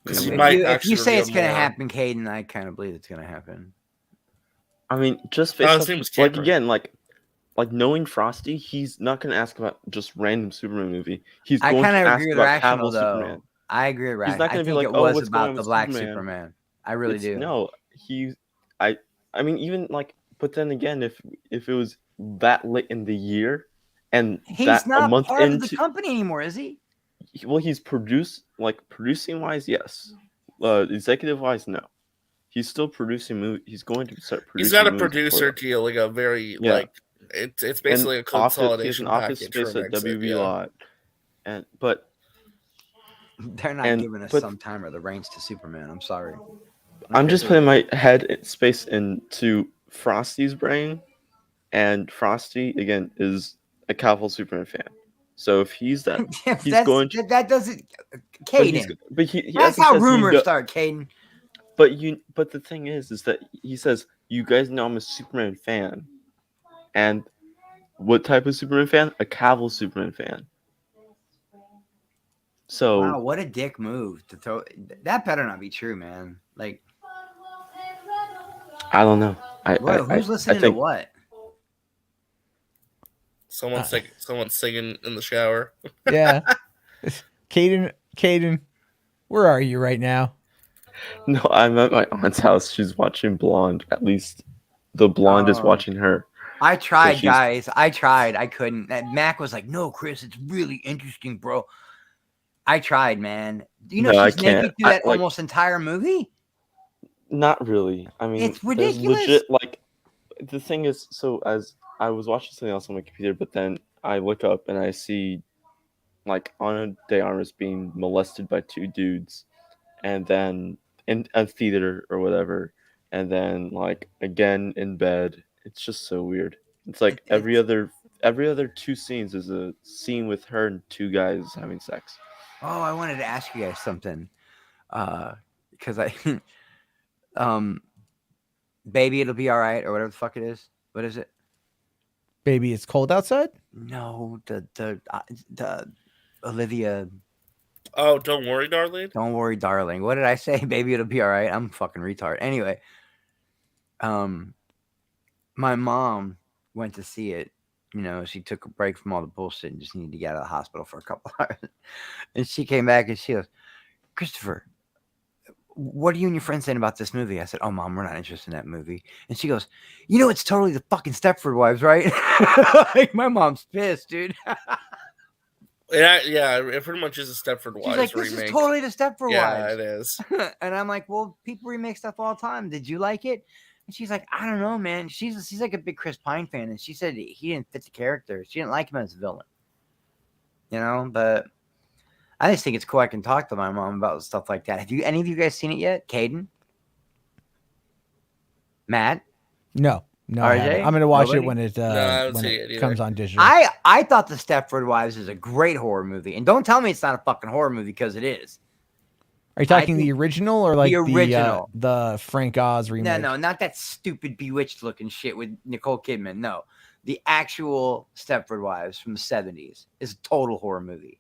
Because he might If you actually say it's reveal gonna more. happen, Caden, I kind of believe it's gonna happen. I mean, just his based name off, was like Cameron. again, like knowing Frosty, he's not going to ask about just random Superman movie. He's I going to kind of ask agree with about Rational Cavill's though. Superman. I agree with Rational. not I gonna be think like, it "Oh, was what's going about on the with Black Superman?" Superman. I really do. No, I mean, even like, but then again, if it was that late in the year, and He's that not a month part of into, the company anymore, is he? well, he's producing wise, yes. Executive wise, no. He's still producing movies. He's going to start producing. He's got a movies producer before deal, like a very Yeah. like it's basically a that. He has consolidation an office package space for at an exit, WB yeah. lot, but They're not And- giving us but- some time or the reins to Superman. I'm sorry. I'm just putting my space into Frosty's brain, and Frosty again is a Cavill Superman fan. So if he's that, he's going to. that doesn't. But he's- Caden. but he That's hasn't how said he rumors do- start, Caden. But the thing is that he says you guys know I'm a Superman fan, and what type of Superman fan? A Cavill Superman fan. So Wow, what a dick move to throw. That better not be true, man. Like, I don't know. who's listening to what? Someone's singing in the shower. Yeah. Caden, where are you right now? No, I'm at my aunt's house. She's watching Blonde. At least the blonde is Oh. watching her. I tried, she's- guys. I tried. I couldn't. And Mac was like, "No, Chris, it's really interesting, bro." I tried, man. You know, No, I she's naked can't. through that I- like- almost entire movie. Not really. I mean, It's there's ridiculous. legit, like, the thing is, so as I was watching something else on my computer, but then I look up and I see, like, Ana de Armas being molested by two dudes, and then in a theater or whatever, and then like again in bed. It's just so weird. It's like every other 2 scenes is a scene with her and 2 guys having sex. Oh, I wanted to ask you guys something. Because I baby, it'll be all right, or whatever the fuck it is. What is it? Baby, it's cold outside? No, the Olivia. Oh, don't worry, darling. Don't worry, darling. What did I say? Baby, it'll be all right. I'm a fucking retard. Anyway, my mom went to see it. You know, she took a break from all the bullshit and just needed to get out of the hospital for a couple hours. And she came back and she goes, "Christopher, what are you and your friend saying about this movie?" I said, "Oh, Mom, we're not interested in that movie." And she goes, "You know, it's totally the fucking Stepford Wives, right?" Like, my mom's pissed, dude. Yeah, it pretty much is a Stepford She's Wives like, this remake. is totally the Stepford Yeah, Wives. it is. And I'm like, well, people remake stuff all the time. Did you like it? And she's like, I don't know, man. She's like a big Chris Pine fan, and she said he didn't fit the character. She didn't like him as a villain. You know, but I just think it's cool. I can talk to my mom about stuff like that. Have you any of you guys seen it yet? Caden? Matt? No, I RJ? haven't. I'm gonna watch Nobody? it when it No, I haven't when seen it it comes either. on digital. I thought the Stepford Wives is a great horror movie, and don't tell me it's not a fucking horror movie because it is. Are you talking think the original or like original. the Frank Oz remake? No, not that stupid Bewitched looking shit with Nicole Kidman. No, the actual Stepford Wives from the 70s is a total horror movie.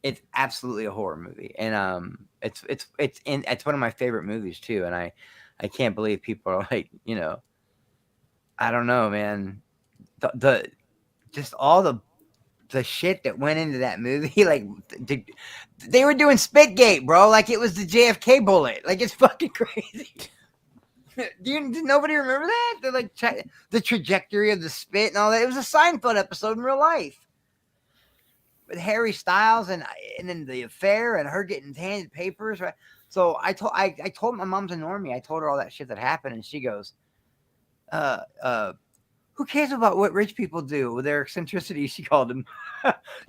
It's absolutely a horror movie, and it's one of my favorite movies too. And I can't believe people are like, you know, I don't know, man. The just all the shit that went into that movie, like they were doing Spitgate, bro. Like it was the JFK bullet. Like it's fucking crazy. Did nobody remember that? They're like the trajectory of the spit and all that. It was a Seinfeld episode in real life with Harry Styles and then the affair and her getting handed papers. Right. So I told my mom's a normie. I told her all that shit that happened, and she goes, who cares about what rich people do with their eccentricity? She called him.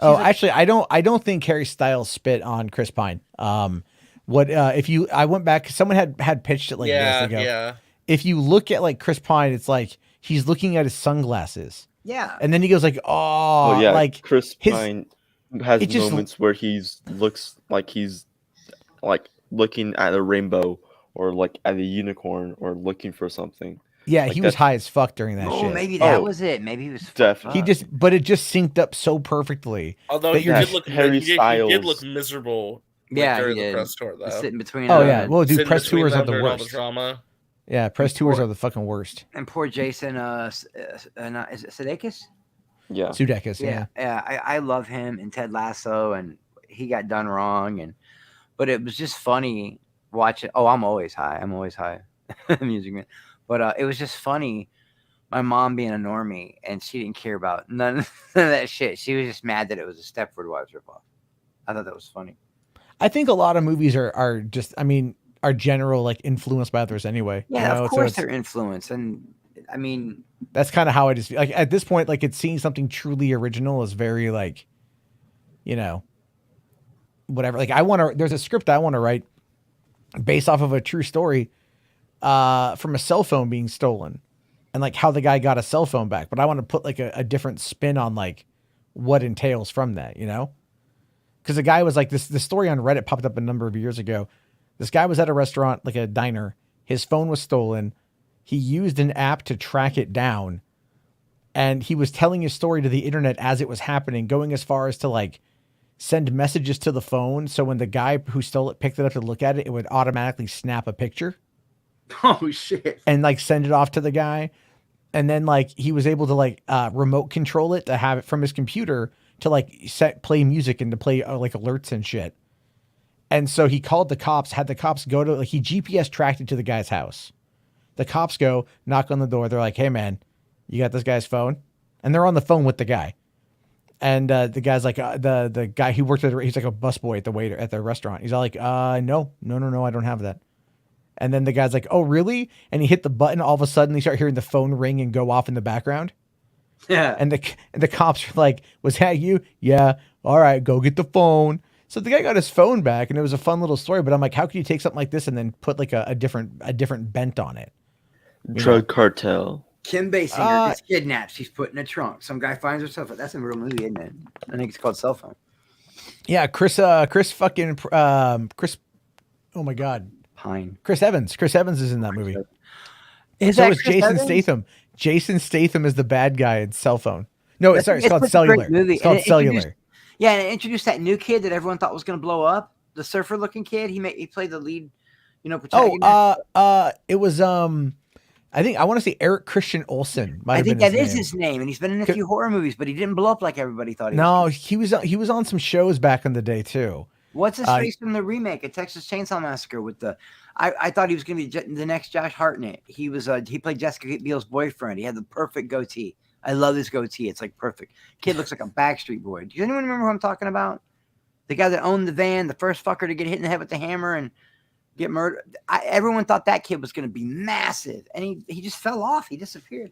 Actually, I don't think Harry Styles spit on Chris Pine. What if you? I went back. Someone had pitched it like years ago. Yeah. If you look at like Chris Pine, it's like he's looking at his sunglasses. Yeah. And then he goes like, oh yeah, like Chris Pine has it just- moments where looks like he's like looking at a rainbow or like at a unicorn or looking for something. Yeah, Like he was that's- high as fuck during that shit. Maybe that Oh, was it. Maybe he was definitely. But it just synced up so perfectly. Although that he you're did just- look, Harry he did Styles. look miserable. Yeah, during he the did. press tour though. Sitting between. Oh yeah, well, dude, Sitting press between tours are them the during all the worst. drama. Yeah, press tours are the fucking worst. And poor Jason. Is it Sudeikis? Yeah. Sudeikis. Yeah. I love him and Ted Lasso, and he got done wrong, but it was just funny watching. Oh, I'm always high. Music man. But it was just funny. My mom being a normie, and she didn't care about none of that shit. She was just mad that it was a Stepford Wives ripoff. I thought that was funny. I think a lot of movies are just, I mean, are general like influenced by others anyway. Yeah, you know? of So course it's- they're influenced, and I mean, that's kind of how I just like at this point, like it's seeing something truly original is very like, you know, whatever. Like there's a script I want to write based off of a true story from a cell phone being stolen and like how the guy got a cell phone back. But I want to put like a different spin on like what entails from that, you know? Because the guy was like the story on Reddit popped up a number of years ago. This guy was at a restaurant, like a diner. His phone was stolen. He used an app to track it down. And he was telling his story to the internet as it was happening, going as far as to like send messages to the phone. So when the guy who stole it picked it up to look at it, it would automatically snap a picture. oh shit. And like send it off to the guy. And then like he was able to like remote control it to have it from his computer to like play music and to play like alerts and shit. And so he called the cops, had the cops go to, like he GPS tracked it to the guy's house. The cops go, knock on the door. They're like, hey man, you got this guy's phone? And they're on the phone with the guy. And the guy's like, the guy who worked he's like a busboy at the restaurant. He's all like, no, I don't have that. And then the guy's like, oh really? And he hit the button. All of a sudden they start hearing the phone ring and go off in the background. Yeah. And the cops were like, was that you? Yeah. All right, go get the phone. So the guy got his phone back, and it was a fun little story. But I'm like, how can you take something like this and then put like a different bent on it? Drug cartel. Kim Basinger gets kidnapped. She's put in a trunk. Some guy finds herself. That's a real movie, isn't it? I think it's called Cell Phone. Yeah, Chris. Oh my God, Pine. Chris Evans. Chris Evans is in that movie. Is So that is Chris Jason Evans? Statham. Jason Statham is the bad guy in Cell Phone. No, It's sorry, it's called a great Cellular. movie. It's called And it Cellular. introduced- Yeah, and it introduced that new kid that everyone thought was going to blow up. The surfer-looking kid. He played the lead, protagonist. It was I think I want to say Eric Christian Olsen. I think that is his name, and he's been in a few horror movies, but he didn't blow up like everybody thought he was. No, he was on some shows back in the day too. What's his face from the remake of Texas Chainsaw Massacre with the? I thought he was going to be the next Josh Hartnett. He was he played Jessica Biel's boyfriend. He had the perfect goatee. I love this goatee. It's like perfect. Kid looks like a Backstreet Boy. Does anyone remember who I'm talking about? The guy that owned the van, the first fucker to get hit in the head with the hammer and get murdered. Everyone thought that kid was going to be massive, and he just fell off. He disappeared.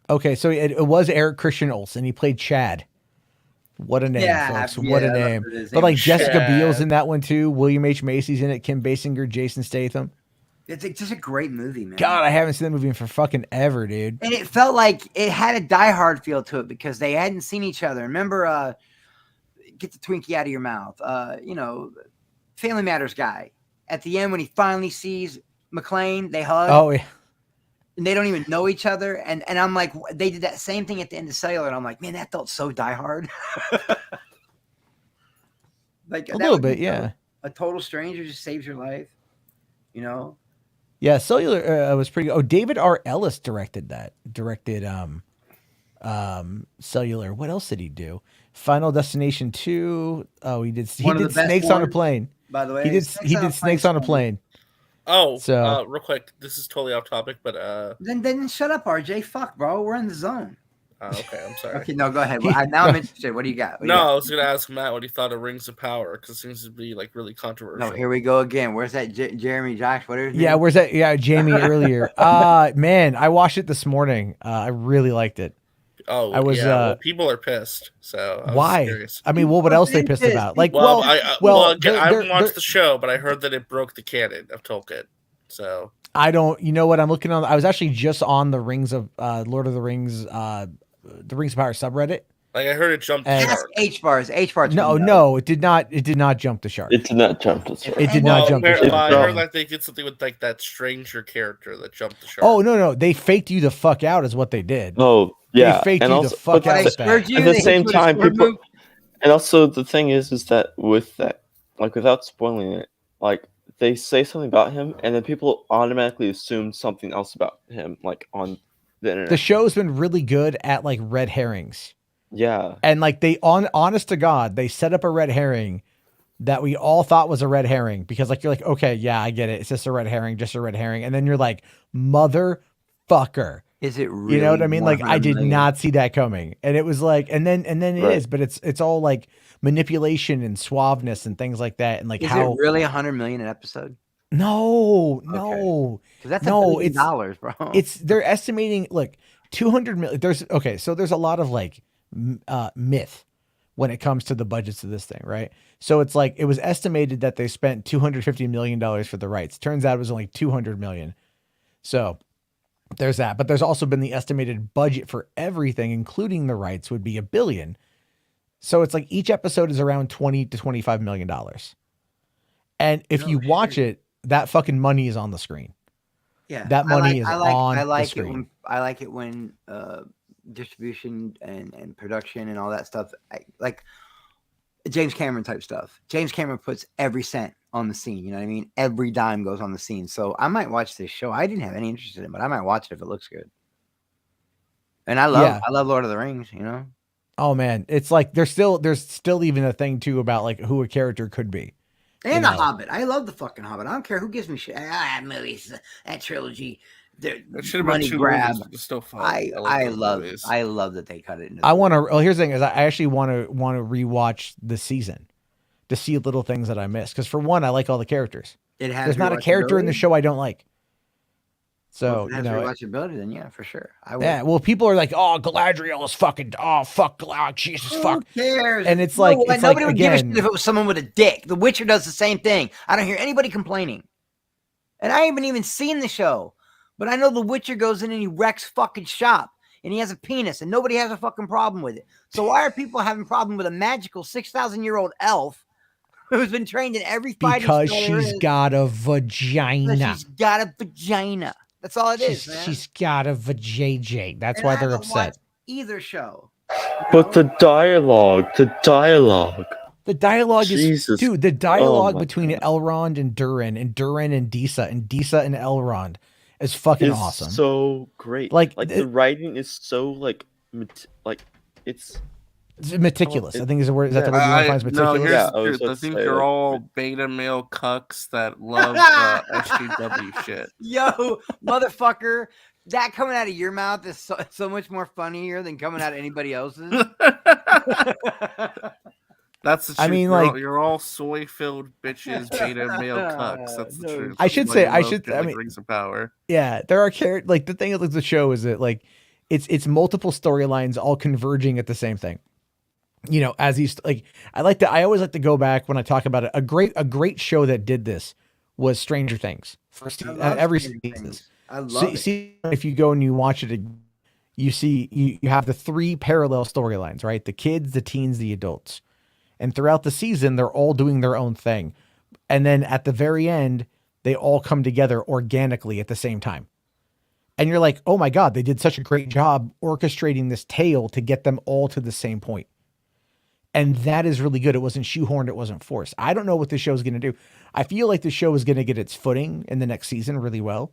Okay, so it was Eric Christian Olsen. He played Chad. What a name, folks. What a name. But like Jessica Biel's in that one too. William H. Macy's in it. Kim Basinger, Jason Statham. It's just a great movie, man. God, I haven't seen that movie in for fucking ever, dude. And it felt like it had a Die Hard feel to it because they hadn't seen each other. Remember, get the Twinkie out of your mouth. Family Matters guy. At the end, when he finally sees McClane, they hug. Oh, yeah. And they don't even know each other. And I'm like, they did that same thing at the end of Cellular. And I'm like, man, that felt so Die Hard. Like a little bit, yeah. A total stranger just saves your life, you know? Yeah, Cellular was pretty good. Oh, David R. Ellis directed that. Cellular. What else did he do? Final Destination 2. Oh, he did Snakes on a Plane. By the way, he did Snakes on a Plane. Oh, so real quick, this is totally off topic, but then shut up, RJ. Fuck, bro, we're in the zone. Okay, I'm sorry. Okay, no, go ahead. Now I'm interested. What do you got? I was gonna ask Matt what he thought of Rings of Power because it seems to be like really controversial. No, here we go again. Where's that Jeremy Josh? What is? Yeah, where's that? Yeah, Jamie earlier. Man, I watched it this morning. I really liked it. Oh, I was. Well, people are pissed. So why? Curious. I mean, what else they pissed about? Like, I haven't watched the show, but I heard that it broke the canon of Tolkien. So I don't. You know what? I'm looking on. I was actually just on the Rings of Lord of the Rings, the Rings of Power subreddit. Like I heard it jumped the shark. H-bars. No, it did not. It did not jump the shark. It did not jump the shark. It did not jump the shark. I heard like they did something with like that stranger character that jumped the shark. Oh no, they faked you the fuck out is what they did. Oh yeah, they faked you the fuck out. At the same time, people. And also the thing is that with that, like without spoiling it, like they say something about him, and then people automatically assume something else about him, like on the internet. The show's been really good at like red herrings. Yeah. And like honest to God, they set up a red herring that we all thought was a red herring because like, you're like, okay, yeah, I get it. It's just a red herring, And then you're like, motherfucker. Is it really? You know what I mean? Like I did not see that coming. And it was like, and then it is, but it's all like manipulation and suaveness and things like that. And like, is it really $100 million an episode? No. That's $1 billion, bro. They're estimating, look, 200 million. There's a lot of like myth when it comes to the budgets of this thing, right? So it's like it was estimated that they spent $250 million for the rights. Turns out it was only 200 million. So there's that, but there's also been the estimated budget for everything, including the rights, would be $1 billion. So it's like each episode is around $20 to $25 million. And if you watch it, that fucking money is on the screen. Yeah, that money is on the screen. I like it when distribution and production and all that stuff, like James Cameron type stuff. James Cameron puts every cent on the scene. You know what I mean? Every dime goes on the scene. So I might watch this show. I didn't have any interest in it, but I might watch it if it looks good. And I love Lord of the Rings. You know? Oh man, it's like there's still even a thing too about like who a character could be. And The Hobbit. I love the fucking Hobbit. I don't care who gives me shit. That movies, that trilogy. That should have been 2 grab. Movies, still fun. I love that they cut it into. I want to. Well, here's the thing: is I actually want to rewatch the season to see little things that I missed. Because for one, I like all the characters. There's not a character in the show I don't like. So if it has rewatchability, then yeah, for sure. Yeah. Well, people are like, "Oh, Galadriel is fucking. Oh, fuck, Galadriel, Jesus, fuck." Who cares? And it's like, nobody would give a shit if it was someone with a dick. The Witcher does the same thing. I don't hear anybody complaining. And I haven't even seen the show. But I know the Witcher goes in and he wrecks fucking shop and he has a penis and nobody has a fucking problem with it. So why are people having a problem with a magical 6,000-year-old elf who's been trained in every fighting because she's got a vagina. She's got a vagina. That's all it is, man. She's got a vajayjay. That's why they're upset. Either show. But the dialogue. The dialogue is, dude, the dialogue between Elrond and Durin and Disa and Disa and Elrond is fucking awesome. So great. Like the writing is so like it's meticulous. I think is the word. Is that the word you want to find? Meticulous. No, here's the truth. I think they're all beta male cucks that love SJW shit. Yo, motherfucker, that coming out of your mouth is so much more funnier than coming out of anybody else's. That's the truth. I mean, you're all soy-filled bitches, beta male cucks. That's the truth. I should say, Rings of Power. Yeah, there are characters. Like the thing with the show is that like it's multiple storylines all converging at the same thing. You know, as he's like, I always like to go back when I talk about it. A great show that did this was Stranger Things. Every season. I love it. See, if you go and you watch it, you see you have the 3 parallel storylines, right? The kids, the teens, the adults. And throughout the season, they're all doing their own thing. And then at the very end, they all come together organically at the same time. And you're like, oh my God, they did such a great job orchestrating this tale to get them all to the same point. And that is really good. It wasn't shoehorned. It wasn't forced. I don't know what this show is going to do. I feel like the show is going to get its footing in the next season really well.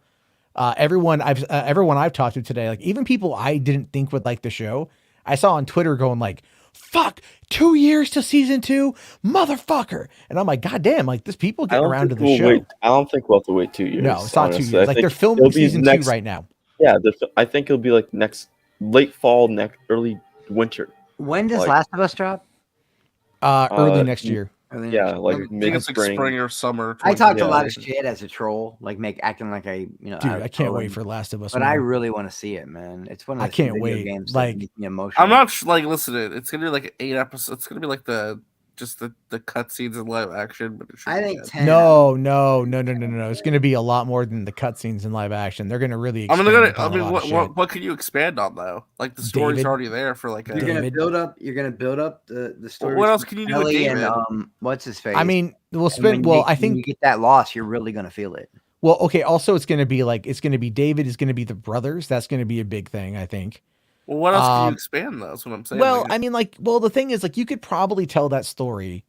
Everyone I've talked to today, like even people I didn't think would like the show, I saw on Twitter going like, fuck, 2 years to season 2, motherfucker. And I'm like, God damn, like this people getting around to the show. I don't think we'll have to wait 2 years. No, it's not 2 years. Like they're filming season 2 right now. Yeah, I think it'll be like late fall, early winter. When does Last of Us drop? Early next year. Yeah, like mid-spring or summer. I talked a lot of shit as a troll, like acting like I. Dude, I can't wait for Last of Us. But I really want to see it, man. It's one of the I can't wait. games like that make me emotional. I'm not listen to it. It's gonna be like 8 episodes. It's gonna be like the cutscenes in live action. But I think 10. No. It's going to be a lot more than the cutscenes in live action. They're going to really. What can you expand on though? Like the story's already there for like. You're gonna build up the story. What else can you do with David? And, what's his face? I mean, we'll spend. Well, I think when you get that loss, you're really gonna feel it. Well, okay. Also, it's going to be David is going to be the brothers. That's going to be a big thing, I think. Well, what else can you expand though? That's what I'm saying. Well, I mean, the thing is, you could probably tell that story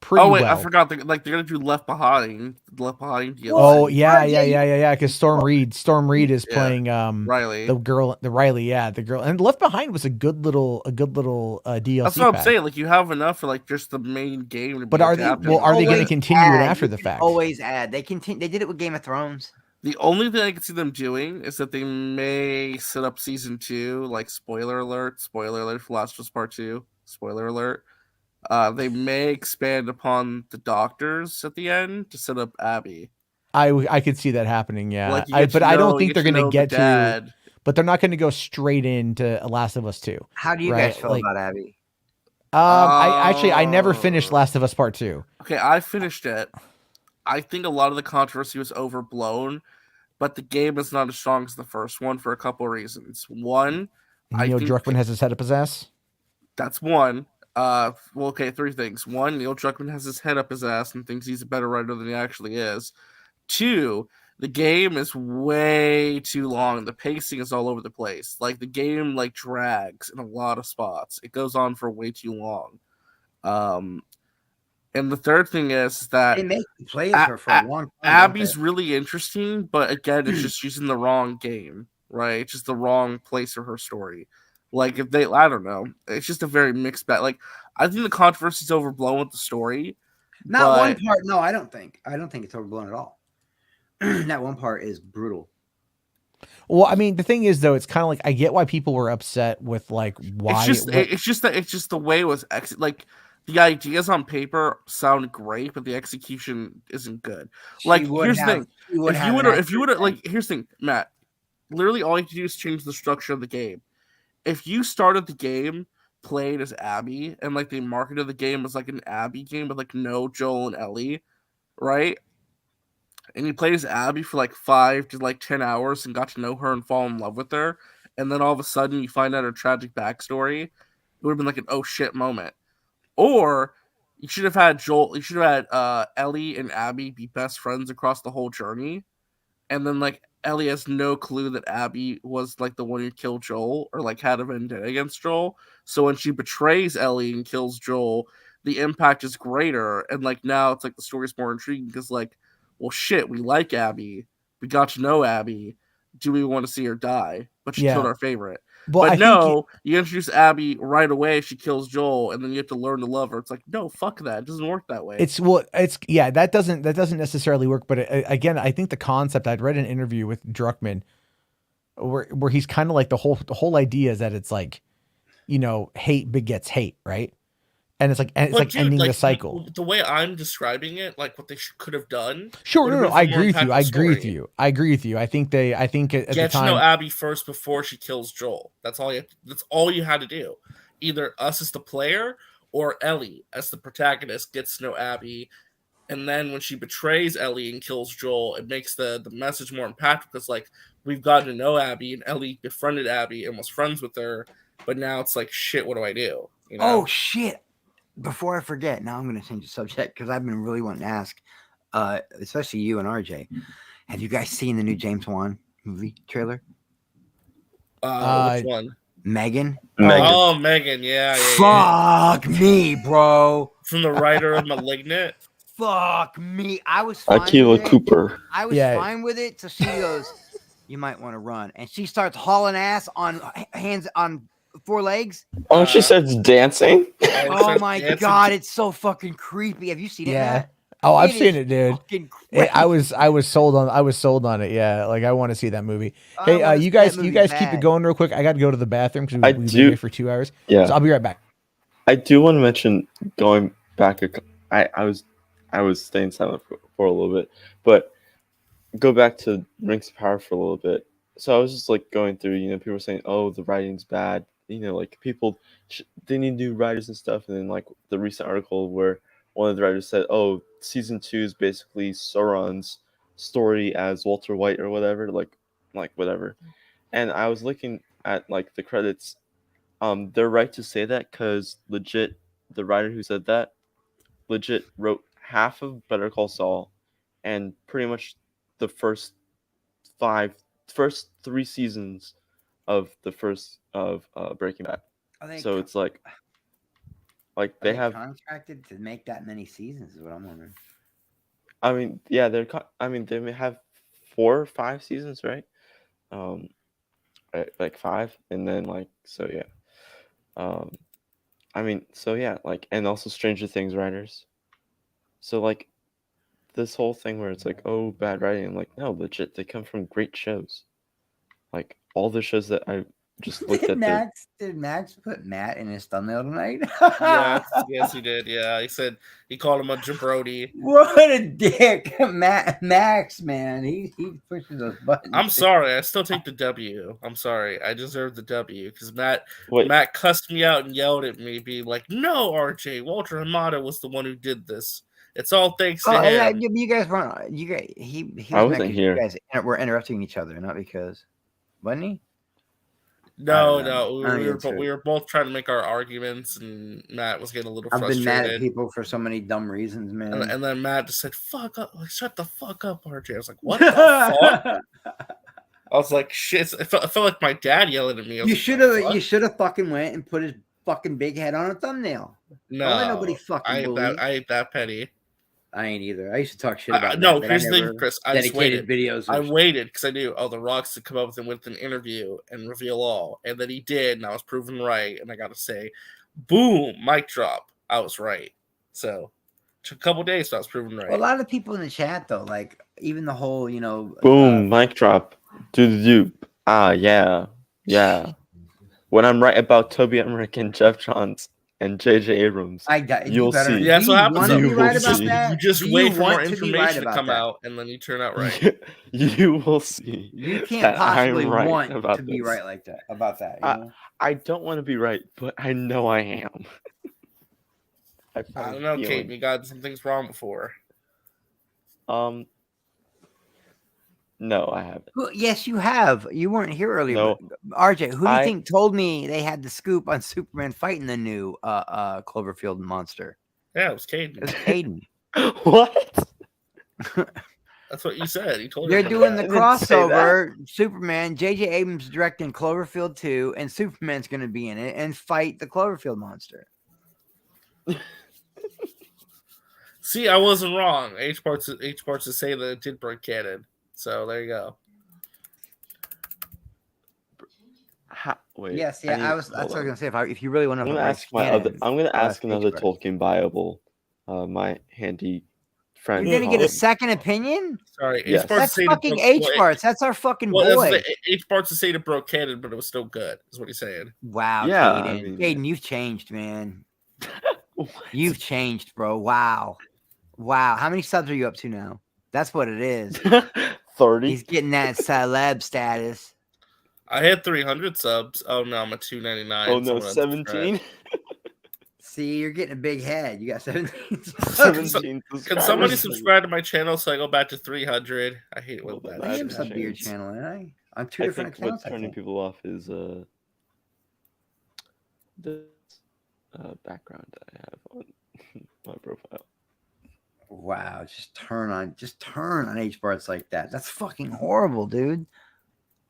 pretty well. I forgot. They're gonna do Left Behind. DLC. Oh yeah. Because Storm Reed is playing Riley, the girl, the girl, and Left Behind was a good little DLC. That's what I'm saying. Like you have enough for just the main game. But are they going to continue it after the fact? Always add. They did it with Game of Thrones. The only thing I can see them doing is that they may set up season 2, like spoiler alert for Last of Us Part 2, spoiler alert. They may expand upon the doctors at the end to set up Abby. I could see that happening, yeah. But I don't think they're going to get to. But they're not going to go straight into Last of Us 2. How do you guys feel about Abby? I never finished Last of Us Part 2. Okay, I finished it. I think a lot of the controversy was overblown, but the game is not as strong as the first one for a couple of reasons. One, Neil Druckmann has his head up his ass. That's one. 3 things. One, Neil Druckmann has his head up his ass and thinks he's a better writer than he actually is. 2, the game is way too long. The pacing is all over the place. Like the game drags in a lot of spots. It goes on for way too long. And the third thing is that they make you play her for a long time. Abby's really interesting, but again, it's just she's in the wrong game, right? It's just the wrong place for her story. I don't know. It's just a very mixed bag. I think the controversy is overblown with the story. Not one part. No, I don't think it's overblown at all. That one part is brutal. Well, I mean, the thing is, though, it's kind of I get why people were upset with why. It's just the way it was the ideas on paper sound great, but the execution isn't good. Here's the thing: here's the thing, Matt. Literally, all you have to do is change the structure of the game. If you started the game played as Abby and they marketed the game as an Abby game with no Joel and Ellie, right? And you played as Abby for 5 to 10 hours and got to know her and fall in love with her, and then all of a sudden you find out her tragic backstory, it would have been an oh shit moment. Or you should have had Ellie and Abby be best friends across the whole journey, and then Ellie has no clue that Abby was the one who killed Joel or had a vendetta against Joel. So when she betrays Ellie and kills Joel, the impact is greater, and now it's the story's more intriguing because well shit, we like Abby, we got to know Abby, do we want to see her die? But she killed our favorite. But you introduce Abby right away, she kills Joel, and then you have to learn to love her. It's no, fuck that. It doesn't work that way. That doesn't necessarily work. But again, I think the concept, I'd read an interview with Druckmann where he's kind of like the whole idea is that it's like, hate begets hate, right? And it's like But dude, ending like, the cycle. the way I'm describing it, like what they could have done. Sure, would have no, been I a more agree with you. impactful I agree with story. you. I agree with you. I think at the Get to time, know Abby first before she kills Joel. That's all you had to do. Either us as the player or Ellie as the protagonist gets to know Abby, and then when she betrays Ellie and kills Joel, it makes the message more impactful because like we've gotten to know Abby and Ellie befriended Abby and was friends with her, but now it's like shit. What do I do? Oh shit! Before I forget, now I'm going to change the subject because I've been really wanting to ask, especially you and RJ. Have you guys seen the new James Wan movie trailer? Which one? Megan. Oh, Megan. Yeah. Fuck me, bro. From the writer of *Malignant*. Fuck me. I was fine Akiva with it. Cooper. I was fine with it. So she goes, "You might want to run," and she starts hauling ass on hands on 4 legs. Oh, she starts dancing. Oh my god, it's so fucking creepy. Have you seen it? Matt? Oh, I've seen it, dude. I was sold on it. Yeah, like I want to see that movie. Hey, you guys keep it going real quick. I got to go to the bathroom because we've been here for 2 hours. Yeah, so I'll be right back. I do want to mention going back. I was staying silent for a little bit, but go back to Rings of Power for a little bit. So I was just like going through, people were saying, "Oh, the writing's bad." Like people, they need new writers and stuff. And then like the recent article where one of the writers said, "Oh, season 2 is basically Sauron's story as Walter White or whatever, like whatever." And I was looking at like the credits. They're right to say that because legit, the writer who said that legit wrote half of Better Call Saul, and pretty much the first 3 seasons of the first of Breaking Bad. So it's like they have contracted to make that many seasons is what I'm wondering. I mean, yeah, they may have 4 or 5 seasons, right? Like 5, and then and also Stranger Things writers. So like this whole thing where it's like, oh, bad writing. I'm like, no, legit, they come from great shows. Like all the shows that I just looked at. Did Max put Matt in his thumbnail tonight? yes, he did. Yeah, he called him a jabroni. What a dick, Max, man. He pushes those buttons. I'm sorry, I still take the W. I'm sorry, I deserve the W because Matt cussed me out and yelled at me, being like, "No, RJ, Walter Hamada was the one who did this. It's all thanks to him." You guys weren't. He I wasn't here. You guys were interrupting each other, not because, wasn't he? No. We were both trying to make our arguments, and Matt was getting a little frustrated. I've been mad at people for so many dumb reasons, man. And then Matt just said, "Fuck up! Like, shut the fuck up, RJ." I was like, "What the fuck?" I was like, "Shit!" I felt like my dad yelling at me. You should have fucking went and put his fucking big head on a thumbnail. No, don't let nobody fucking I ain't that petty. I ain't either. I used to talk shit about no. Here's the thing, Chris. I just waited. Videos. I waited because I knew The Rock's to come up with an interview and reveal all, and then he did, and I was proven right. And I got to say, boom, mic drop. I was right. So, a couple days, so I was proven right. Well, a lot of people in the chat though, like even the whole, boom, mic drop. Do. Yeah. When I'm right about Toby Emmerich and Jeff Johns and J.J. Abrams, you'll see. Yeah, that's what happens. You just wait for more information to come out, and then you turn out right. You will see. You can't possibly want to be right like that about that. I don't want to be right, but I know I am. I don't know, Kate. You got some things wrong before. No, I haven't. Well, yes, you have. You weren't here earlier. No. RJ, who do you think told me they had the scoop on Superman fighting the new Cloverfield monster? Yeah, it was Caden. It was Caden. What? That's what you said. You told They're doing the crossover. Superman, J.J. Abrams directing Cloverfield 2, and Superman's going to be in it and fight the Cloverfield monster. See, I wasn't wrong. H parts to say that it did break canon. So there you go. Wait. Yes, yeah. That's what I was gonna say. If you really want to, I'm gonna ask another Tolkien Bible, my handy friend. You're gonna get a Colin. second opinion? Sorry, Yes. H-Bart's That's say to fucking Brooke- H-Barts. That's our fucking Well, boy. H-Bart's to say to broke canon, but it was still good, is what he's saying. Wow, Yeah, Caden. I mean- Caden, you've changed, man. What? You've changed, bro. Wow. Wow. How many subs are you up to now? That's what it is. 30. He's getting that celeb status. I had 300 subs. Oh no, I'm at 299. Oh no, Someone 17. See, you're getting a big head. You got 17 subs. 17. Can somebody subscribe to my channel so I go back to 300? I hate when Well, that I that am shit sub to your happens. channel, ain't I? On two I different think what's accounts. I turning think. people off is the background I have on my profile. Wow, just turn on H-Barts like that. That's fucking horrible, dude.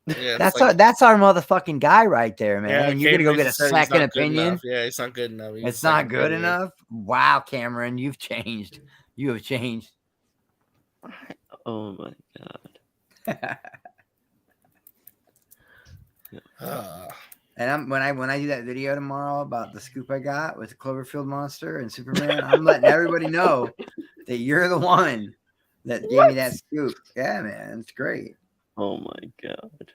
Yeah, That's our motherfucking guy right there, man. yeah, And you're gonna go Cameron get a said he's second not good opinion. enough. Yeah, it's not good enough. He's It's not second good opinion. enough. Wow, Cameron, you've changed. You have changed. Oh my god. And when I do that video tomorrow about the scoop I got with the Cloverfield monster and Superman, I'm letting everybody know that you're the one that gave me that scoop. Yeah, man, it's great. Oh my god.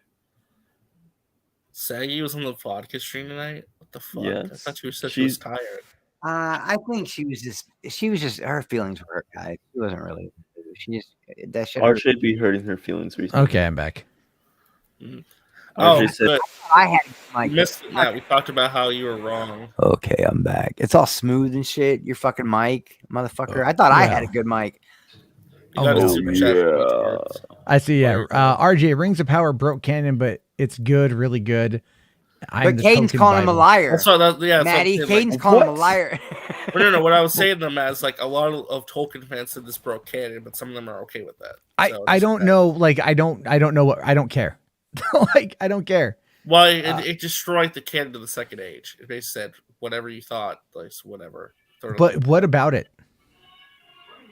Saggy was on the vodka stream tonight. What the fuck? I Yes. thought you said she was She's- tired. I think she was just her feelings were hurt, guys. She wasn't really. She just that shit. hurt. RJ be hurting her feelings recently. Okay, I'm back. Oh, RJ said, good. I had my. You missed it, Matt. We talked about how you were wrong. Okay, I'm back. It's all smooth and shit. Your fucking mic, motherfucker. I thought I had a yeah. good mic. You got a Oh, super chat from Wentworth. I see. Yeah, Wonderful. RJ Rings of Power broke canon, but it's good, really good. But Caden's calling him a liar. That's what that, yeah, that's what I'm Maddie, saying, Caden's like, calling him a what? liar. but no, what I was saying to them is like a lot of Tolkien fans said this broke canon, but some of them are okay with that. I So, don't know. Like I don't know what I don't care. Like I don't care. Well, it destroyed the canon of the Second Age. It basically said whatever you thought, like whatever. But what about it?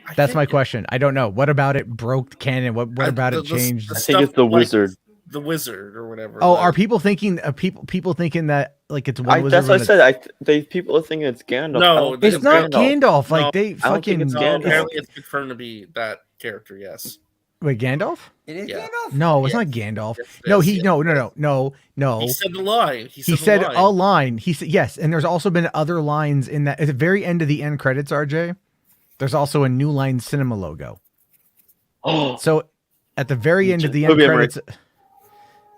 I That's think my question. I don't know. What about it broke canon? What about it changed? I think it's the wizard. The wizard or whatever. Oh, the- are people thinking? People thinking that like it's one wizard? That's what I when said. People are thinking it's Gandalf. No, I don't think it's not Gandalf. Gandalf. Like No, they I don't think fucking it's No, Gandalf. apparently it's confirmed to be that character. Yes. wait Gandalf? It is Yeah. Gandalf. No, it's Yes. not Gandalf. Yes, it No, is, he yeah. no. He said the line. He said a line. He said yes, and there's also been other lines in that. At the very end of the end credits, RJ, there's also a New Line Cinema logo. Oh, So at the very end of the end Movie I'm credits,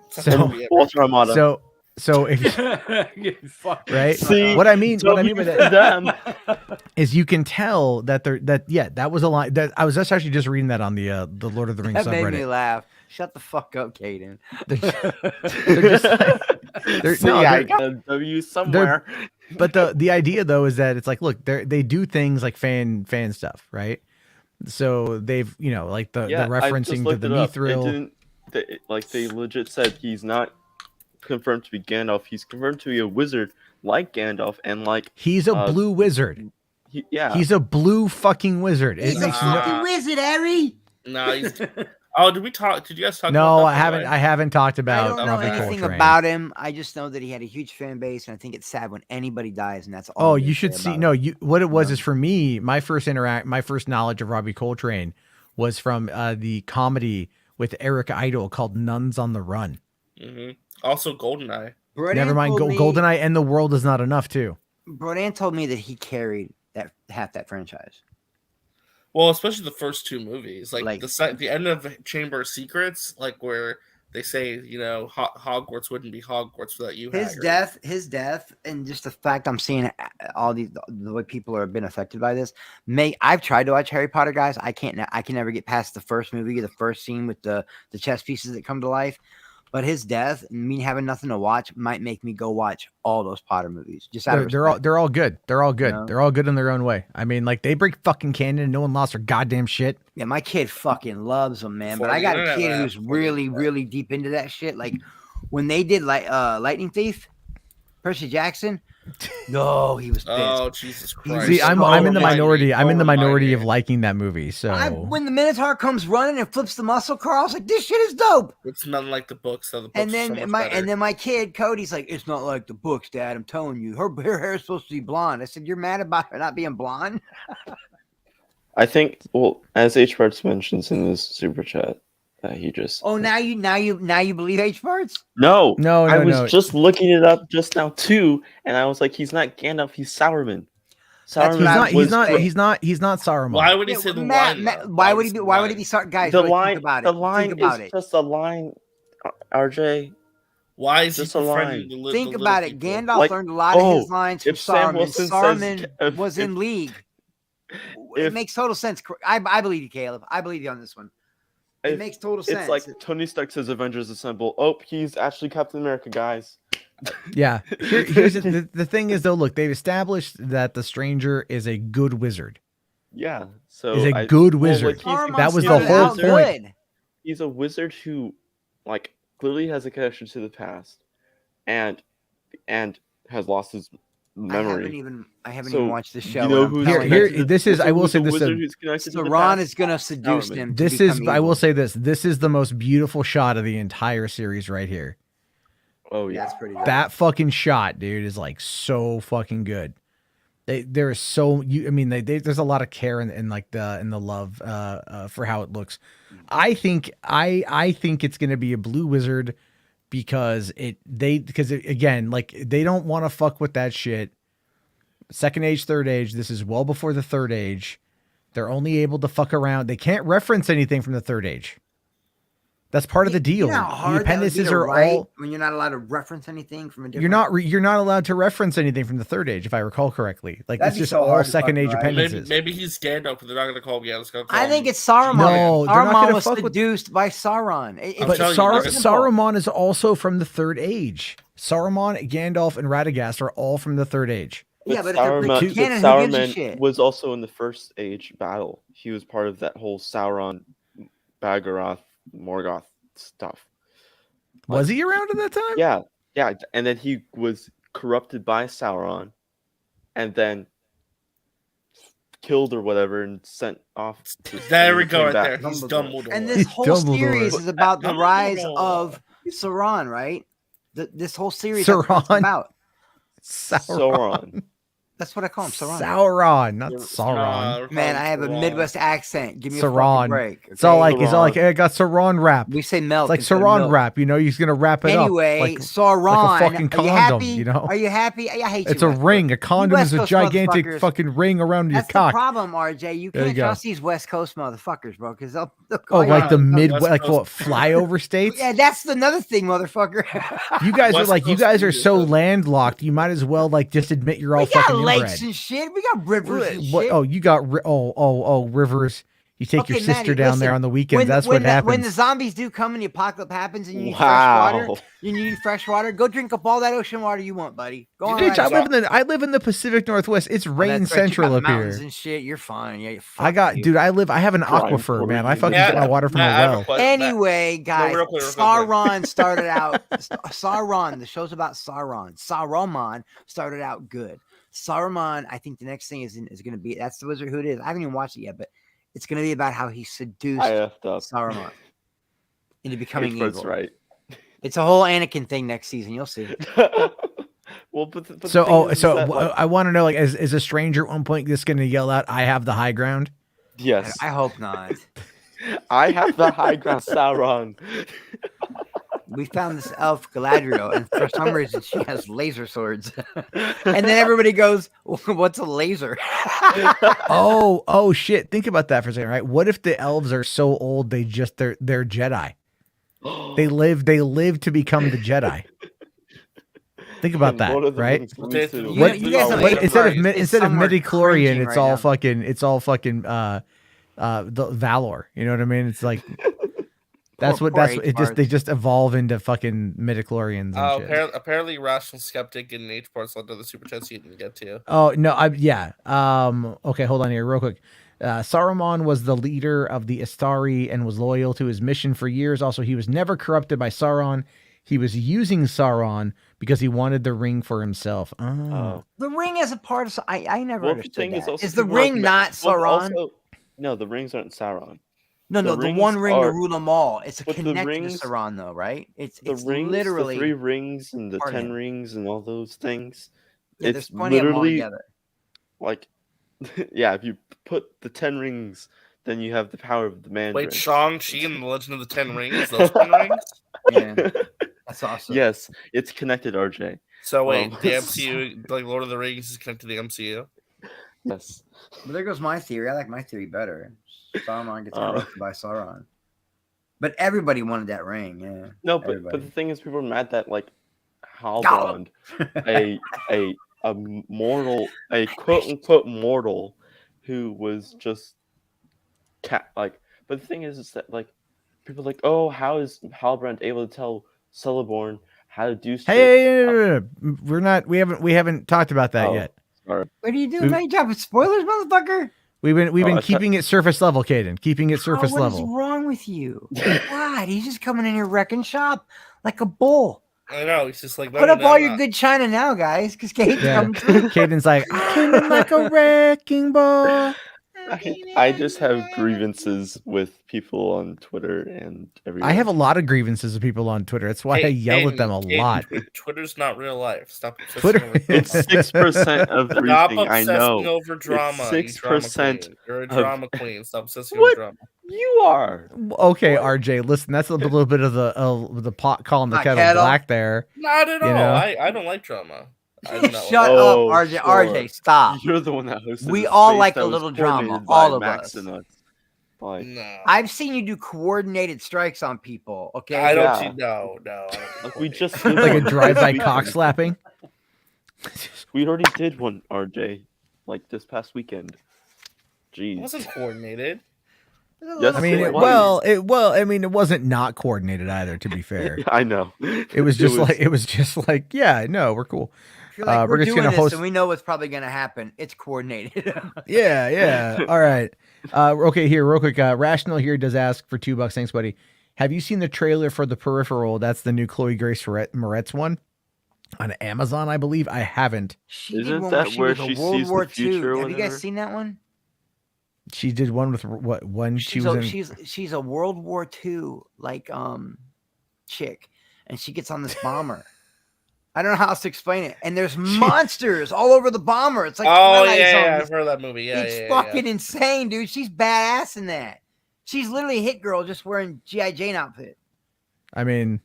so Walter Amada. so if right, See, what I mean by that them. is you can tell that that was a line that I was actually just reading that on the Lord of the Rings That made me subreddit. laugh. Shut the fuck up, Caden. They're just like, they're, See, no, I they're- got a W somewhere. but the idea though is that it's like, look, they do things like fan stuff, right? So they've like the I just referencing to looked the it up. Mithril. They legit said he's not confirmed to be Gandalf. He's confirmed to be a wizard like Gandalf, and like He's a blue wizard. He's a blue fucking wizard. It He's a makes fucking wizard, Harry. No, he's. Oh, did we talk? Did you guys talk? no. about I that haven't. before? I haven't talked I about don't know Robbie anything Coltrane. about him. I just know that he had a huge fan base, and I think it's sad when anybody dies, and that's all. Oh, I'm gonna you should say see. about No, him. what it was No. is for me. My first knowledge of Robbie Coltrane was from the comedy with Eric Idle called Nuns on the Run. Mhm. Also, Goldeneye. Brodan Never mind, told me- Goldeneye and The World Is Not Enough too. Brodan told me that he carried half that franchise. Well, especially the first two movies, like, Like- the end of Chamber of Secrets, like where they say, Hogwarts wouldn't be Hogwarts without you. His death, and just the fact I'm seeing all the way people are been affected by this. I've tried to watch Harry Potter, guys. I can never get past the first movie, the first scene with the chess pieces that come to life. But his death and me having nothing to watch might make me go watch all those Potter movies. Just out of They're all good. They're all good. No. They're all good in their own way. I mean, like they break fucking canon and no one lost their goddamn shit. Yeah, my kid fucking loves them, man. But Before I got the a internet kid laugh, who's before the really, internet. really deep into that shit. Like when they did Lightning Thief, Percy Jackson. No, he was pissed. Oh, Jesus Christ! See, I'm in the minority. I'm in the minority of like. liking that movie. So When the Minotaur comes running and flips the muscle car, I was like, "This shit is dope." It's nothing like the books. So the books And are then so much better. my kid Cody's like, "It's not like the books, Dad. I'm telling you, her hair is supposed to be blonde." I said, "You're mad about her not being blonde?" I think, well, as HWAD mentions in his super chat, he just. Oh, now you believe HWAD? No, No, I no, was no. just looking it up just now too, and I was like, he's not Gandalf, he's Sauron. That's what I was He's gonna say. He's not Saruman. Why would he Yeah, say the Matt, line? Matt, though? why would he say be? the Why would he line? be? Sorry, guys, The really, line, think about the it. line Think about is it. just a line. RJ, Why is he just a befriending line. the Think little about it. people? Gandalf Like, learned a lot of his oh, lines from if Sam Saruman. Wilson Saruman says- was in League. It if- makes total sense. I believe you, Caleb. I believe you on this one. It if makes total sense. It's like Tony Stark says Avengers Assemble. Oh, he's actually Captain America, guys. Yeah. Here's the thing is though. Look, they've established that the Stranger is a good wizard. Yeah, so Is a good well, wizard. Saruman That was the started whole out point. good. he's a wizard who, like, clearly has a connection to the past, and has lost his memory. I haven't So, even watched the show. you know and I'm who's telling Here- connected to- this is- so I will who's say a this, wizard who's connected to the Sauron past? is gonna seduce Saruman. him. To This is. become I will evil. say this. This is the most beautiful shot of the entire series right here. Oh yeah, That's pretty good. That fucking shot, dude, is like so fucking good. There is so I mean, there's a lot of care in like in the love for how it looks. I think it's gonna be a blue wizard because again, like they don't want to fuck with that shit. Second age, third age. This is well before the third age. They're only able to fuck around. They can't reference anything from the third age. That's part of the deal. You know how The hard that would be appendices to are write all. when you're not allowed to reference anything from a different. You're not allowed to reference anything from the third age, if I recall correctly. Like That'd it's be just so all hard to second age fucking write. appendices. Maybe he's Gandalf, but they're not going to call him Gandalf. Gonna call I think him- it's Saruman. No, they're not Saruman gonna was fuck with- seduced by Sauron. I'm But telling you, they're gonna- Saruman is also from the third age. Saruman, Gandalf, and Radagast are all from the third age. Yeah, but Saruman, if they're canon, who gives a Saruman shit? was also in the first age battle. He was part of that whole Sauron, Bagarath, Morgoth stuff. Was he around at that time? Yeah, and then he was corrupted by Sauron, and then killed or whatever, and sent off. There we go, came right back. there. He's Dumbledore. Dumbledore. And this whole Dumbledore. series is about the rise Dumbledore. of Sauron, right? This whole series that's what it's Sauron. about. Sauron. That's what I call him, Sauron. Sauron, not Sauron. Man, I have a Midwest accent. Give me a Sauron. fucking break. It's all okay? like hey, I got Sauron wrap. We say milk. It's like instead of Sauron milk. wrap. You know, he's gonna wrap it Anyway, up. Like, Sauron. fucking Are you condom, happy? you know? Are you happy? I hate it's you. a West ring. A Coast. condom You is a West Coast gigantic motherfuckers. fucking ring around your That's cock. the problem, RJ. You There you can't go. trust these West Coast motherfuckers, bro, because they'll Oh, call you like out. the West like Coast. what flyover states? Yeah, that's another thing, motherfucker. You guys West are like, you Coast guys are media so stuff. landlocked. You might as well like just admit you're all we got fucking lakes inbred. and shit. We got rivers and What? shit. Oh, you got rivers. You take your Okay, sister Maddie, down listen, there on the weekends. That's when what happens. When the zombies do come and the apocalypse happens and you need Wow. fresh water, you need fresh water. Go drink up all that ocean water you want, buddy. Go on. Bitch, right I live in the Pacific Northwest. It's rain That's right, you central got up mountains here. and shit. You're fine. Yeah, I got, you. dude. I have an Prime aquifer, man. I Floridian. fucking get my water from a Matt, I have well. question. Anyway, guys, real quick. Sauron started out. Sauron. The show's about Sauron. Saruman started out good. Saruman. I think the next thing is going to be. That's the wizard who it is. I haven't even watched it yet, but it's going to be about how he seduced I effed up. Saruman into becoming That's evil. right. It's a whole Anakin thing next season. You'll see. Well, but the So, thing is that, I want to know, like, is a stranger at one point just going to yell out, "I have the high ground"? yes, I hope not. I have the high ground, Sauron. We found this elf Galadriel, and for some reason she has laser swords. And then everybody goes, "What's a laser?" Oh shit! Think about that for a second, right? What if the elves are so old they're Jedi? They live to become the Jedi. Think about And that, one of the right? things leads to You- What, you guys don't what hate instead of Christ. It's instead of somewhere midi-chlorian, cringing it's right all now. fucking the Valor. You know what I mean? It's like that's Poor what H they just evolve into fucking midi-chlorians and shit. Apparently, Rational Skeptic and H parts led to the super chats you didn't get to. Oh no, okay, hold on here real quick. Saruman was the leader of the Istari and was loyal to his mission for years. Also, he was never corrupted by Sauron. He was using Sauron because he wanted the ring for himself. Oh. The ring is a part of. I never Well, the understood thing is that. also Is the people ring like- not well, Sauron? also- no, the rings aren't Sauron. No, the the one rings ring to are- rule them all. It's but the connected rings- to Sauron, though, right? It's The rings, literally the 3 rings, and the part of 10 him. rings, and all those things. Yeah, there's it's plenty of them all literally together. like Yeah, if you put the 10 rings, then you have the power of the Mandarin. Wait, Shang-Chi and the Legend of the Ten Rings? Those 10 rings? Yeah, that's awesome. Yes, it's connected, RJ. So wait, the MCU, like Lord of the Rings, is connected to the MCU? Yes. But there goes my theory. I like my theory better. Saruman gets corrupted by Sauron. But everybody wanted that ring, yeah. No, but Everybody. the thing is, people are mad that like Halbrand, a mortal, a quote unquote mortal, who was just like. But the thing is that like people are like, oh, how is Halbrand able to tell Celeborn how to do stuff? Hey, we haven't talked about that yet. Sorry. What are you doing, man? You dropping spoilers, motherfucker? We've been keeping it surface level, Caden. Keeping it surface level. What is wrong with you? What? He's just coming in here wrecking shop like a bull. I know. He's just like, Put up all your good china now, guys, because Caden's coming through. Caden's like, I came in like a wrecking ball. I just have grievances with people on Twitter and everywhere. I have a lot of grievances with people on Twitter. That's why I yell at them a lot. Twitter's not real life. Stop Twitter. It's 6% of everything. Stop I know. obsessing over drama. It's 6%. You're a drama queen. Stop obsessing over drama. You are. Okay, RJ. Listen, that's a little bit of the pot calling the kettle black there. Not at all. I don't like drama. Shut up, RJ. Sure. RJ, stop. You're the one that hosted. We all like a little drama. All of us. Like, no. I've seen you do coordinated strikes on people. Okay, I don't see. No. Like we just did like a drive-by cock slapping. We already did one, RJ, like this past weekend. Jeez, it wasn't coordinated. Yes, I mean, it wasn't not coordinated either. To be fair, I know. It was just like, yeah, no, we're cool. Like we're just gonna host, and we know what's probably gonna happen. It's coordinated. yeah. All right. Okay, here, real quick. Rational here does ask for $2. Thanks, buddy. Have you seen the trailer for The Peripheral? That's the new Chloe Grace Moretz one on Amazon, I believe. I haven't. Isn't that where she sees the future? Have you guys seen that one? She did one with what? One she's a World War II like chick, and she gets on this bomber. I don't know how else to explain it. And there's monsters all over the bomber. It's like I've heard that movie. Yeah, it's fucking insane, dude. She's badass in that. She's literally a hit girl just wearing G.I. Jane outfit. I mean,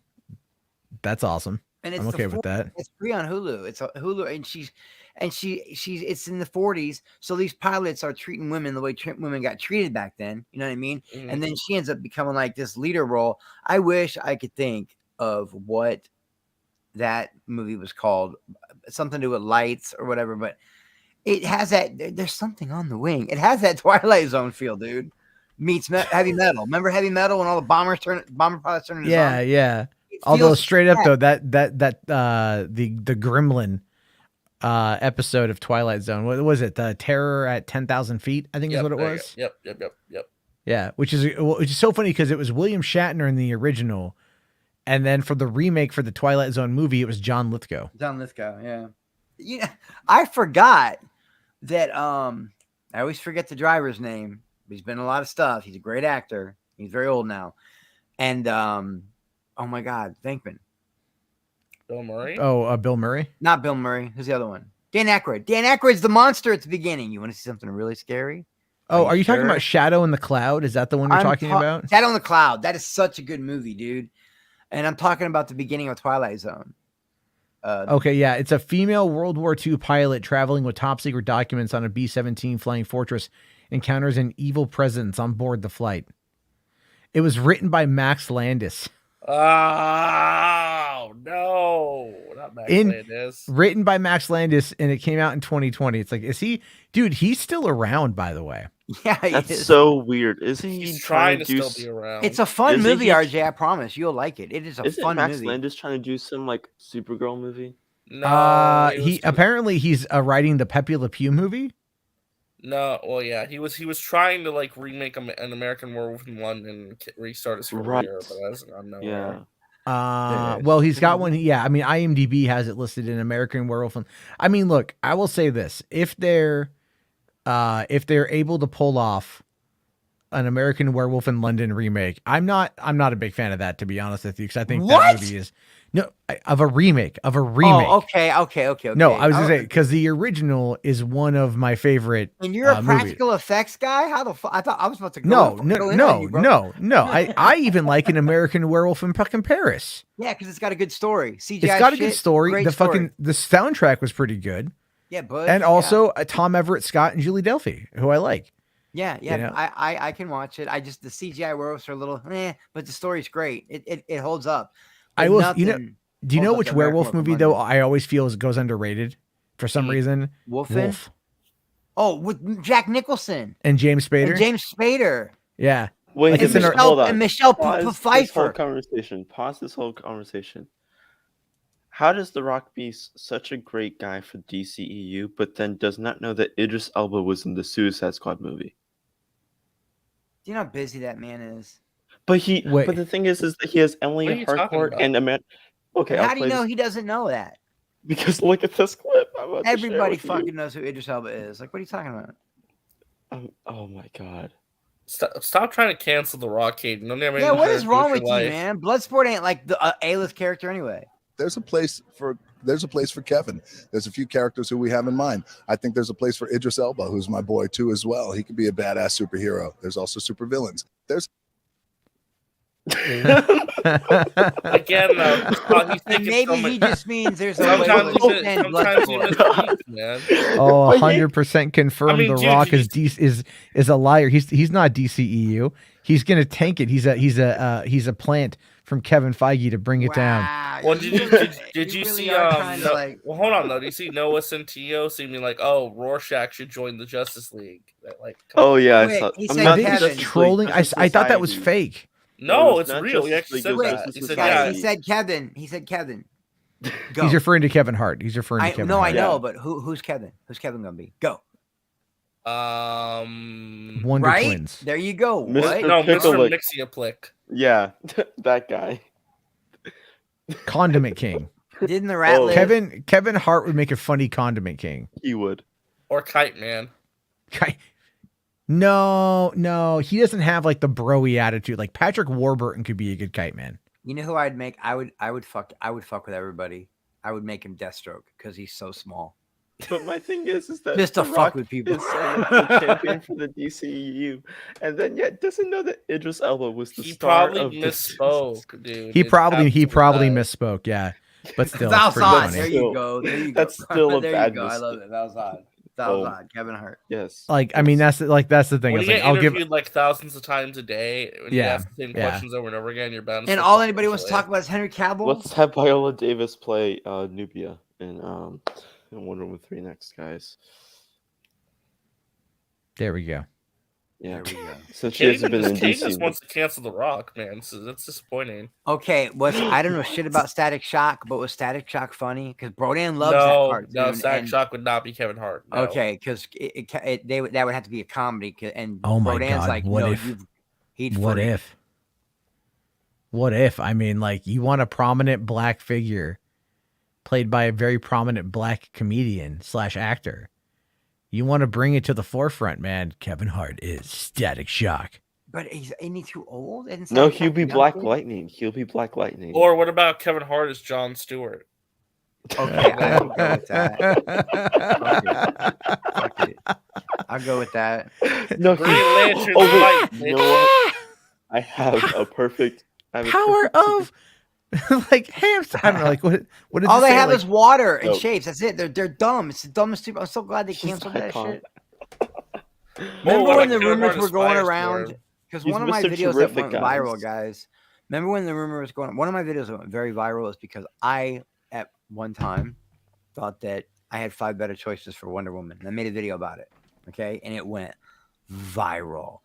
that's awesome. And it's I'm okay with that. It's free on Hulu. It's a Hulu, and she's it's in the 40s. So these pilots are treating women the way women got treated back then. You know what I mean? Mm-hmm. And then she ends up becoming like this leader role. I wish I could think of what that movie was called, something to do with lights or whatever, but it has that. There's something on the wing. It has that Twilight Zone feel, dude. Meets heavy metal. Remember Heavy Metal when all the bomber pilots turn into zombies? Yeah. Although straight up though, that the Gremlin episode of Twilight Zone, what was it? The Terror at 10,000 feet, I think is what it was. Yep. Yeah, which is so funny because it was William Shatner in the original, and then for the remake for the Twilight Zone movie, it was John Lithgow. Yeah. I forgot that. I always forget the driver's name. He's been in a lot of stuff. He's a great actor. He's very old now, and oh my God, Venkman. Bill Murray? Oh, Bill Murray? Not Bill Murray. Who's the other one? Dan Aykroyd. Dan Aykroyd's the monster at the beginning. You want to see something really scary? Are you talking about Shadow in the Cloud? Is that the one you're talking about? Shadow in the Cloud. That is such a good movie, dude. And I'm talking about the beginning of Twilight Zone. Okay, yeah. It's a female World War II pilot traveling with top secret documents on a B-17 Flying Fortress, encounters an evil presence on board the flight. It was written by Max Landis. Oh, no. Not Max Landis. Written by Max Landis, and it came out in 2020. It's like, is he... Dude, he's still around, by the way. Yeah, that's so weird. Isn't he He's trying to still be around? It's a fun movie, RJ. I promise. You'll like it. It is a fun movie. Max Landis trying to do some, like, Supergirl movie? No. Apparently he's writing the Pepe Le Pew movie. No, well, yeah, he was trying to like remake an American Werewolf in London and restart his career, but that's nowhere. Well, he's got one. Yeah, I mean, IMDb has it listed in American Werewolf. I mean, look, I will say this: if they're able to pull off an American Werewolf in London remake. I'm not a big fan of that, to be honest with you, because I think What? that movie is of a remake. Oh, okay. No, I was gonna say because the original is one of my favorite. And you're a movies. practical effects guy? How the fuck? I thought I was about to go No. in on you, bro. I even like an American Werewolf in fucking Paris. Yeah, because it's got a good story. CGI. It's got a shit, good story. great The story. soundtrack was pretty good. Yeah, but And also Tom Everett Scott and Julie Delphi, who I like. yeah. you know? I can watch it. I just the CGI werewolves are a little but the story's great. It holds up. I But will. nothing Do you know holds up which to American werewolf Werewolf movie in though London. I always feel goes underrated for some reason? Wolfen? Wolf Oh, with Jack Nicholson and James Spader. and James Spader Yeah. Wait, Like, and it's an- hold on. Michelle Pause this whole Pfeiffer. conversation. Pause this whole conversation. How does The Rock be such a great guy for DCEU, but then does not know that Idris Elba was in the Suicide Squad movie? Do you know how busy that man is? But Wait. but the thing is that he has What are Emily you talking Harcourt about? and Amanda. Okay, And I'll how do you play know this he doesn't know that? because look at this clip. I'm about to share Everybody with you. fucking knows who Idris Elba is. Like, what are you talking about? Oh my god. Stop trying to cancel The Rock, Caden. Yeah, what is wrong with you, man? Bloodsport ain't like the A-list character anyway. There's a place for Kevin. There's a few characters who we have in mind. I think there's a place for Idris Elba, who's my boy too as well. He could be a badass superhero. There's also supervillains. There's Again, though, he's And thinking maybe so he much. just means there's a way Sometimes to you extend sometimes Bloodsport. man. Oh, But he- 100% confirmed. I mean, The dude, Rock you- is a liar. He's not DCEU. He's gonna tank it. He's a plant from Kevin Feige to bring it down. Wow, Well, you did really- you really see? are trying to, No, like- well, hold on though. Do you see Noah Centineo seeming like, oh, Rorschach should join the Justice League? Like, come Oh on. yeah, Wait, I saw. he I'm said not I think Kevin. he's trolling. I thought that was Society. fake. No, No, it's it's not real. He Justice actually League, said it's that. Justice He said, Society. yeah. Guys, he said Kevin. He said Kevin. Go. He's referring to Kevin Hart. He's referring to Kevin No, I Hart. know, Yeah. but who's Kevin? Who's Kevin gonna be? Go. Wonder Right? Twins. There you go. Mr. What? No, Pickle Mr. Lick. Mixiaplick. Yeah, that guy. Condiment King. Didn't the rat Oh. live? Kevin Hart would make a funny Condiment King. He would. Or Kite Man. No, he doesn't have like the broy attitude. Like Patrick Warburton could be a good kite man. You know who I'd make? I would fuck with everybody. I would make him Deathstroke because he's so small. But my thing is that Just to The fuck Rock with people. is the champion for the DCEU, and then yet doesn't know that Idris Elba was the He star probably of the misspoke, dude. He It's probably absolutely not. misspoke. Yeah, but still, That it's was pretty odd. funny. There you go. There you go. That's still a there bad you go. I love mistake. it. That was odd. That was Oh. odd. Kevin Hart. Yes. Like, I mean, that's the thing. When It's you like get I'll give. interviewed like thousands of times a day, when you Yeah, ask the same yeah. questions over and over again, you're bound to And slip all up anybody wants to eventually. talk about is Henry Cavill. Let's have Viola Davis play Nubia in Wonder Woman 3 next, guys. There we go. Yeah. There we go. Since she hasn't been in Caden DC. just wants to cancel The Rock, man. So that's disappointing. Okay, I don't know shit about Static Shock, but was Static Shock funny? Because Brodan loves that No, cartoon. no, Static and- Shock would not be Kevin Hart. No. Okay, because that would have to be a comedy. And Oh my Brodan's God, like, what no, if- he'd What freak. if? What if? I mean, like, you want a prominent black figure played by a very prominent black comedian / actor. You want to bring it to the forefront, man. Kevin Hart is Static Shock. But isn't he too old? Isn't No, Static he'll Shock be young Black kid? Lightning. He'll be Black Lightning. Or what about Kevin Hart as Jon Stewart? Okay, I'll go with that. Fuck it. I'll go with that. No, Green Lantern's oh, wait, white, you know bitch. what? I have a perfect Power of like hamster. I don't know, like what does All it they say? have Like, is water and No. shapes. That's it. They're dumb. It's the dumbest stupid. I'm so glad they He's canceled that iconic. shit. Oh, Remember what when a the Kevin rumors Hart were going aspires around? for. Because He's one of my Mr. videos that Terrific, went viral, guys. guys. Remember when the rumor was going? One of my videos that went very viral is because I, at one time, thought that I had 5 better choices for Wonder Woman, and I made a video about it. Okay, and it went viral,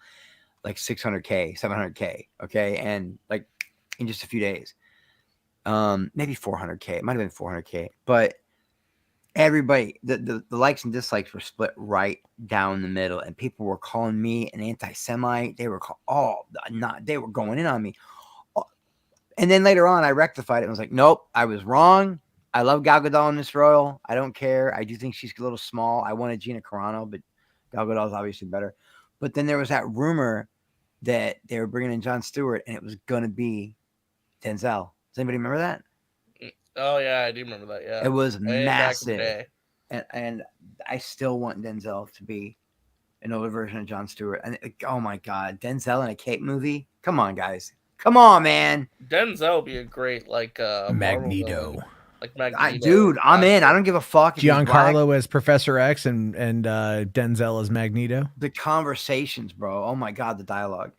like 600K, 700K. Okay, and like in just a few days, maybe 400K. It might have been 400K, but everybody, the likes and dislikes were split right down the middle, and people were calling me an anti-Semite. They were they were going in on me. And then later on, I rectified it and was like, nope, I was wrong. I love Gal Gadot in this role. I don't care. I do think she's a little small. I wanted Gina Carano, but Gal Gadot is obviously better. But then there was that rumor that they were bringing in Jon Stewart, and it was gonna be Denzel. Does anybody remember that? Oh yeah, I do remember that. Yeah, It was way back in the massive, day. and I still want Denzel to be an older version of Jon Stewart. And oh my god, Denzel in a cape movie! Come on, guys, come on, man. Denzel would be a great Marvel Magneto. villain. Like Magneto. Dude, I'm in. I don't give a fuck. If he's black. Giancarlo as Professor X and Denzel as Magneto. The conversations, bro. Oh my god, the dialogue.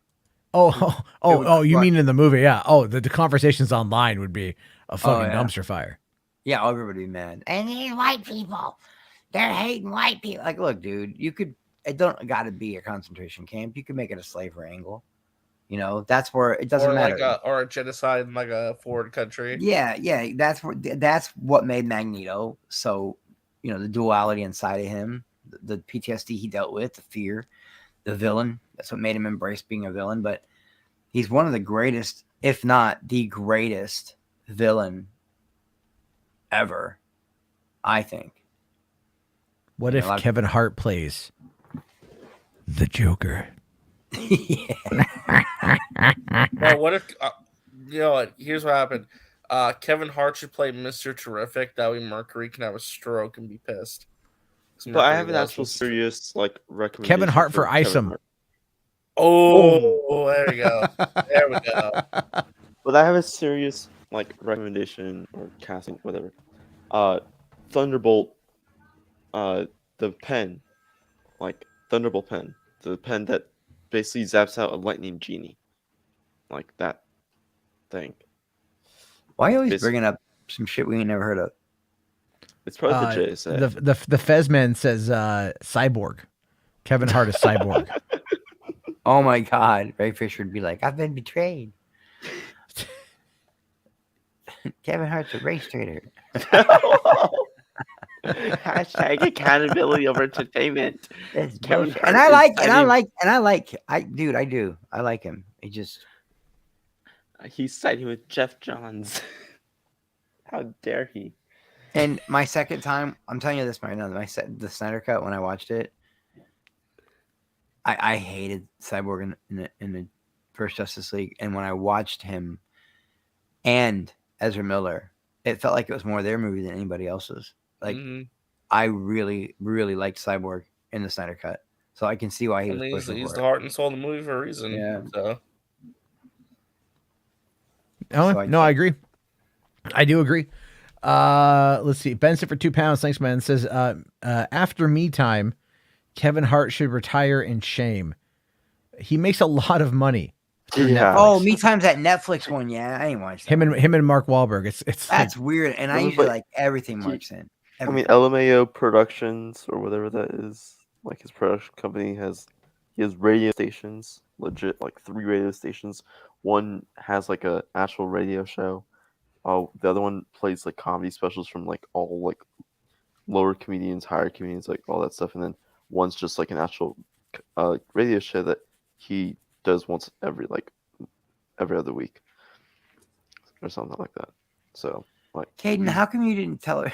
You mean in the movie? Yeah. Oh, the conversations online would be a fucking dumpster fire. Yeah, everybody would be mad. And these white people, they're hating white people. Like, look, dude, it don't got to be a concentration camp. You could make it a slavery angle. You know, that's where it doesn't matter. Or a genocide in like a foreign country. Yeah, that's what made Magneto. So, you know, the duality inside of him, the PTSD he dealt with, the fear, the villain. That's what made him embrace being a villain. But he's one of the greatest, if not the greatest villain ever, I think. What if Kevin Hart plays the Joker? Well, what if you know what? Here's what happened. Kevin Hart should play Mr. Terrific. That way Mercury can have a stroke and be pissed. But I have an actual serious recommendation. Kevin Hart for Isom. Oh, there we go. There we go. But I have a serious recommendation or casting, whatever. Thunderbolt, the pen, Thunderbolt pen, the pen that basically zaps out a lightning genie, like that thing. Why are you always bringing up some shit we ain't never heard of? It's probably the JSA. The Fezman says Cyborg. Kevin Hart is Cyborg. Oh my God, Ray Fisher would be like, "I've been betrayed." Kevin Hart's a race traitor. Hashtag accountability over entertainment. I like him. He's siding with Jeff Johns. How dare he? And my second time, I'm telling you this right now, the Snyder Cut, when I watched it, I hated Cyborg in the first Justice League. And when I watched him and Ezra Miller, it felt like it was more their movie than anybody else's. I really, really liked Cyborg in the Snyder Cut. So I can see why he's the heart and soul of the movie for a reason. Yeah. So. I agree. I do agree. Let's see. Benson for £2. Thanks, man. Says, after Me Time, Kevin Hart should retire in shame. He makes a lot of money. Yeah. Oh, Me Time's that Netflix one. Yeah, I ain't watched that. Him and Mark Wahlberg. It's that's weird. And I usually like everything Mark's in. Everything. I mean, LMAO Productions or whatever that is, his production company he has radio stations, legit 3 radio stations. One has a actual radio show. The other one plays comedy specials from all lower comedians, higher comedians, all that stuff. And then one's just an actual radio show that he does once every other week or something like that. So Caden, how come you didn't tell her?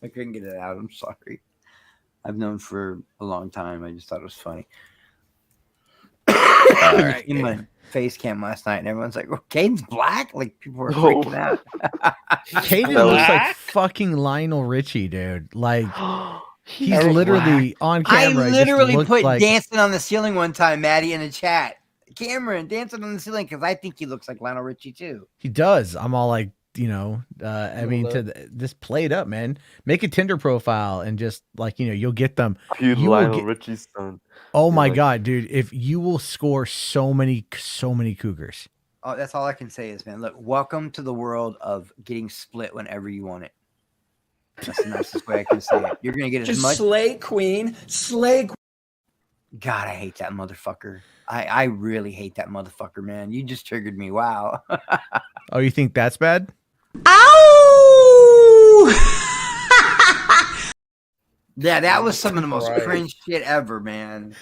I couldn't get it out. I'm sorry. I've known for a long time. I just thought it was funny. All right. In my face cam last night, and everyone's like, "Oh, Caden's black." People were freaking out. Caden looks like fucking Lionel Richie, dude. He's literally on camera. I literally put dancing on the ceiling one time, Maddie, in the chat. Cameron dancing on the ceiling because I think he looks like Lionel Richie too. He does. I'm all this played up, man. Make a Tinder profile and just you'll get them. Lionel Richie's son. Oh my God, dude! If you will score so many cougars. Oh, that's all I can say is, man. Look, welcome to the world of getting split whenever you want it. That's the nicest way I can say it. You're gonna get as much. Slay queen. God, I hate that motherfucker. I really hate that motherfucker, man. You just triggered me. Wow. Oh, you think that's bad? Ow! Yeah, that was some of the most cringe shit ever, man.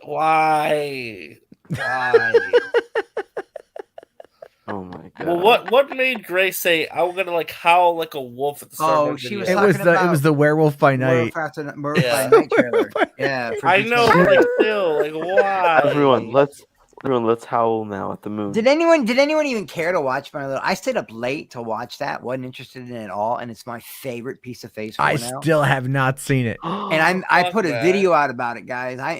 Why? Oh my God. Well, what made Grace say I'm gonna like howl like a wolf at the start of Oh, the she video? was It talking was the about Werewolf by Night. Werewolf by Yeah. Night trailer. Yeah, for I know, but like still, like why? Everyone, let's howl now at the moon. Did anyone even care to watch my little? I stayed up late to watch that. Wasn't interested in it at all, and it's my favorite piece of face. I now. still have not seen it. And I put a that. video out about it, guys. I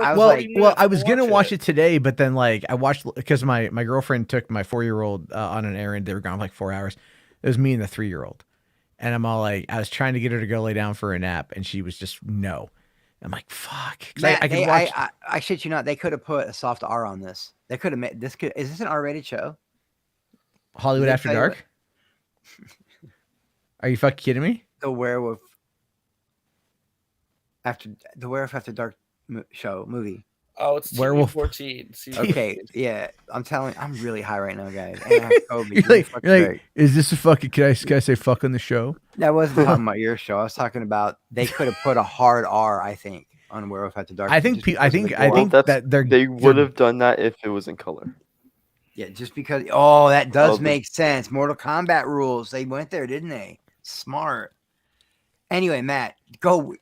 was Well, like, well, I was watch gonna watch it. it today, but then like I watched because my girlfriend took my 4-year-old on an errand. They were gone like 4 hours. It was me and the 3-year-old, and I'm all like, I was trying to get her to go lay down for a nap, and she was just no. I'm like, fuck. 'Cause Matt, I could watch. I shit you not. They could have put a soft R on this. They could have made this. Is this an R-rated show? Hollywood Did they After tell you Dark. Are you fucking kidding me? The Werewolf After Dark show movie. Oh, it's Werewolf. 14. Okay, yeah. I'm really high right now, guys. And I have COVID. You're like, Fucking great. is this a fucking? Can I say fuck on the show? That wasn't talking about your show. I was talking about they could have put a hard R, I think, on Werewolf After Dark. I think just because of the I gore. think that They would have done that if it was in color. Yeah, just because. Oh, that does Oh, make sense. Mortal Kombat rules. They went there, didn't they? Smart. Anyway, Matt, go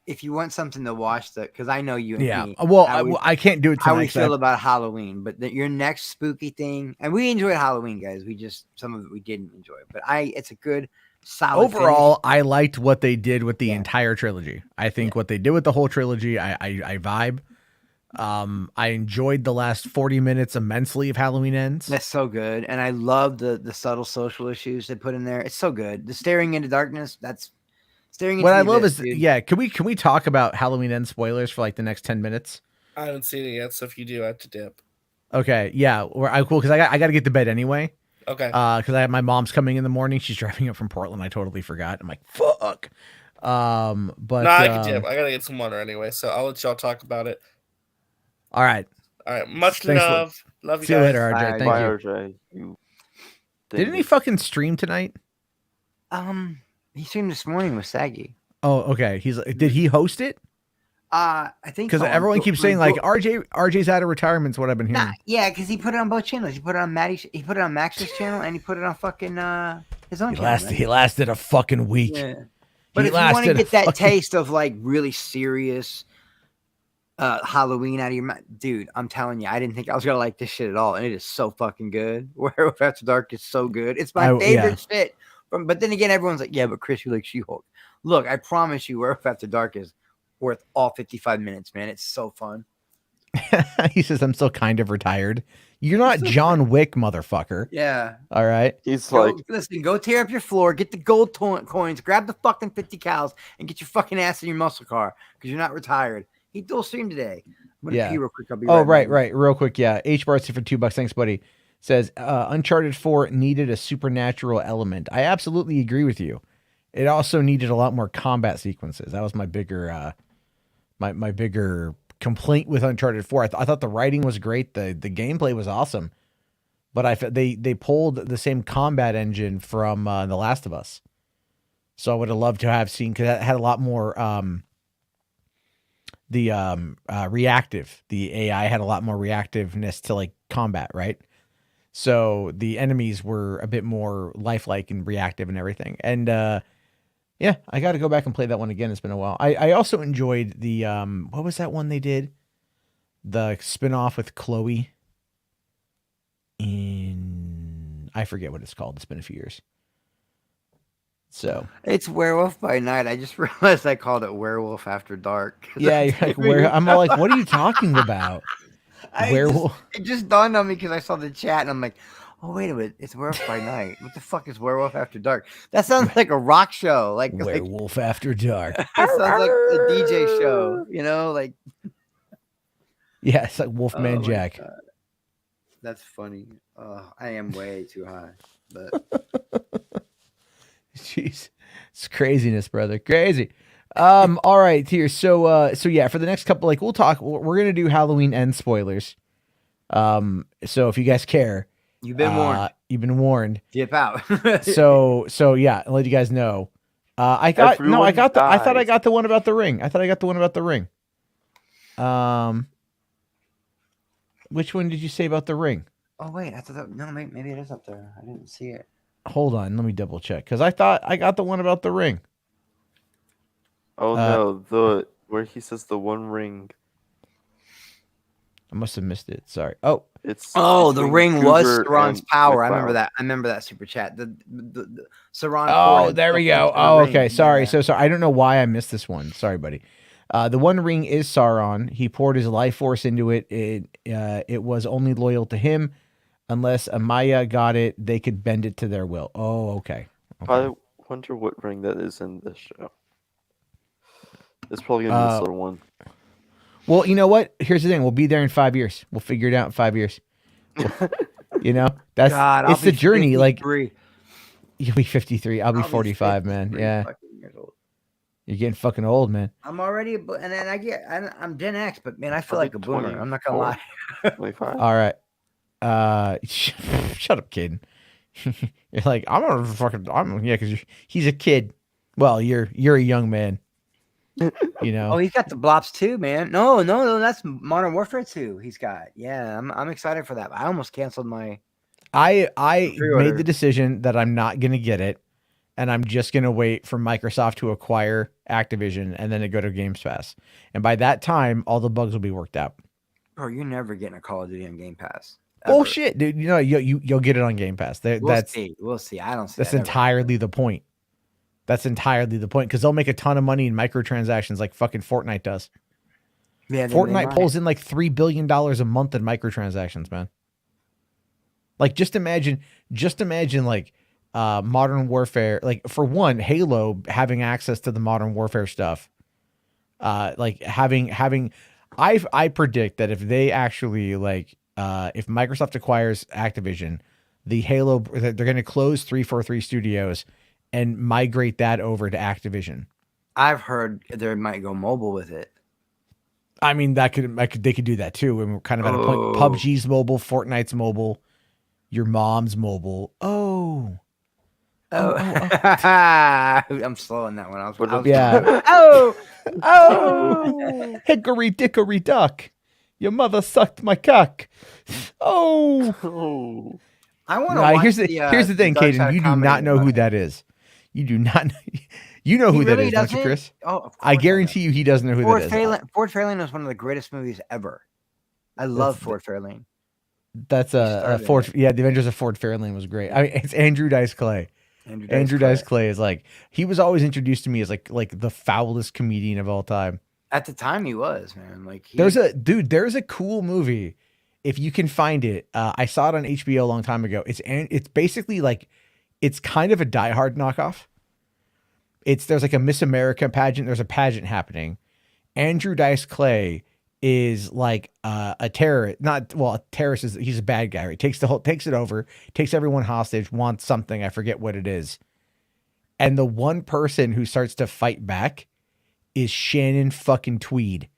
if you want something to watch. Because I know you. And Yeah. me, Well, how we- I can't do it how we tonight. 'cause feel about Halloween, but your next spooky thing, and we enjoyed Halloween, guys. We just some of it we didn't enjoy, but it's a good solid. Overall, I liked what they did with the Yeah. entire trilogy. I think what they did with the whole trilogy, I vibe. I enjoyed the last 40 minutes immensely of Halloween Ends. That's so good, and I love the subtle social issues they put in there. It's so good. The staring into darkness. That's staring. What into I the love abyss, is, dude. yeah. Can we talk about Halloween Ends spoilers for like the next 10 minutes? I haven't seen it yet, so if you do, I have to dip. Okay, yeah. Cool because I got to get to bed anyway. Okay. Because I have my mom's coming in the morning. She's driving up from Portland. I totally forgot. I'm like, fuck. But no, I can dip. I gotta get some water anyway, so I'll let y'all talk about it. all right. All right. Much Thanks, love. Love you See you guys. later, RJ. Bye. Thank Bye, you. RJ. You Didn't he fucking stream tonight? He streamed this morning with Saggy. Oh, okay. Did he host it? I think Because so. everyone keeps saying like RJ's out of retirement is what I've been hearing. Nah, yeah, because he put it on both channels. He put it on he put it on Max's channel, and he put it on fucking his own channel. Right? He lasted a fucking week. Yeah. But He if you want to lasted a get that fucking- taste of like really serious Halloween out of your mouth, dude, I'm telling you, I didn't think I was gonna like this shit at all, and it is so fucking good. Werewolf After Dark is so good. It's my favorite shit. But then again, everyone's like, yeah, but Chris, you like She-Hulk. Look, I promise you, Werewolf After Dark is worth all 55 minutes, man. It's so fun. He says, I'm still kind of retired. You're not John Wick, motherfucker. Yeah. All right. He's Go, like, listen, go tear up your floor, get the gold coins, grab the fucking 50 cows, and get your fucking ass in your muscle car because you're not retired. He dual streamed today. I'm gonna Yeah. pee real quick. I'll be Oh, right. right. Real quick. Yeah. H Barcy for $2. Thanks, buddy. Says Uncharted 4 needed a supernatural element. I absolutely agree with you. It also needed a lot more combat sequences. That was my bigger my bigger complaint with Uncharted 4. I thought the writing was great. The gameplay was awesome. But they pulled the same combat engine from The Last of Us. So I would have loved to have seen, because that had a lot more reactive. The AI had a lot more reactiveness to like combat, right? So the enemies were a bit more lifelike and reactive and everything. And yeah, I got to go back and play that one again. It's been a while. I also enjoyed the what was that one they did? The spinoff with Chloe. I forget what it's called. It's been a few years. So It's Werewolf by Night. I just realized I called it Werewolf After Dark. yeah, you're like, I'm all like, what are you talking about? Werewolf. It just dawned on me because I saw the chat and I'm like, oh wait a minute, it's Werewolf by Night. What the fuck is Werewolf After Dark? That sounds like a rock show. Like Werewolf After Dark. it sounds like a DJ show. You know, like Yeah, it's like Wolfman oh my Jack. God. That's funny. I am way too high, but Jeez, it's craziness, brother. Crazy. All right, here. So yeah, for the next couple, like we're gonna do Halloween end spoilers. So if you guys care, you've been warned. You've been warned. Dip out. So yeah, I'll let you guys know. I thought I got the one about the ring. Which one did you say about the ring? Oh wait, I thought that, no, maybe it is up there. I didn't see it. Hold on, let me double check because I thought I got the one about the ring. Oh no, where he says the One Ring. I must have missed it. Sorry. Oh, It's Oh, the between ring was Cougar Saran's and power. I remember McLeod. that. I remember that super chat. The Saran. oh, poured there we himself go. into the Oh, ring. okay. Sorry. Yeah. So sorry. I don't know why I missed this one. Sorry, buddy. The One Ring is Sauron. He poured his life force into it. It was only loyal to him. Unless Amaya got it, they could bend it to their will. Oh, okay. I wonder what ring that is in this show. It's probably gonna be this little one. Well, you know what? Here's the thing. We'll be there in 5 years. We'll figure it out in 5 years. You know, that's God, it's the journey. 53. Like you'll be 53. I'll be I'll be 45, man. 53 Yeah, fucking years old. you're getting fucking old, man. I'm already, and then I'm Gen X, but man, I feel I'll like be a boomer. I'm not gonna 24. lie. 25. All right. Shut up, kid. You're like, because he's a kid. Well, you're a young man. You know. Oh, he's got the Blops too, man. No, that's Modern Warfare 2. He's got. Yeah, I'm excited for that. I almost canceled my. I pre-order. made the decision that I'm not gonna get it, and I'm just gonna wait for Microsoft to acquire Activision and then to go to Games Pass. And by that time, all the bugs will be worked out. Bro, you're never getting a Call of Duty on Game Pass. Ever. Bullshit, dude. You know you'll get it on Game Pass. We'll see. I don't see that's that entirely the point. That's entirely the point because they'll make a ton of money in microtransactions like fucking Fortnite does. Yeah, Fortnite pulls in like $3 billion a month in microtransactions, man. Like just imagine like Modern Warfare, like for one, Halo having access to the Modern Warfare stuff. Like having I predict that if they actually if Microsoft acquires Activision, the Halo they're going to close 343 Studios and migrate that over to Activision. I've heard they might go mobile with it. I mean, they could do that too. And we're kind of at a point. PUBG's mobile, Fortnite's mobile, your mom's mobile. Oh. I'm slow on that one. Yeah. Oh. Hickory dickory duck. Your mother sucked my cock. Oh. I want to watch here's the thing, Caden. You do not know who that is. You do not. You know who that is, don't you, Chris? Oh, I guarantee you, he doesn't know who that is. Ford Fairlane was one of the greatest movies ever. I love Ford Fairlane. That's Ford. Yeah, The Adventures of Ford Fairlane was great. I mean, it's Andrew Dice Clay. Andrew Dice Clay is like, he was always introduced to me as like the foulest comedian of all time. At the time, he was, man. Like there's a cool movie if you can find it. I saw it on HBO a long time ago. It's basically like, it's kind of a Die Hard knockoff. There's like a Miss America pageant. There's a pageant happening. Andrew Dice Clay is like a terrorist. A terrorist is, he's a bad guy. Right? Takes it over, takes everyone hostage, wants something. I forget what it is. And the one person who starts to fight back is Shannon fucking Tweed.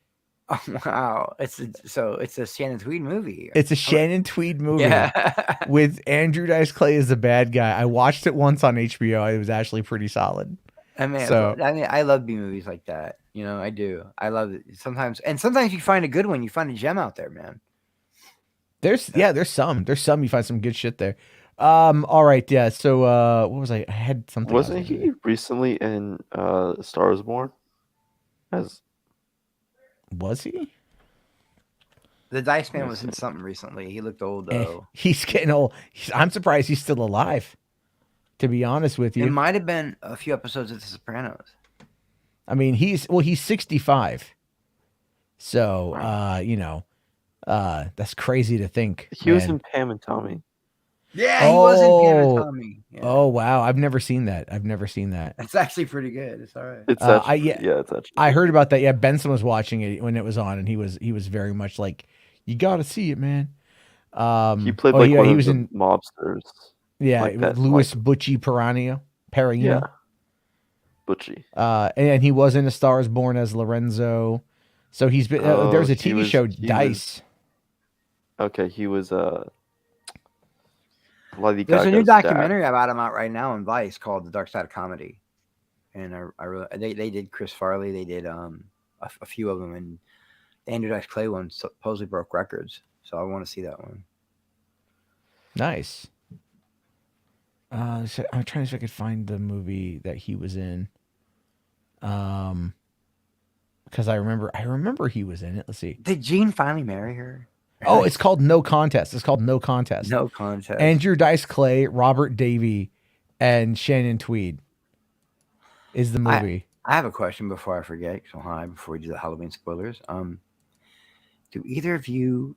Oh wow! It's a Shannon Tweed movie. It's a Shannon Tweed movie with Andrew Dice Clay as the bad guy. I watched it once on HBO. It was actually pretty solid. I mean, I love B movies like that. You know, I do. I love it sometimes, and sometimes you find a good one. You find a gem out there, man. There's some you find some good shit there. All right, yeah. So what was I had something. Wasn't he recently in Star is Born? Was he? The Dice Man was in something recently. He looked old though. He's getting old. I'm surprised he's still alive. To be honest with you, it might have been a few episodes of The Sopranos. I mean, he's 65. So that's crazy to think. He was in Pam and Tommy. Yeah, he was in Pam and Tommy. Yeah. Oh wow, I've never seen that. It's actually pretty good. It's all right. It's actually. I heard about that. Yeah, Benson was watching it when it was on, and he was very much like, "You got to see it, man." He played one of the mobsters. Yeah, like Louis Butchie Perino. Yeah, Butchie. And he was in A Star Is Born as Lorenzo. So he's been. There's a TV show, Dice. He was There's a new documentary about him out right now on Vice called The Dark Side of Comedy, and I really they did Chris Farley. They did a few of them, and the Andrew Dice Clay one supposedly broke records. So I want to see that one. Nice. So I'm trying to see if I could find the movie that he was in. Because I remember he was in it. Let's see. Did Gene finally marry her? Oh, it's called No Contest. It's called No Contest. No Contest. Andrew Dice Clay, Robert Davey, and Shannon Tweed is the movie. I have a question before I forget. So before we do the Halloween spoilers. Do either of you?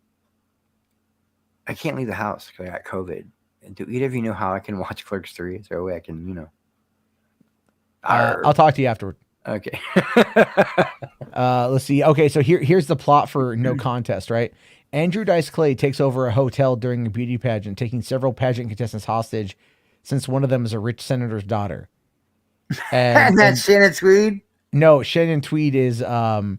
I can't leave the house because I got COVID. And do either of you know how I can watch Clerks 3? Is there a way I can, I'll talk to you afterward. Okay. Let's see. Okay, so here's the plot for No Contest, right? Andrew Dice Clay takes over a hotel during a beauty pageant, taking several pageant contestants hostage since one of them is a rich senator's daughter. And that's Shannon Tweed? No, Shannon Tweed is the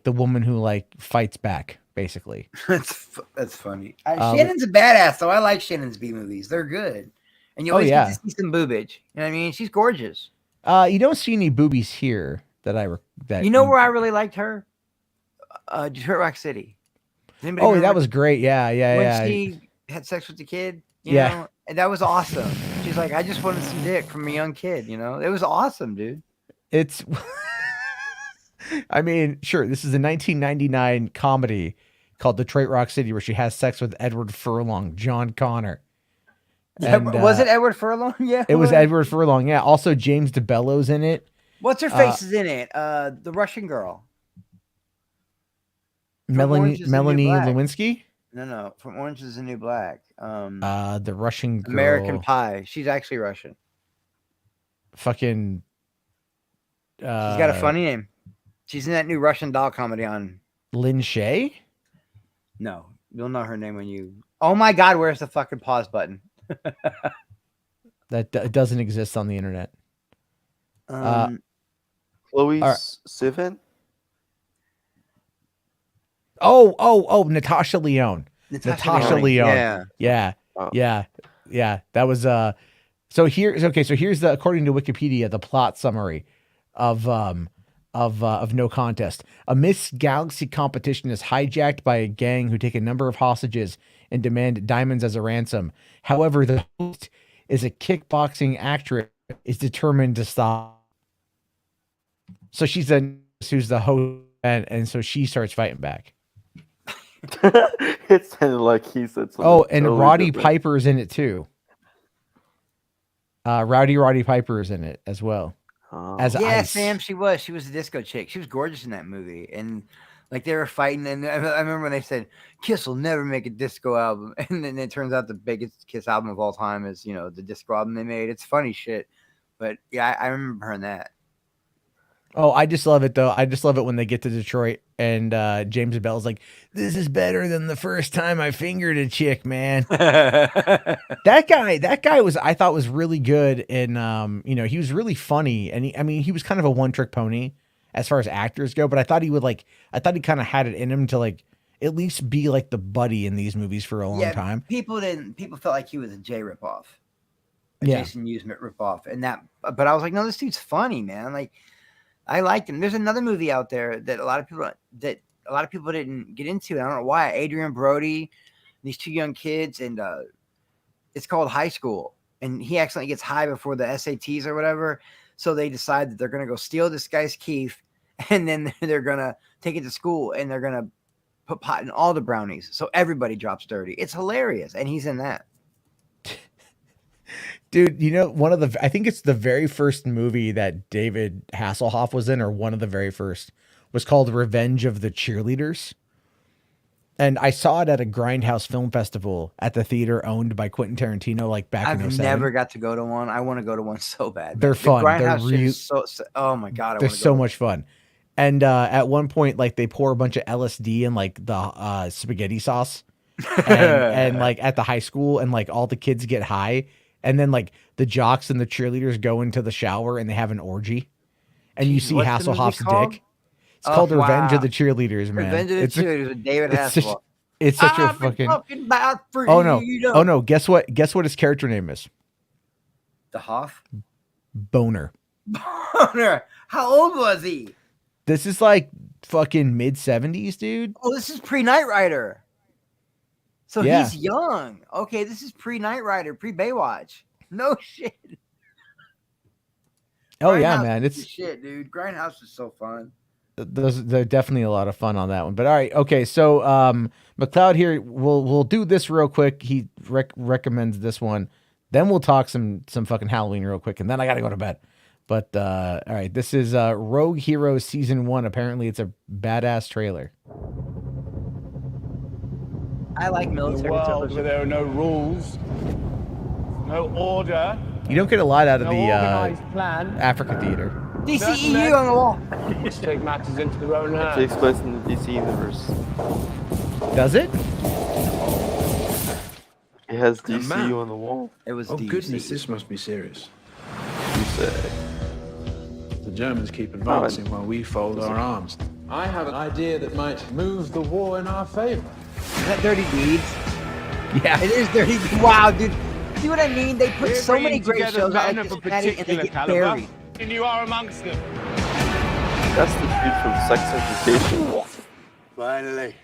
woman who fights back, basically. That's funny. Shannon's a badass, though. I like Shannon's B movies. They're good. And you always get to see some boobage. You know what I mean? She's gorgeous. You don't see any boobies here that you know where I really liked her? Detroit Rock City. Oh, that was great. Yeah. When she had sex with the kid, you know, and that was awesome. She's like, I just wanted some dick from a young kid, you know? It was awesome, dude. It's, I mean, sure, this is a 1999 comedy called Detroit Rock City where she has sex with Edward Furlong, John Connor. And, was it Edward Furlong? Yeah. It was Edward Furlong, yeah. Also, James DeBello's in it. What's her face is in it? The Russian girl. Melanie Lewinsky? No. From Orange is the New Black. The Russian girl. American Pie. She's actually Russian. Fucking. She's got a funny name. She's in that new Russian doll comedy on. Lin Shaye? No. You'll know her name when you. Oh my God, where's the fucking pause button? That doesn't exist on the internet. Chloe Sivan? Oh, Natasha Lyonne. Natasha Lyonne. Yeah. That was so here's the, according to Wikipedia, the plot summary of No Contest. A Miss Galaxy competition is hijacked by a gang who take a number of hostages and demand diamonds as a ransom. However, the host is a kickboxing actress is determined to stop. So she's who's the host, and so she starts fighting back. It sounded like he said something. Oh, and totally Roddy different. Piper is in it too. Roddy Piper is in it as well. As Ice. Sam, she was a disco chick. She was gorgeous in that movie, and they were fighting. And I remember when they said Kiss will never make a disco album, and then it turns out the biggest Kiss album of all time is the disco album they made. It's funny shit, but yeah, I remember her in that. Oh, I just love it though. I just love it when they get to Detroit and James Bell's like, "This is better than the first time I fingered a chick, man." That guy I thought was really good, and he was really funny, and he was kind of a one-trick pony as far as actors go, but I thought he kind of had it in him to at least be the buddy in these movies for a long time. People felt like he was a Jay ripoff, Jason Newsmith ripoff, but I was like, no, this dude's funny, man. I liked him. There's another movie out there that a lot of people didn't get into. I don't know why. Adrian Brody, these two young kids, and it's called High School. And he accidentally gets high before the SATs or whatever. So they decide that they're going to go steal this guy's keef, and then they're going to take it to school, and they're going to put pot in all the brownies. So everybody drops dirty. It's hilarious. And he's in that. Dude, I think it's the very first movie that David Hasselhoff was in, or one of the very first, was called Revenge of the Cheerleaders. And I saw it at a Grindhouse Film Festival at the theater owned by Quentin Tarantino, back in 2007. I've never got to go to one. I want to go to one so bad. They're fun. They're oh my God. They're so much fun. And at one point, they pour a bunch of LSD in the spaghetti sauce and at the high school, and all the kids get high. And then the jocks and the cheerleaders go into the shower and they have an orgy, and you see Hasselhoff's dick. It's called Revenge of the Cheerleaders, man. Revenge of the Cheerleaders with David Hasselhoff. It's such a fucking. Oh no! Guess what? Guess what his character name is? The Hoff. Boner. Boner. How old was he? This is fucking mid-70s, dude. Oh, this is pre-Knight Rider. So Yeah. he's young. Okay, this is pre-Knight Rider, pre-Baywatch. No shit. Oh yeah, Grindhouse man. is the It's shit, dude. Grindhouse is so fun. they're definitely a lot of fun on that one. But all right, okay. So McLeod here, we'll do this real quick. He recommends this one. Then we'll talk some fucking Halloween real quick, and then I gotta go to bed. But all right, this is Rogue Heroes Season 1. Apparently, it's a badass trailer. I like In a military world television. where there are no rules, no order, You don't get a lot out of no the organized plan, Africa theater. DCEU on the wall. let's take matters into their own It hands. takes place in the DC universe. Does it? It has man. DCU on the wall. It was Oh DC. goodness, this must be serious. You say. The Germans keep advancing while we fold our arms. I have an idea that might move the war in our favor. Is that Dirty Deeds? Yeah. It is Dirty Deeds. Wow, dude. See what I mean? They put We're so many bringing great together shows out men like of a this, Maddie, and they particular get caliber, buried. and you are amongst them. That's the dude from Sex Education. Finally,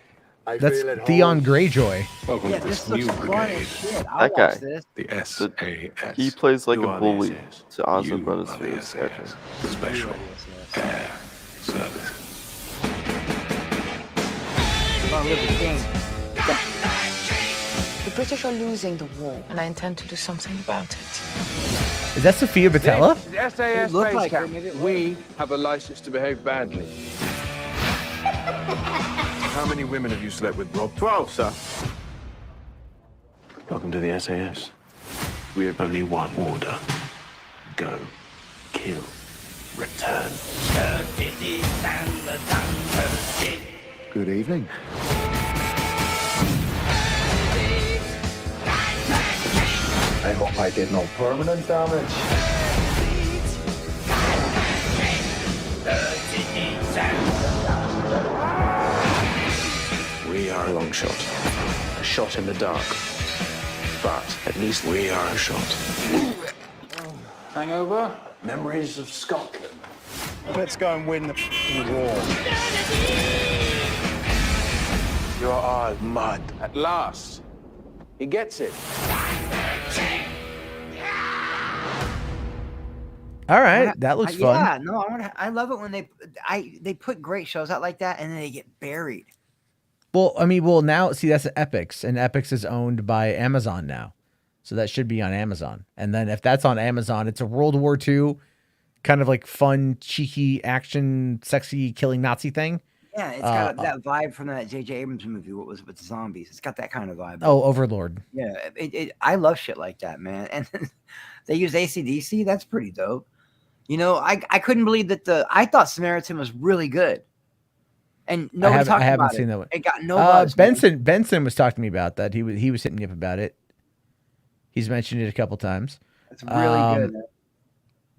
I That's Theon Greyjoy. Welcome Yeah, to this this looks new fun brigade. as shit. I'll That watch guy. this. The SAS. He plays like Who a are the bully SAS? to Oslo You Brothers are for the his character. SAS. Special Air Service. Long live the king. The British are losing the war, and I intend to do something about it. Is that Sophia Botella? This is SAS It looked base like her. camp. We have a license to behave badly. How many women have you slept with, Rob? 12, sir. Welcome to the SAS. We have only one order. Go, kill, return. Good evening. I hope I did no permanent damage. We are a long shot. A shot in the dark. But at least we are a shot. Hangover? Memories of Scotland. Let's go and win the war. You're all mud. At last. He gets it. All right, that looks fun. Yeah, no, I love it when they put great shows out like that and then they get buried. Well, I mean, now see that's Epix, and Epix is owned by Amazon now, so that should be on Amazon. And then if that's on Amazon, it's a World War II kind of like fun, cheeky, action, sexy, killing Nazi thing. Yeah, it's got that vibe from that J.J. Abrams movie. What was it with zombies? It's got that kind of vibe. Oh, Overlord. Yeah, I love shit like that, man. And they use AC/DC. That's pretty dope. You know, I couldn't believe that I thought Samaritan was really good. And nobody talked about it. I haven't seen that one. It got no buzz. Benson was talking to me about that. He was hitting me up about it. He's mentioned it a couple times. It's really good.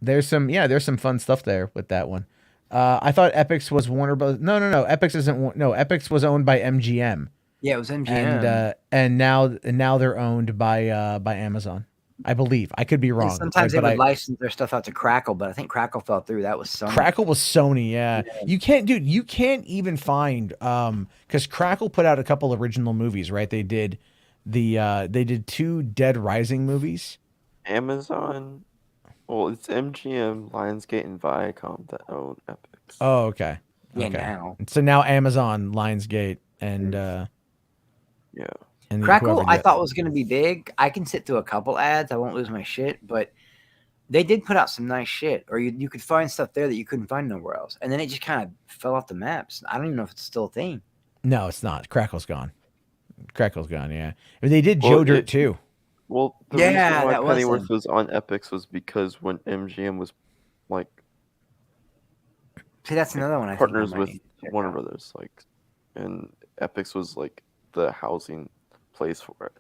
There's some fun stuff there with that one. I thought Epix was Warner Bros. No. Epix isn't. No, Epix was owned by MGM. Yeah, it was MGM. And now they're owned by Amazon. I believe. I could be wrong. And sometimes they would license their stuff out to Crackle, but I think Crackle fell through. That was Sony. Crackle was Sony, yeah. You can't even find because Crackle put out a couple original movies, right? They did they did 2 Dead Rising movies. Amazon. Well, it's MGM, Lionsgate, and Viacom that own Epix. Oh, okay. Yeah, okay. now. So now Amazon, Lionsgate, and Yeah. and Crackle, I thought was going to be big. I can sit through a couple ads. I won't lose my shit, but they did put out some nice shit, or you could find stuff there that you couldn't find nowhere else. And then it just kind of fell off the maps. I don't even know if it's still a thing. No, it's not. Crackle's gone. Yeah. But they did Joe Dirt too. Well, the Yeah, reason why that was Pennyworth them. was on Epix was because when MGM was like See, that's another one. I partners think I might with need to check Warner out. Brothers, like, and Epix was like the housing place for it.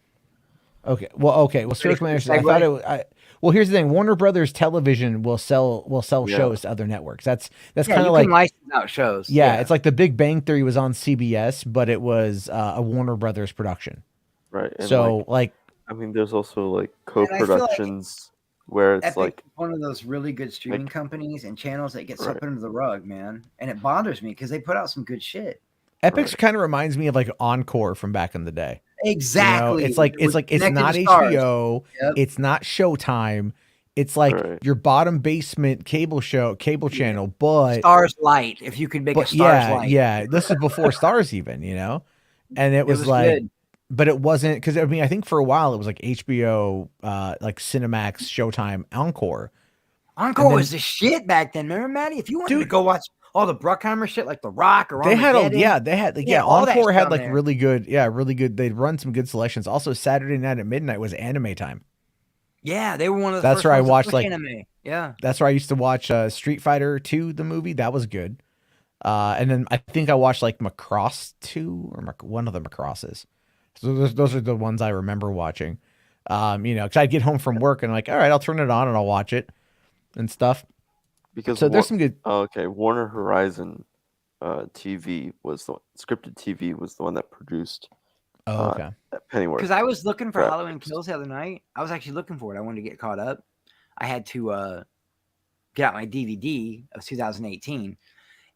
Okay. Well, Stroke Managers, I thought well, here's the thing. Warner Brothers Television will sell shows to other networks. That's Yeah, kind you of like can license out shows. yeah, it's like The Big Bang Theory was on CBS, but it was a Warner Brothers production. Right. And So I mean, there's also like I feel like co-productions where it's Epic like is one of those really good streaming companies and channels that get swept under the rug, man. And it bothers me because they put out some good shit. Epix kind of reminds me of like Encore from back in the day. Exactly. It's like It was it's connected not to stars. HBO, Yep. it's not Showtime. It's like Right. your bottom basement cable channel, but Stars Light. If you could make a Stars yeah, Light, yeah. This is before Stars even, and it was like, good. but it wasn't because I mean I think for a while it was like HBO, like Cinemax, Showtime, Encore. Encore was the shit back then. Remember, Maddie? If you wanted to go watch all the Bruckheimer shit like The Rock or They had Armageddon, all that Encore shit had on like there. really good. They'd run some good selections. Also, Saturday night at midnight was anime time. Yeah, they were one of the That's first where I ones to watched push like anime. Yeah, that's where I used to watch Street Fighter 2, the movie. That was good. And then I think I watched like Macross 2 or one of the Macrosses. So those are the ones I remember watching. Because I'd get home from work and I'm like, all right, I'll turn it on and I'll watch it and stuff. Because so there's some good. Oh, okay, Warner Horizon TV was scripted TV was the one that produced. Oh, okay. Pennyworth. because I was looking for Correct. Halloween Kills the other night. I was actually looking for it. I wanted to get caught up. I had to get out my DVD of 2018,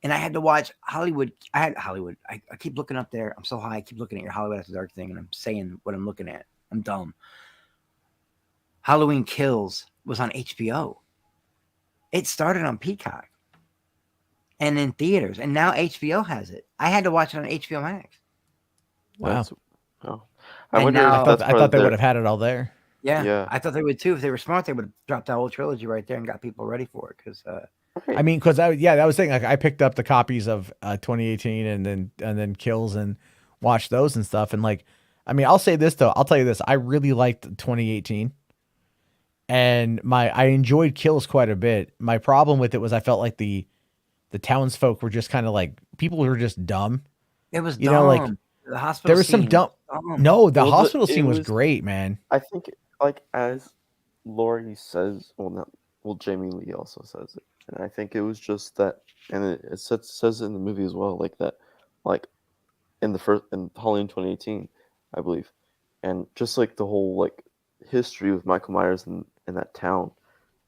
and I had to watch Hollywood. I had Hollywood. I keep looking up there. I'm so high. I keep looking at your Hollywood After Dark thing, and I'm saying what I'm looking at. I'm dumb. Halloween Kills was on HBO. It started on Peacock and in theaters, and now HBO has it. I had to watch it on HBO Max. Wow. I wonder now- if that's I thought they would have had it all there. Yeah, I thought they would too. If they were smart, they would have dropped that whole trilogy right there and got people ready for it. Because I mean, because I was saying like I picked up the copies of 2018 and then Kills and watched those and stuff. And like, I mean, I'll say this though. I'll tell you this. I really liked 2018, and I enjoyed Kills quite a bit. My problem with it was I felt like the townsfolk were just kind of like people who were just dumb. it was You dumb. know, like the hospital. there was some scene dumb. dumb. No, the Well, hospital it scene was was- great, man. I think, like, as Laurie says, Jamie Lee also says it, and I think it was just that, and it says it in the movie as well, like that, like in Halloween 2018, I believe, and just like the whole like history with Michael Myers in that town,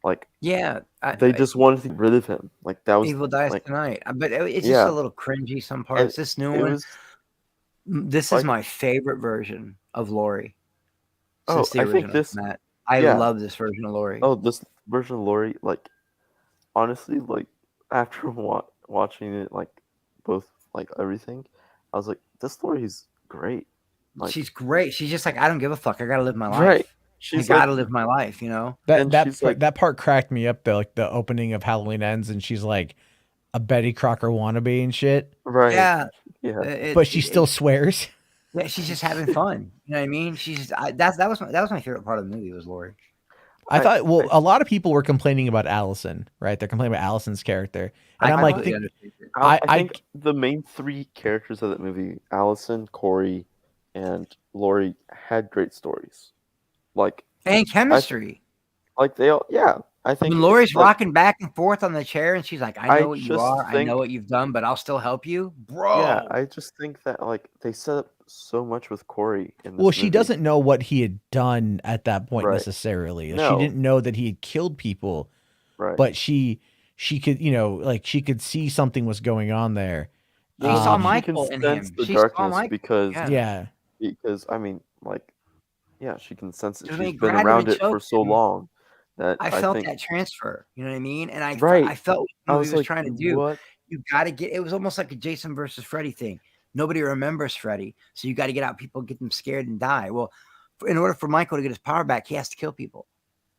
like Yeah, they just wanted to get rid of him, like that was Evil Dies like, Tonight. But it's just Yeah. a little cringy some and parts. This new it one, was. this is like- my favorite version of Laurie. Oh, Since the I think original, this- Matt. I yeah. love this version of Laurie. Oh, this version of Laurie, like, honestly, like, after watching it, like, both, like, everything, I was like, this Laurie's great. Like, she's great. She's just like, I don't give a fuck. I gotta live my life. right. I She's gotta like, live my life. You know. And she's like- That part cracked me up though. Like the opening of Halloween Ends, and she's like a Betty Crocker wannabe and shit. right. Yeah. Yeah. But she still swears. Yeah, she's just having fun. You know what I mean? She's that was my favorite part of the movie was Laurie. I thought, a lot of people were complaining about Allison, right? They're complaining about Allison's character, and I'm like, completely understand it. I think the main three characters of that movie, Allison, Corey, and Laurie, had great stories. Like, and chemistry. like they all, yeah. I think When Laurie's it's like- rocking back and forth on the chair, and she's like, "I know I what you just are. I think- know what you've done, but I'll still help you, bro." Yeah, I just think that like they set up so much with Corey in this well, she movie. doesn't know what he had done at that point Right. necessarily. No. She didn't know that he had killed people, Right. but she could, like she could see something was going on there. She saw Um, Michael she in can him. sense the She saw darkness Michael. because Yeah. Yeah, I mean, like, yeah, she can sense it. Just when She's he been grabbed him around and it for choked so him, long that I felt think, that transfer. You know what I mean? And I Right. I felt what I the was movie was like, trying to do. what? You got to get. It was almost like a Jason versus Freddy thing. Nobody remembers Freddy, so you got to get out people, get them scared and die. Well, in order for Michael to get his power back, he has to kill people.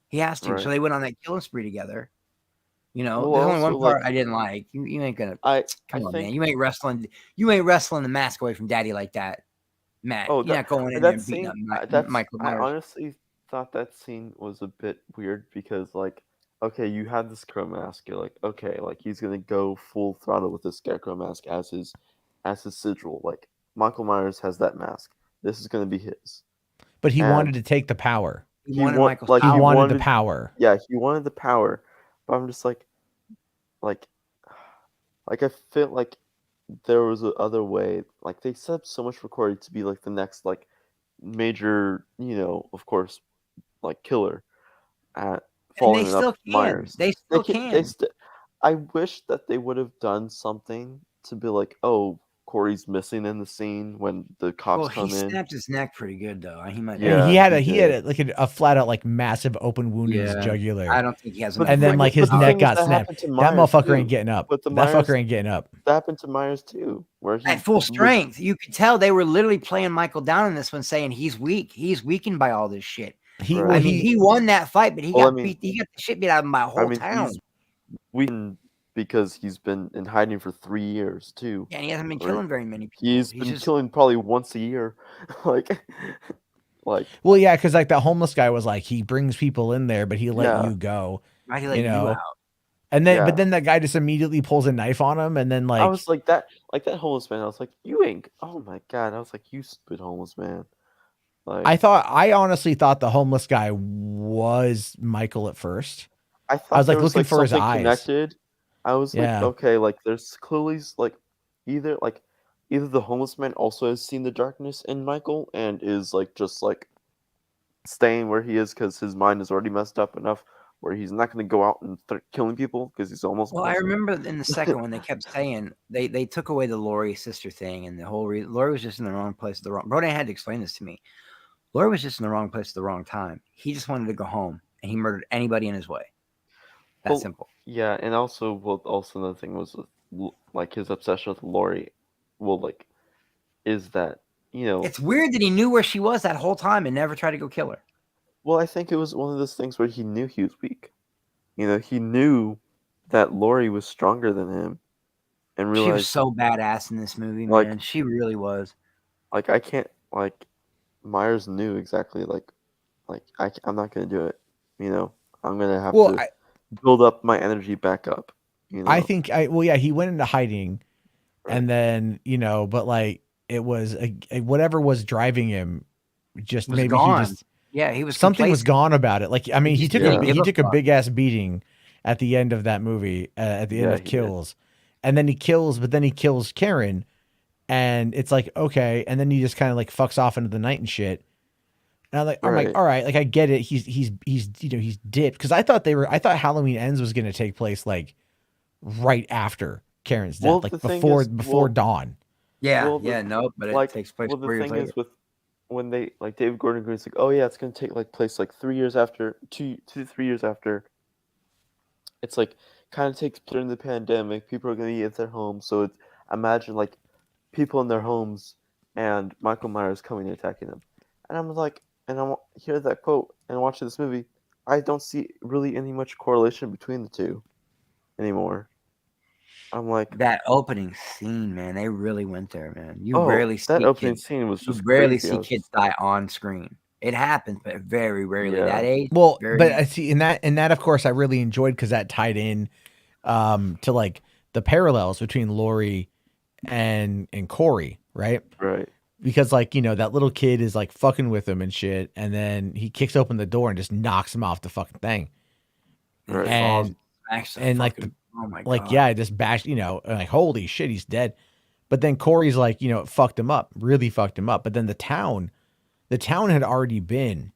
He has to. Right. So they went on that killing spree together. You know, Well, there's only one also, part like- I didn't like. You ain't gonna I come on, think man. You ain't wrestling. You ain't wrestling the mask away from Daddy like that, Matt. Oh, You're not going in there and that beating scene. up Michael I Myers. honestly thought that scene was a bit weird because, like, okay, you had the scarecrow mask. You're like, okay, like he's gonna go full throttle with the scarecrow mask as his sigil. Like Michael Myers has that mask. This is gonna be his. but he And wanted to take the power. He wanted wa- Michael's like, He power. wanted the power. Yeah, he wanted the power, but I'm just like I feel like there was a other way. Like they set up so much for Corey to be like the next like major, of course, like killer at And they following still up can. Myers. They still can. I wish that they would have done something to be like, oh, Corey's missing in the scene when the cops Well, come he in. snapped his neck pretty good though. He might. Yeah, he had he did. like a flat out like massive open wound in his Yeah, jugular. I don't think he has. But And the then thing like is- his but the neck thing is got that snapped. happened to That Myers, motherfucker too. ain't getting up. But the That Myers- fucker ain't getting up. That happened to Myers too, where he At full was- strength. You could tell they were literally playing Michael down in this one, saying he's weak. He's weakened by all this shit. He Right. well, I mean, he won that fight, but he Well, got I mean- beat. He got the shit beat out of him by a whole town. he's weakened because he's been in hiding for 3 years too. Yeah, and he hasn't been Right. killing very many people. He's been killing probably once a year. like well, yeah, because like that homeless guy was like he brings people in there, but he let Yeah. you go. Right, he let you you know, out. and then Yeah. but then that guy just immediately pulls a knife on him, and then like I was like that homeless man. I was like, you ain't. Oh my god! I was like, you stupid homeless man. Like I honestly thought the homeless guy was Michael at first. I thought I was like there looking for his something eyes. connected. I was Yeah. like, okay, like there's clearly either the homeless man also has seen the darkness in Michael and is like just like staying where he is because his mind is already messed up enough where he's not going to go out and start killing people because he's almost. Well, I remember in the second one they kept saying they took away the Lori sister thing, and the whole Lori was just in the wrong place at the wrong. Brodan had to explain this to me. Lori was just in the wrong place at the wrong time. He just wanted to go home, and he murdered anybody in his way. That Well, simple. Yeah, and also another thing was like his obsession with Lori. Well, like, is that It's weird that he knew where she was that whole time and never tried to go kill her. Well, I think it was one of those things where he knew he was weak. He knew that Lori was stronger than him, and realized She was so badass in this movie, like- man. She really was. like I can't like Myers knew exactly I'm not gonna do it. I'm gonna have Well, to build up my energy back up. I think he went into hiding, and then but like it was whatever was driving him, just Was maybe gone. he just Yeah, he was something was complacent. gone about it. Like I mean, he just took didn't a give he a took a fuck. big ass beating at the end of that movie, at the end Yeah, of he did. Kills, and then he kills Karen, and it's like okay, and then he just kind of like fucks off into the night and shit. And I'm like, Right. all right, like I get it. He's dipped because I thought Halloween Ends was gonna take place like right after Karen's death, Well, like the thing before is- before dawn. Yeah, Well, the- yeah, no, but like it takes place well, the 4 years thing later. is with when they like David Gordon Green's like, oh yeah, it's gonna take like place like 3 years after 2 to 3 years after. It's like kind of takes place during the pandemic. People are gonna be at their homes, so it's imagine like people in their homes and Michael Myers coming and attacking them. And I'm like, and I hear that quote and watching this movie, I don't see really any much correlation between the two anymore. I'm like, That opening scene, man, they really went there, man. You oh, rarely see that opening kids. scene was You just rarely crazy. I see was kids just- die on screen. It happens, but very rarely. Yeah. That age. Well, very- but I see in that of course I really enjoyed because that tied in to like the parallels between Lori and Corey, right? Right. Because like that little kid is like fucking with him and shit, and then he kicks open the door and just knocks him off the fucking thing, Right. and Smash the and, like, fucking- oh my like God. yeah, just bashed, like holy shit, he's dead. But then Corey's like, it fucked him up, really fucked him up. But then the town had already been,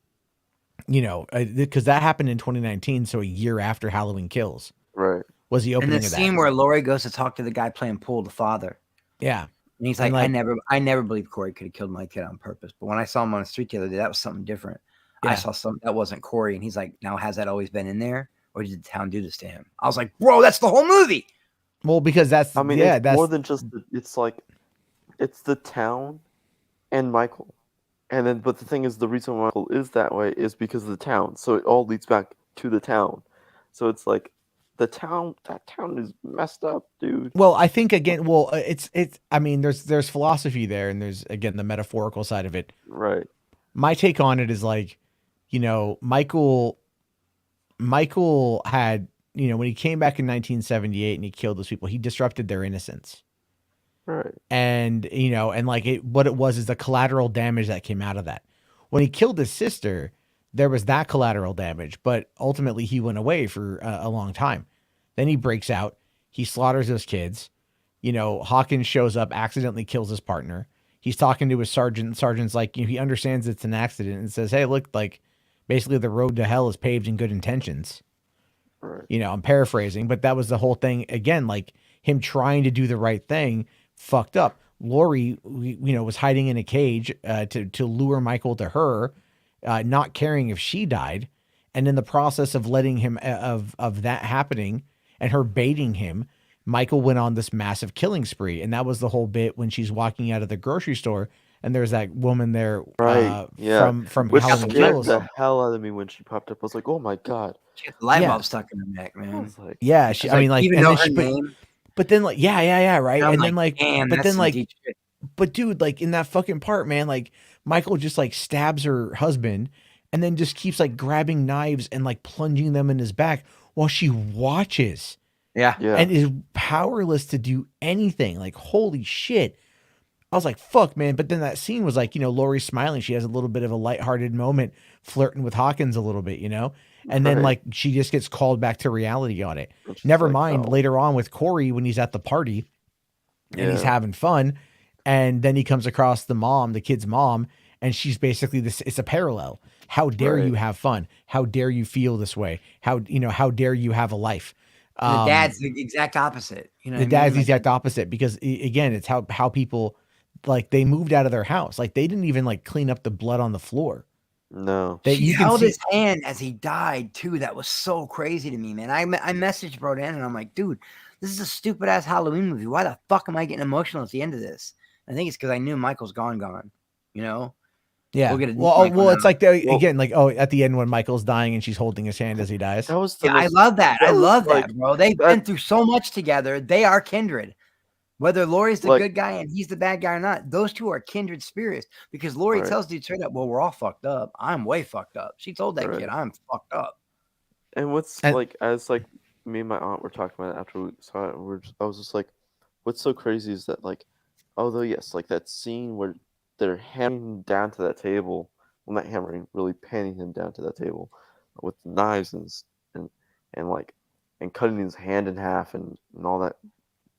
because that happened in 2019, so a year after Halloween Kills Right. was the And opening the of that. scene where Lori goes to talk to the guy playing pool, the father, Yeah, and he's And, like, like- I never believed Corey could have killed my kid on purpose. But when I saw him on the street the other day, that was something different. I Yeah. saw something that wasn't Corey, and he's like, now has that always been in there, or did the town do this to him? I was like, bro, that's the whole movie. well, because that's I mean, yeah, it's that's more than just. It's like, it's the town, and Michael, and then. But the thing is, the reason why Michael is that way is because of the town. So it all leads back to the town. So it's like, that town is messed up, dude. Well, I think again, it's. I mean, there's philosophy there, and there's again the metaphorical side of it. Right. My take on it is like, Michael had, when he came back in 1978 and he killed those people, he disrupted their innocence. Right. And, and like what it was is the collateral damage that came out of that. When he killed his sister, there was that collateral damage, but ultimately he went away for a long time. Then he breaks out, he slaughters those kids. Hawkins shows up, accidentally kills his partner. He's talking to his sergeant. Sergeant's like, he understands it's an accident and says, hey, look, like basically the road to hell is paved in good intentions. Right. I'm paraphrasing, but that was the whole thing. Again, like him trying to do the right thing fucked up. Lori, was hiding in a cage to lure Michael to her, not caring if she died. And in the process of letting him of that happening and her baiting him, Michael went on this massive killing spree. And that was the whole bit when she's walking out of the grocery store and there's that woman there from Which Halloween scared Kills. the hell out of me when she popped up. I was like, oh my god. She had the light bulb stuck in her neck, man. Like, yeah, she. I mean, like, even and know then her she, name. but then like, yeah, right. And And I'm then like, damn, but that's then some like, deep shit. but dude, like in that fucking part, man, like Michael just like stabs her husband and then just keeps like grabbing knives and like plunging them in his back while she watches Yeah. and is powerless to do anything. Like, holy shit. I was like, fuck, man. But then that scene was like, Lori's smiling. She has a little bit of a lighthearted moment flirting with Hawkins a little bit, And then like she just gets called back to reality on it. Never mind later on with Corey when he's at the party and he's having fun. And then he comes across the mom, the kid's mom, and she's basically this. It's a parallel. How dare you have fun? How dare you feel this way? How dare you have a life? The dad's the exact opposite. The dad's the exact opposite because again, it's how people like they moved out of their house. Like they didn't even like clean up the blood on the floor. No. She held his hand as he died too. That was so crazy to me, man. I messaged Brodan and I'm like, dude, this is a stupid ass Halloween movie. Why the fuck am I getting emotional at the end of this? I think it's because I knew Michael's gone. Yeah. We'll get it's like again, like at the end when Michael's dying and she's holding his hand as he dies. That was I love that. I love that, bro. They've been through so much together. They are kindred. Whether Lori's the good guy and he's the bad guy or not, those two are kindred spirits. Because Lori tells dude straight up, well, we're all fucked up. I'm way fucked up. She told that kid, I'm fucked up. And what's as me and my aunt were talking about it after we saw it, I was just like, what's so crazy is that although yes, like that scene where they're hammering him down to that table, well, not hammering, really panning him down to that table with knives and cutting his hand in half and all that.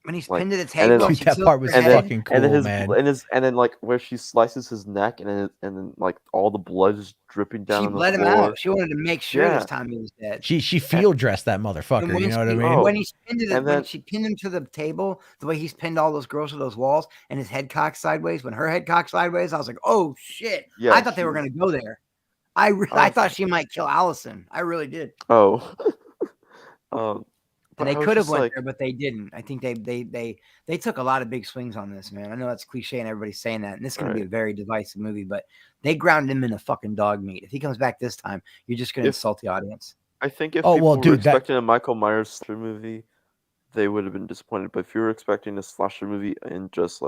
When he's pinned to the table, that part was fucking cool, man. And then where she slices his neck, and then all the blood is dripping down. She bled him out. She wanted to make sure this time he was dead. She field dressed that motherfucker. You know what I mean? When he's pinned when she pinned him to the table, the way he's pinned all those girls to those walls, and his head cocked sideways. When her head cocked sideways, I was like, oh shit! Yeah, I thought they were gonna go there. I thought she might kill Allison. I really did. Oh. And they could have went there, but they didn't. I think they took a lot of big swings on this, man. I know that's cliche and everybody's saying that, and this is going to be a very divisive movie, but they ground him in a fucking dog meat. If he comes back this time, you're just going to insult the audience. I think if people were expecting a Michael Myers movie, they would have been disappointed. But if you were expecting a slasher movie and just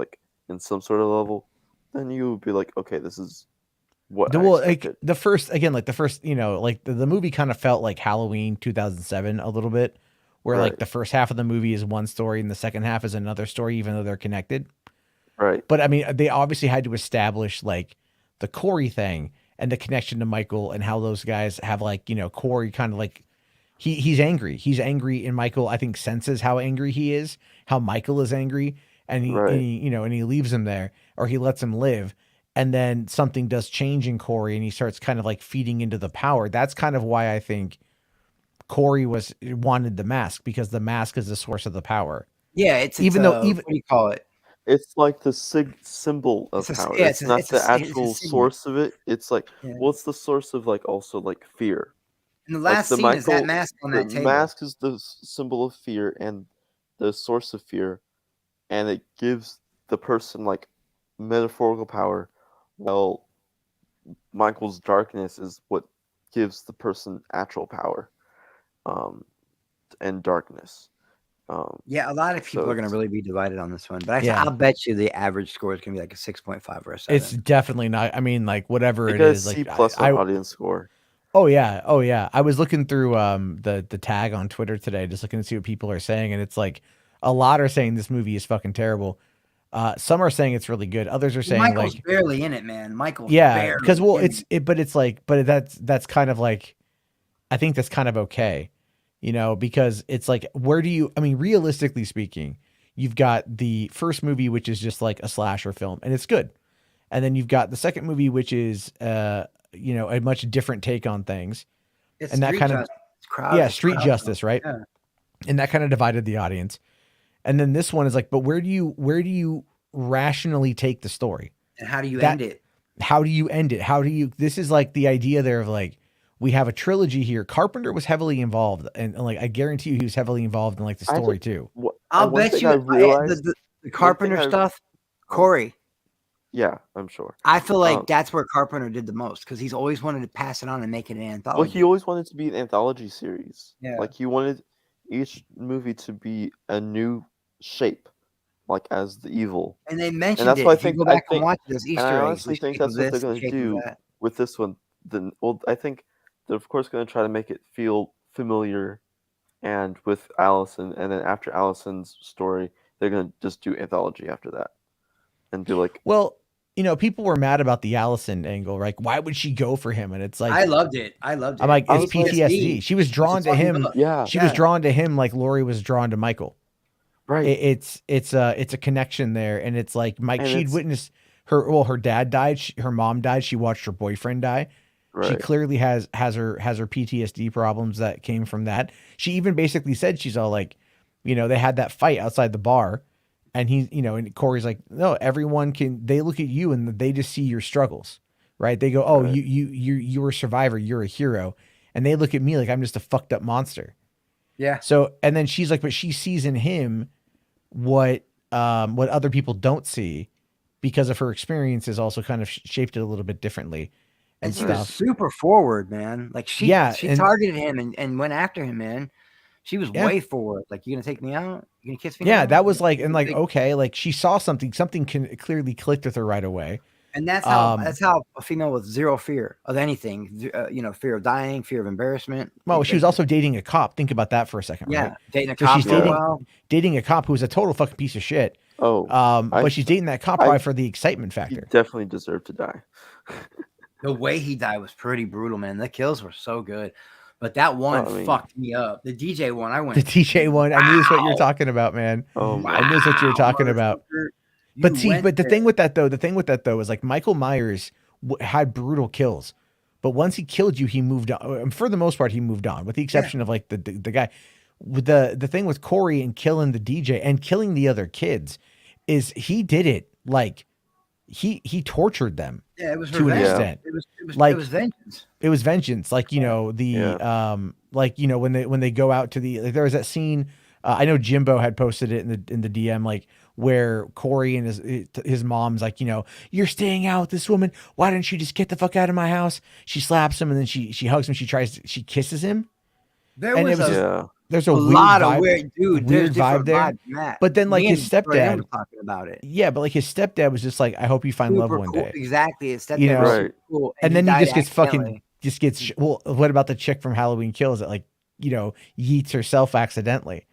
in some sort of level, then you would be like, okay, this is what the first, the movie kind of felt like Halloween 2007 a little bit. Where the first half of the movie is one story and the second half is another story, even though they're connected. Right. But I mean, they obviously had to establish the Corey thing and the connection to Michael and how those guys have Corey kind of he's angry. He's angry and Michael, I think, senses how angry he is, how Michael is angry. And he leaves him there or he lets him live. And then something does change in Corey and he starts kind of feeding into the power. That's kind of why I think Corey wanted the mask because the mask is the source of the power. Yeah, what do you call it? It's like the symbol of power. It's not the actual source of it. It's what's the source of also fear? And the last scene is that mask on that table. The mask is the symbol of fear and the source of fear, and it gives the person metaphorical power. Well, Michael's darkness is what gives the person actual power. And darkness. A lot of people are going to really be divided on this one, but I'll bet you the average score is going to be a 6.5 or a 7. It's definitely not. I mean, whatever it is, C+ audience score. Oh yeah. I was looking through the tag on Twitter today, just looking to see what people are saying, and it's a lot are saying this movie is fucking terrible. Some are saying it's really good. Others are saying Michael's barely in it, man. Michael's because that's kind of I think that's kind of okay, because it's realistically speaking, you've got the first movie, which is just a slasher film and it's good. And then you've got the second movie, which is, a much different take on things. It's and that kind of, street justice. Right. Yeah. And that kind of divided the audience. And then this one is but where do you rationally take the story. And how do you That- end it? How do you end it? This is like the idea there of like, we have a trilogy here. Carpenter was heavily involved, and like I guarantee you, he was heavily involved in like the story too. I'll one bet thing you I realized, the Carpenter I- stuff, Corey. Yeah, I'm sure. I feel like that's where Carpenter did the most because he's always wanted to pass it on and make it an anthology. Well, he always wanted to be an anthology series. Yeah. Like he wanted each movie to be a new shape, like as the evil. And they mentioned that's it. why I If you think go back and watch those Easter and I eggs, honestly the think shape that's of what they're this, the going to shape of do that. with this one. Well, I think they're of course going to try to make it feel familiar, and with Allison, and then after Allison's story, they're going to just do anthology after that, and do like. Well, you know, people were mad about the Allison angle, right? Why would she go for him? And it's like, I loved it. I'm like, it's PTSD. She was drawn to him. Yeah. She was drawn to him like Lori was drawn to Michael. Right. It's a connection there, and it's like Mike. And She'd witnessed her dad died. Her mom died. She watched her boyfriend die. She Right. clearly has her PTSD problems that came from that. She even basically said she's all like, you know, they had that fight outside the bar, and he, you know, and Corey's like, no, everyone can. They look at you and they just see your struggles, right? They go, oh, Right. you're a survivor, you're a hero, and they look at me like I'm just a fucked up monster. Yeah. So, and then she's like, but she sees in him what other people don't see, because of her experiences also kind of shaped it a little bit differently. And she stuff. was super forward, man. Like she and- targeted him and went after him, man. She was Yeah. way forward. Like, you gonna take me out? You gonna kiss me? Yeah, now? that was like, and like, Like- okay, like she saw something clearly clicked with her right away. And that's how a female with zero fear of anything, you know, fear of dying, fear of embarrassment. Well, she was also dating a cop. Think about that for a second, Yeah, right? dating a So cop she's for a while. dating a cop who's a total fucking piece of shit. Oh. But she's dating that cop probably for the excitement He factor. definitely deserved to die. The way he died was pretty brutal, man. The kills were so good. But that one fucked me up. The DJ one, I went. The DJ one, I knew this what you were Wow. talking about, man. Oh my. I knew this what you were talking about. motherfucker. But You see, went but the there. thing with that though is like Michael Myers had brutal kills, but once he killed you, he moved on. For the most part, he moved on, with the exception of like the guy. With the thing with Corey and killing the DJ and killing the other kids, is he did it like he tortured them. Yeah, it was to an revenge. extent. It was Like- it was vengeance. It was vengeance, like, you know, like, you know, when they go out to like, there was that scene. I know Jimbo had posted it in the DM, like where Corey and his mom's like, you know, you're staying out with this woman. Why didn't you just get the fuck out of my house? She slaps him and then she hugs him. She kisses him. There And was, it was Yeah. There's a a weird lot vibe, of weird, dude. weird There's vibe different there. vibes in that. But then, like, Me his and Brian stepdad- were talking about it. Yeah, but like his stepdad was just like, I hope you find love Super one cool. day. Exactly. His stepdad You know? was Right. super cool. And then he died just gets accidentally. well, what about the chick from Halloween Kills that, like, you know, yeets herself accidentally,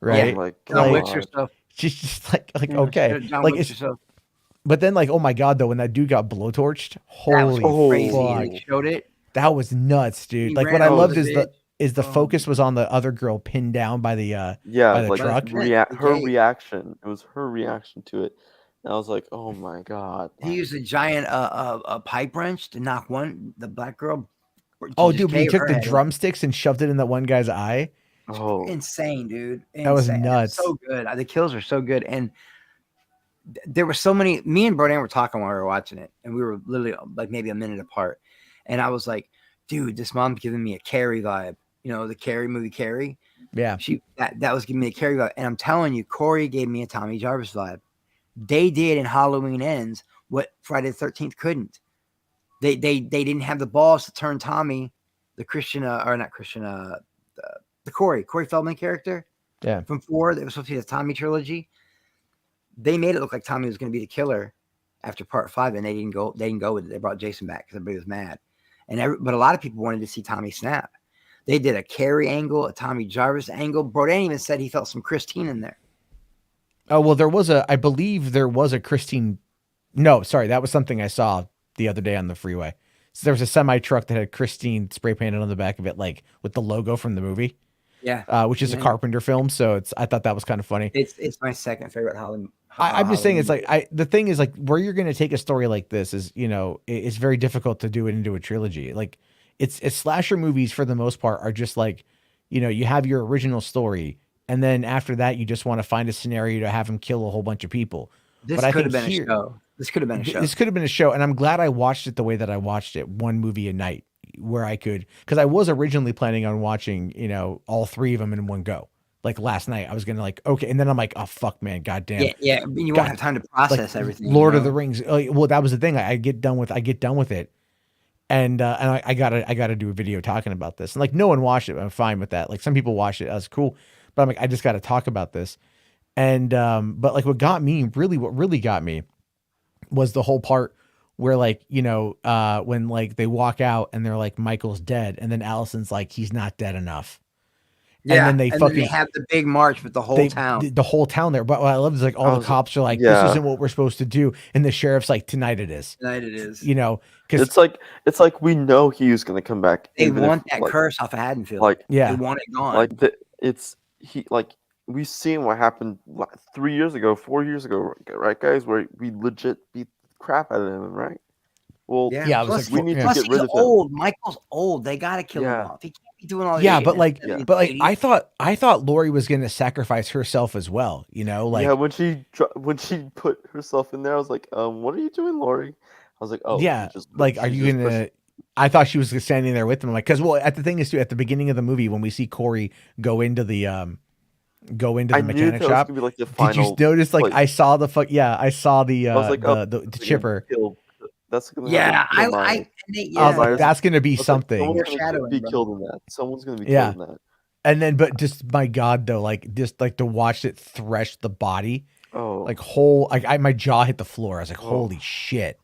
right? Oh my John Wick God. yourself. She's just like okay, John like Wick it's. yourself. But then, like, oh my god, though, when that dude got blowtorched, That was holy crazy. fuck, They showed it. that was nuts, dude. He Like, ran what I over loved the is the bitch. focus was on the other girl pinned down by the Yeah, by the like truck. her gate. reaction. It was her reaction to it. And I was like, oh my God. He used a giant a pipe wrench to knock the black girl. Oh, just dude, but he cave took her the head in. drumsticks and shoved it in that one guy's eye. Oh, Insane, dude. That was Insane. nuts. So good. The kills are so good, and there were so many. Me and Brodan were talking while we were watching it, and we were literally like maybe a minute apart. And I was like, "Dude, this mom's giving me a Carrie vibe. You know, the Carrie movie, Carrie. Yeah, That was giving me a Carrie vibe. And I'm telling you, Corey gave me a Tommy Jarvis vibe. They did in Halloween Ends what Friday the 13th couldn't. They didn't have the balls to turn Tommy, the Christian or not Christian, the Corey Feldman character. Yeah. From 4 that was supposed to be the Tommy trilogy. They made it look like Tommy was going to be the killer after part 5, and they didn't go with it. They brought Jason back because everybody was mad, but a lot of people wanted to see Tommy snap. They did a Carrie angle, a Tommy Jarvis angle. Brodan even said he felt some Christine in there. Oh, well, I believe there was a Christine. No, sorry, that was something I saw the other day on the freeway. So there was a semi truck that had Christine spray painted on the back of it, like with the logo from the movie. Yeah, which is a Carpenter film. So I thought that was kind of funny. It's my second favorite Halloween. I'm just saying, it's like the thing is, like, where you're going to take a story like this is, you know, it's very difficult to do it into a trilogy. Like it's slasher movies for the most part are just like, you know, you have your original story, and then after that you just want to find a scenario to have him kill a whole bunch of people. This But I could have think been here- a show. This could have been a show. This could have been a show, and I'm glad I watched it the way that I watched it, one movie a night, where I could, because I was originally planning on watching, all 3 of them in one go. Like last night, I was gonna okay, and then I'm like, oh fuck, man, goddamn, Yeah. You won't have time to process everything. Lord of the Rings. Well, that was the thing. I get done with it, and I gotta do a video talking about this. And like, no one watched it. I'm fine with that. Like, some people watched it. That's cool, but I'm like, I just got to talk about this. And but like, what really got me was the whole part where like, when like they walk out and they're like, Michael's dead, and then Allison's like, he's not dead enough. Yeah, and then they have the big march with the whole town. The whole town there. But what I love is like all the cops are like, this isn't what we're supposed to do. And the sheriff's like, tonight it is. Tonight it is. Because it's like we know he was going to come back. They want that curse off of Haddonfield. Like, they want it gone. Like we've seen what happened 3 years ago, 4 years ago, right, guys? Where we legit beat the crap out of him, right? Well, yeah. Plus, we need to get rid of him. Old. Michael's old. They got to kill him off. He can't be doing all this. Yeah, but like I thought Lori was going to sacrifice herself as well. When she put herself in there, I was like, what are you doing, Lori? I was like, oh, yeah. Are you gonna? I thought she was standing there with him. I'm like, because at the thing is too, at the beginning of the movie when we see Corey go into the mechanic shop. Be like the did you notice? Like, I saw the I saw the the chipper. That's gonna I was like, that's gonna be something. Someone's gonna be killed in that. Someone's gonna be killed in that. And then, but just my God, though, like just like to watch it thresh the body. Oh, like my jaw hit the floor. I was like, holy shit.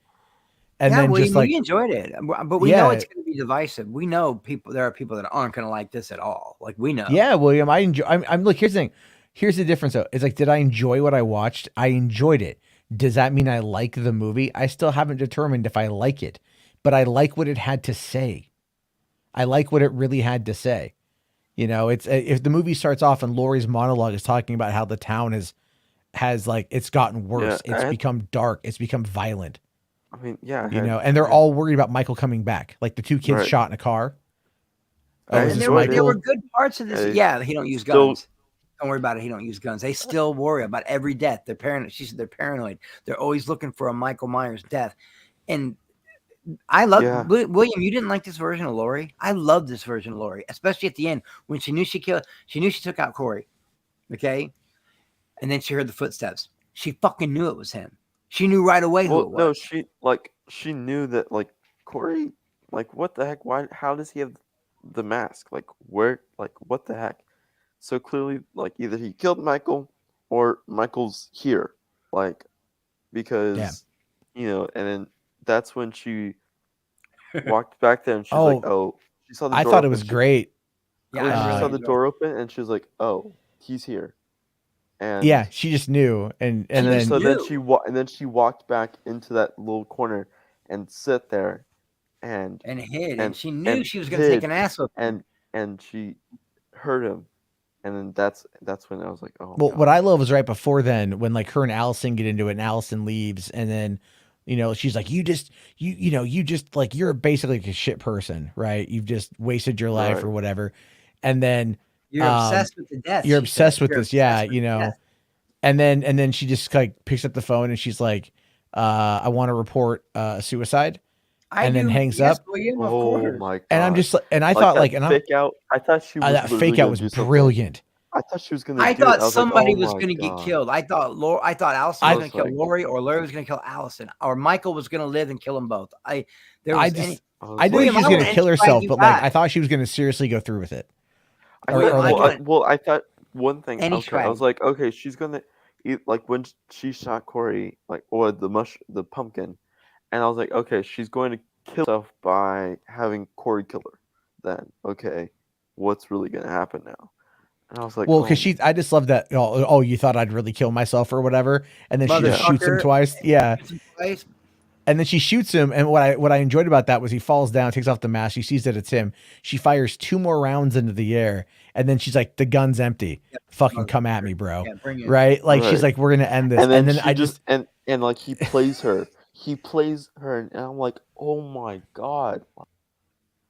And then we enjoyed it, but we know it's going to be divisive. We know there are people that aren't going to like this at all. Like, we know. Yeah, William, I'm look, here's the thing. Here's the difference though. It's like, did I enjoy what I watched? I enjoyed it. Does that mean I like the movie? I still haven't determined if I like it, but I like what it had to say. I like what it really had to say. It's if the movie starts off and Laurie's monologue is talking about how the town has like, it's gotten worse. It's become dark. It's become violent. I mean, yeah. And they're all worried about Michael coming back. Like the 2 kids shot in a car. And there were good parts of this. He don't use guns. Don't worry about it. He don't use guns. They still worry about every death. They're paranoid. She said they're paranoid. They're always looking for a Michael Myers death. And I love William. You didn't like this version of Laurie. I love this version of Laurie, especially at the end when she knew she took out Corey. Okay, and then she heard the footsteps. She fucking knew it was him. She knew right away who it was. No, she knew that Corey. What the heck? Why? How does he have the mask? Where? What the heck? So clearly, either he killed Michael or Michael's here. Because and then that's when she walked back there and she's like, oh, she saw the door. I thought it was great. Yeah, she saw the door open and she was like, oh, he's here. And she just knew, and then she walked back into that little corner and sit there, and hid, and she knew she was going to take an ass whooping, and she heard him, and then that's when I was like, oh. Well, God. What I love is right before then when her and Allison get into it, and Allison leaves, and then she's like, you just you're basically a shit person, right? You've just wasted your life or whatever, and then. You're obsessed with the death. You're obsessed with this, and then she just picks up the phone and she's like, "I want to report suicide," and then hangs up. William, oh my God! And I'm just and I thought fake out. I thought she was that fake out was brilliant. I thought she was going to. I thought somebody was going to get killed. I thought Allison was going to kill Lori, or Lori was going to kill Allison, or Michael was going to live and kill them both. I knew she was going to kill herself, but I thought she was going to seriously go through with it. I thought one thing. I was like, okay, she's gonna eat when she shot Corey, or the pumpkin, and I was like, okay, she's going to kill herself by having Corey kill her. Then okay, what's really gonna happen now? And I was like, because I just love that. Oh, you thought I'd really kill myself or whatever, and then she just shoots him twice. Yeah. And then she shoots him, and what I enjoyed about that was he falls down, takes off the mask, she sees that it's him. She fires 2 more rounds into the air, and then she's like, "The gun's empty. Fucking come at me, bro." Yeah, right? She's like, "We're gonna end this." And then I just and he plays her. He plays her, and I'm like, "Oh my God!"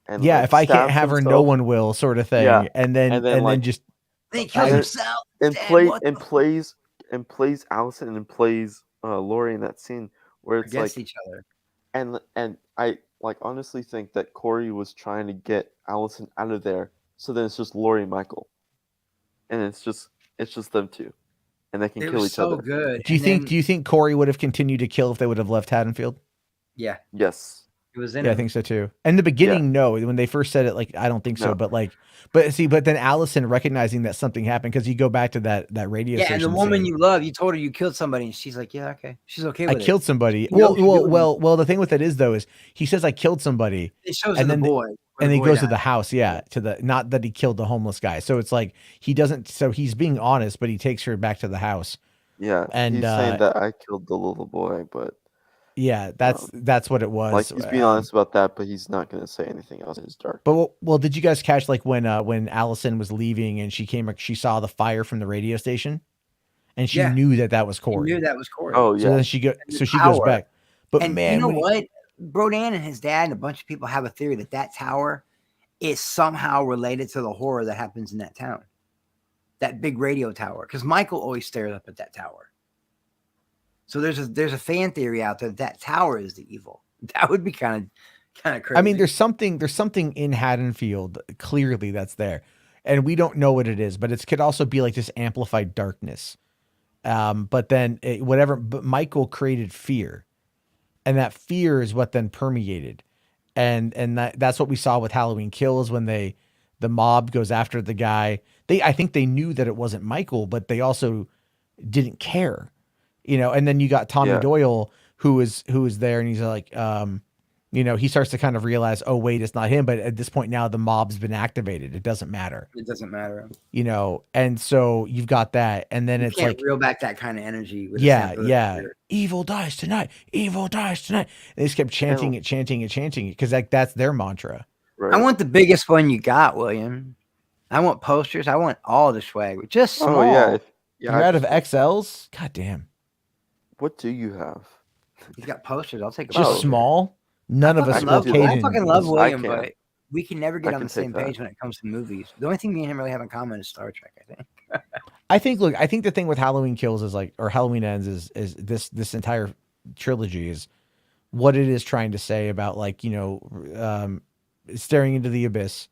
And if I can't have her, no one will, sort of thing. Yeah. And then he kills himself and plays Allison and plays Laurie in that scene where it's against like, each other. and I like honestly think that Corey was trying to get Allison out of there, so then it's just Laurie and Michael, and it's just them two, and they can It kill was each so other. good. Do you And think then- do you think Corey would have continued to kill if they would have left Haddonfield? Yeah, Yes. it was in Yeah, I him. think so too. In the beginning, no. When they first said it, like I don't think so. No. But then Allison recognizing that something happened because you go back to that radio Yeah, station. and the woman scene. you love, you told her you killed somebody, and she's like, "Yeah, okay." She's okay with I it. killed somebody. She knows you're doing Well. The thing with it is though is he says I killed somebody, It shows and her then the boy, and the he boy goes to died. the house. Yeah, to the not that he killed the homeless guy. So it's like he doesn't. So he's being honest, but he takes her back to the house. Yeah, And, he's saying that I killed the little boy, but Yeah, that's what it was. like he's being honest about that, but he's not going to say anything else in his dark. But well, did you guys catch like when Allison was leaving and she saw the fire from the radio station, and she Yeah. knew that was She Corey. knew that was Corey. Oh So yeah, then she goes Tower. back. But And man, you know when- what? Brodan and his dad and a bunch of people have a theory that tower is somehow related to the horror that happens in that town. That big radio tower. Because Michael always stares up at that tower. So there's a fan theory out there that tower is the evil. That would be kind of crazy. I mean, there's something in Haddonfield clearly that's there, and we don't know what it is, but it could also be like this amplified darkness. But then but Michael created fear, and that fear is what then permeated, and that's what we saw with Halloween Kills when the mob goes after the guy. I think they knew that it wasn't Michael, but they also didn't care, And then you got Tommy Doyle who is there, and he's like, he starts to kind of realize, oh wait, it's not him. But at this point now, the mob's been activated. It doesn't matter. It doesn't matter. And so you've got that, and then it's can't like reel back that kind of energy. With evil dies tonight. Evil dies tonight. They just kept chanting it because like that's their mantra. right. I want the biggest one you got, William. I want posters. I want all the swag. Just small. Oh yeah, You're out of XLs. God damn. What do you have? He's got posters. I'll take a Just poster. small. None of us fucking will love- Caden. I fucking love I William, can. but we can never get I on can the same take that. page when it comes to movies. The only thing me and him really have in common is Star Trek, I think. I think the thing with Halloween Kills is or Halloween Ends is this entire trilogy is what it is trying to say about staring into the abyss,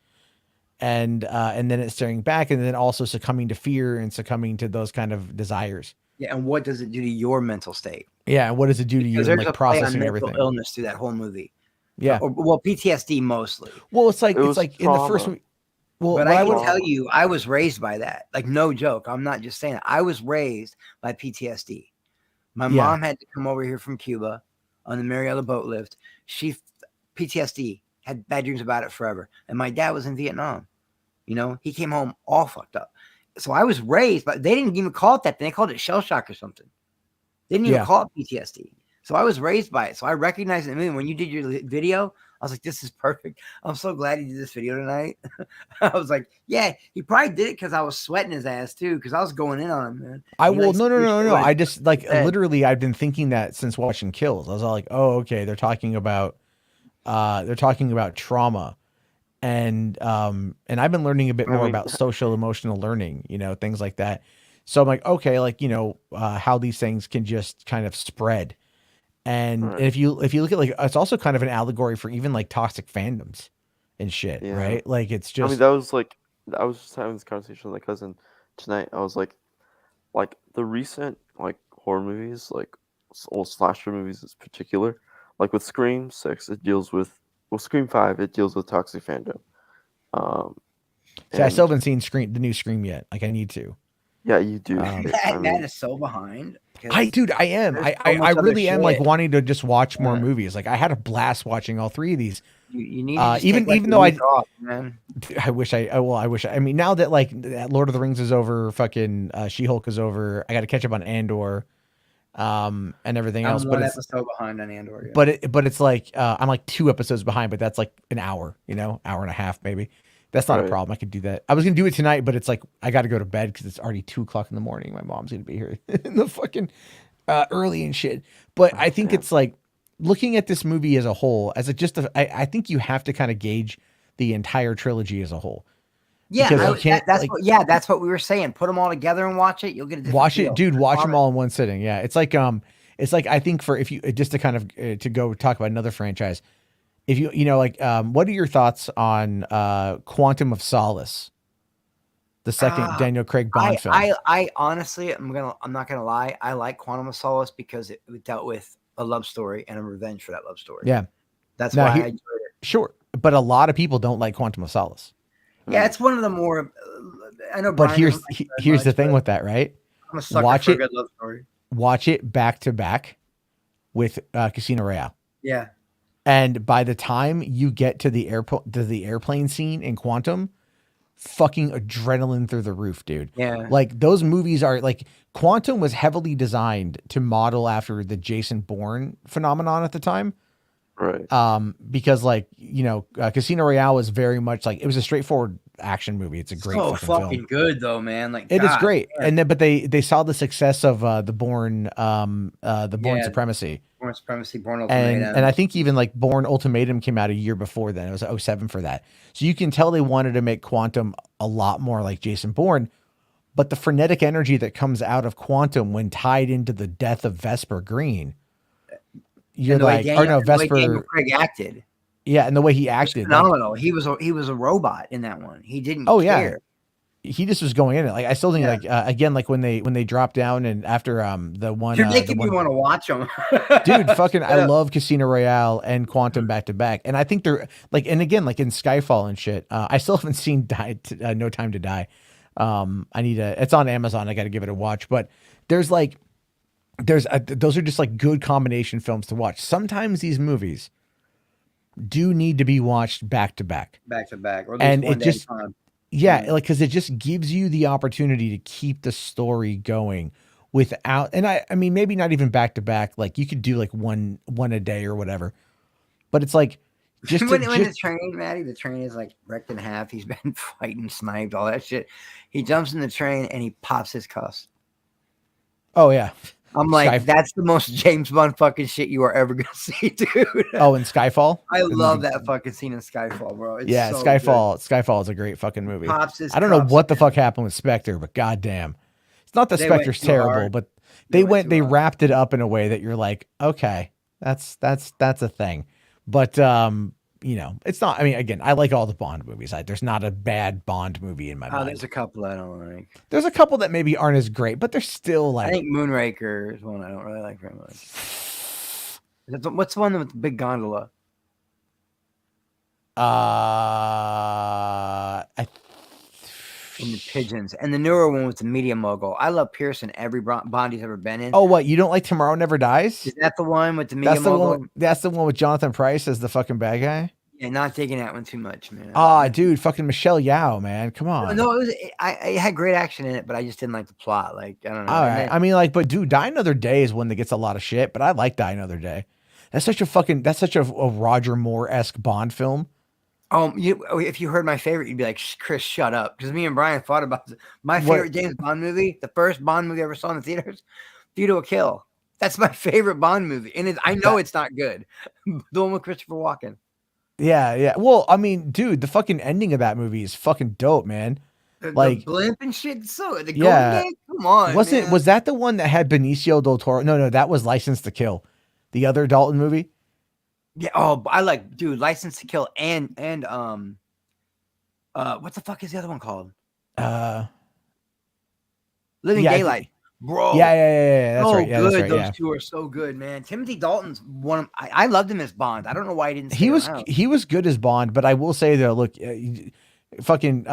and then it's staring back, and then also succumbing to fear and succumbing to those kind of desires. Yeah, and what does it do to your mental state? Yeah, and what does it do to you? Because And there's like a play on processing mental everything. illness through that whole movie. Yeah. Well, PTSD mostly. Well, it's like It was in the first trauma. movie. Well, But what I would- can tell you, I was raised by that. Like, no joke. I'm not just saying it. I was raised by PTSD. My Yeah. mom had to come over here from Cuba on the Mariella boat lift. She PTSD, had bad dreams about it forever. And my dad was in Vietnam. He came home all fucked up. So I was raised, but they didn't even call it that. They called it shell shock or something. They didn't even Yeah. call it PTSD. So I was raised by it. So I recognized it in the movie. When you did your video, I was like, this is perfect. I'm so glad he did this video tonight. I was like, yeah, he probably did it because I was sweating his ass too, because I was going in on him, man. I He, will like, screeched no. away. I just Dead. literally I've been thinking that since watching Kills. I was all like, oh, okay, they're talking about trauma. And I've been learning a bit more about social emotional learning, things like that. So I'm like, okay, how these things can just kind of spread. And Right. if you look at it's also kind of an allegory for even toxic fandoms and shit, Yeah. right? Like it's just I mean, I was just having this conversation with my cousin tonight. I was like the recent horror movies, old slasher movies in particular, with Scream 6, it deals with Scream 5, it deals with toxic fandom. See, I still haven't seen the new Scream yet. I need to. Yeah, you do. Matt is so behind. I am. There's I so much other really am shit. wanting to just watch more Yeah. movies. I had a blast watching all three of these. You need to just even take, even a though week off, man. I wish I mean, now that that Lord of the Rings is over, fucking She-Hulk is over, I got to catch up on Andor, and everything else. I'm But one it's episode behind on Andor. Yeah. but it's I'm 2 episodes behind, but that's an hour, hour and a half maybe. That's not a Right. problem. I could do that. I was gonna do it tonight, but it's I got to go to bed because it's already 2:00 in the morning. My mom's gonna be here in the fucking early and shit. But I think it's looking at this movie as a whole, I think you have to kind of gauge the entire trilogy as a whole. Yeah, Because you can't, that's what we were saying. Put them all together and watch it. You'll get a different watch feel. it, dude. Watch On them it. all in one sitting. Yeah, it's It's like, I think for, if you, just to kind of, to go talk about another franchise, if you know, like, what are your thoughts on Quantum of Solace, the second Daniel Craig Bond film? I honestly, I'm not gonna lie. I like Quantum of Solace because it dealt with a love story and a revenge for that love story. Yeah. That's why I enjoyed it. Sure. But a lot of people don't like Quantum of Solace. Yeah, it's one of the more, I know. But Brian here's doesn't like it very here's much, the thing but with that, right? I'm a sucker Watch for a it. good love story. Watch it back to back with Casino Royale. Yeah. And by the time you get to the airplane scene in Quantum, fucking adrenaline through the roof, dude. Yeah. Like, those movies are like, Quantum was heavily designed to model after the Jason Bourne phenomenon at the time. Right. Because, like, you know, Casino Royale was very much like, it was a straightforward action movie. It's a great fucking film. good though, man. Like, It is God, great. man. And then, but they saw the success of the Bourne Supremacy. Bourne Supremacy, Bourne Ultimatum. And I think even like Bourne Ultimatum came out a year before then. It was 2007 for that. So you can tell they wanted to make Quantum a lot more like Jason Bourne, but the frenetic energy that comes out of Quantum when tied into the death of Vesper Green, you're like, Daniel Vesper. Craig acted. Yeah, and the way he acted, phenomenal. Like, he was a robot in that one. He didn't. Oh care. yeah. He just was going in it. Like, I still think, like, again, like when they dropped down and after the one, you're making me want to watch them. Dude, fucking, I love Casino Royale and Quantum back to back. And I think they're like, and again, like in Skyfall and shit, I still haven't seen No Time to Die. I need it's on Amazon. I got to give it a watch, but those are just like good combination films to watch. Sometimes these movies do need to be watched back to back. Back to back. Or And it just, yeah, like, because it just gives you the opportunity to keep the story going without, and I mean, maybe not even back to back. Like, you could do like one a day or whatever, but it's like, just when the train, Maddie, the train is like wrecked in half. He's been fighting, sniped, all that shit. He jumps in the train and he pops his cuss. Oh yeah. I'm like, that's the most James Bond fucking shit you are ever gonna see, dude. Oh, in Skyfall? I love that fucking scene in Skyfall, bro. It's yeah, so Skyfall. good. Skyfall is a great fucking movie. I don't know what the fuck happened with Spectre, but goddamn. It's not that Spectre's terrible, but they wrapped it up in a way that you're like, okay, that's a thing. But you know, it's not, I mean, again, I like all the Bond movies. There's not a bad Bond movie in my mind. There's a couple I don't like. There's a couple that maybe aren't as great, but they're still like, I think Moonraker is one I don't really like very much. What's the one with the big gondola? And the pigeons. And the newer one was the Media Mogul. I love Pearson every Bond he's ever been in. Oh, what? You don't like Tomorrow Never Dies? Is that the one with the Media Mogul? That's the one with Jonathan Pryce as the fucking bad guy? Yeah, not digging that one too much, man. Dude, fucking Michelle Yeoh, man. Come on. No, it had great action in it, but I just didn't like the plot. Like, I don't know. All right. I mean, like, but dude, Die Another Day is one that gets a lot of shit, but I like Die Another Day. That's such a Roger Moore-esque Bond film. If you heard my favorite, you'd be like, Chris, shut up. Because me and Brian thought about my favorite James Bond movie, the first Bond movie I ever saw in the theaters, View to a Kill. That's my favorite Bond movie. And I know it's not good. The one with Christopher Walken. Yeah, yeah. Well, I mean, dude, the fucking ending of that movie is fucking dope, man. The Like, blimp and shit. So the Golden Gate? Come on, man. Was that the one that had Benicio del Toro? No, that was License to Kill. The other Dalton movie? Yeah. Oh, I like, dude, License to Kill and what the fuck is the other one called? Living Daylight, bro. Yeah. That's right. Yeah, good. that's right. Those two are so good, man. Timothy Dalton's one of I loved him as Bond. I don't know why he didn't. He was good as Bond, but I will say though, look, fucking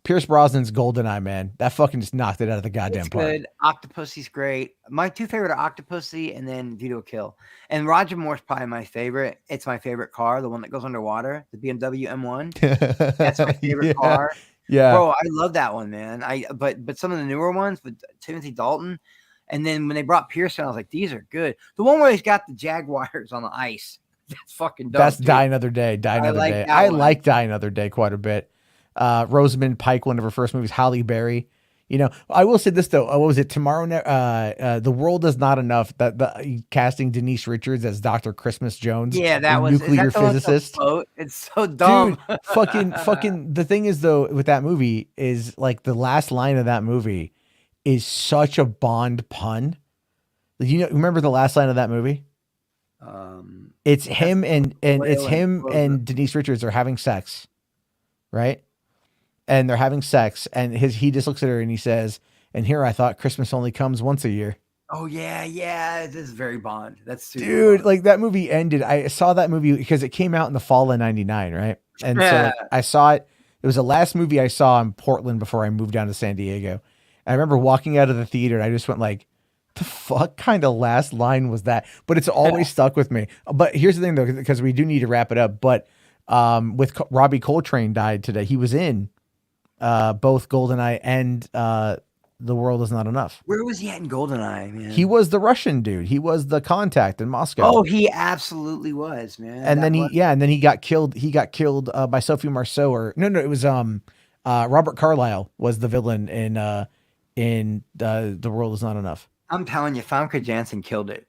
Pierce Brosnan's GoldenEye, man. That fucking just knocked it out of the goddamn park. Good. Octopussy's great. My two favorite are Octopussy and then View to a Kill. And Roger Moore's probably my favorite. It's my favorite car, the one that goes underwater, the BMW M1. That's my favorite car. Yeah, bro, I love that one, man. But some of the newer ones with Timothy Dalton, and then when they brought Pearson, I was like, these are good. The one where he's got the Jaguars on the ice, that's fucking dope. That's Die Another Day. I like Die Another Day quite a bit. Rosamund Pike, one of her first movies, Halle Berry. You know, I will say this though. What was it? The World Is Not Enough. The casting Denise Richards as Dr. Christmas Jones. Yeah, that was nuclear physicist. It's so dumb. Dude, fucking. The thing is though, with that movie is like the last line of that movie is such a Bond pun Remember the last line of that movie? It's him and it's him and Denise Richards are having sex, right? And they're having sex, and he just looks at her and he says, "And here I thought Christmas only comes once a year." Oh yeah, this is very Bond. That's super Dude, Bond. like that movie ended. I saw that movie because it came out in the fall of '99, right? And so I saw it. It was the last movie I saw in Portland before I moved down to San Diego. And I remember walking out of the theater and I just went like, the fuck kind of last line was that? But it's always stuck with me. But here's the thing though, because we do need to wrap it up. But Robbie Coltrane died today. He was in both GoldenEye and The World Is Not Enough. Where was he at in GoldenEye, man? He was the Russian dude. He was the contact in Moscow. Oh, he absolutely was, man. And then he got killed. He got killed by Sophie Marceau, or no, it was Robert Carlyle was the villain in The World Is Not Enough. I'm telling you, Famke Janssen killed it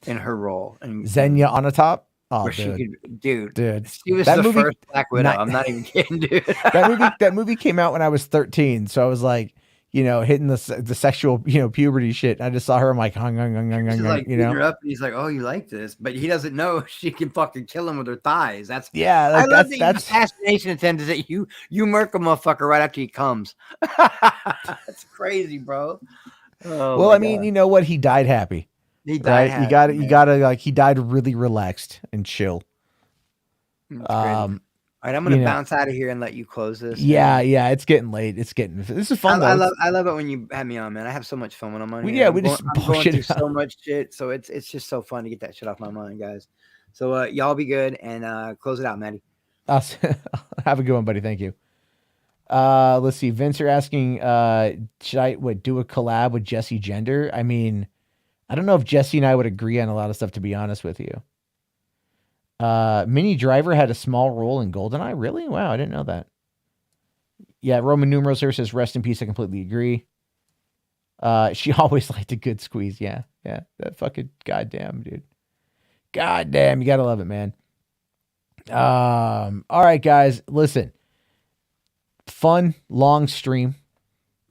in her role. And Xenia Onatopp. Oh, dude, she was that the movie, first Black Widow. I'm not even kidding, dude. that movie came out when I was 13, so I was like, hitting the sexual, puberty shit. And I just saw her. I'm like, She's like beating her up, and he's like, "Oh, you like this?" But he doesn't know she can fucking kill him with her thighs. That's I love that's assassination attempt is that you murk a motherfucker right after he comes. That's crazy, bro. Oh, well, I mean, you know what? He died happy. He died. Right? You gotta like he died really relaxed and chill. All right, I'm gonna bounce out of here and let you close this. Yeah, it's getting late. This is fun. I love it when you have me on, man. I have so much fun when I'm on here. I'm going through so much shit, so it's just so fun to get that shit off my mind, guys. So y'all be good and close it out, Maddie. Have a good one, buddy. Thank you. Let's see. Vince are asking, should I do a collab with Jesse Gender? I mean, I don't know if Jesse and I would agree on a lot of stuff, to be honest with you. Minnie Driver had a small role in GoldenEye. Really? Wow, I didn't know that. Yeah, Roman numerals here says rest in peace. I completely agree. She always liked a good squeeze. Yeah. That fucking goddamn dude. Goddamn, you gotta love it, man. All right, guys, listen. Fun long stream.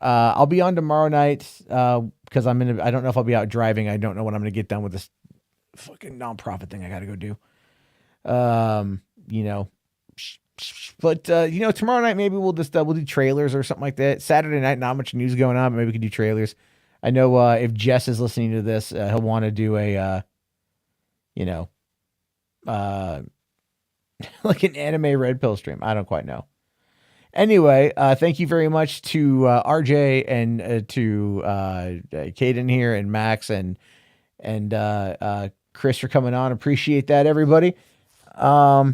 I'll be on tomorrow night because I don't know if I'll be out driving. I don't know when I'm gonna get done with this fucking nonprofit thing I gotta go do. But tomorrow night maybe we'll just we'll do trailers or something like that. Saturday night, not much news going on, but maybe we can do trailers. I know if Jess is listening to this, he'll want to do a like an anime red pill stream. I don't quite know. Anyway, thank you very much to RJ and to Caden here and Max and Chris for coming on. Appreciate that, everybody. All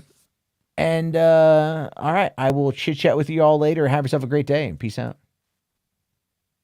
right, I will chit chat with you all later. Have yourself a great day and peace out.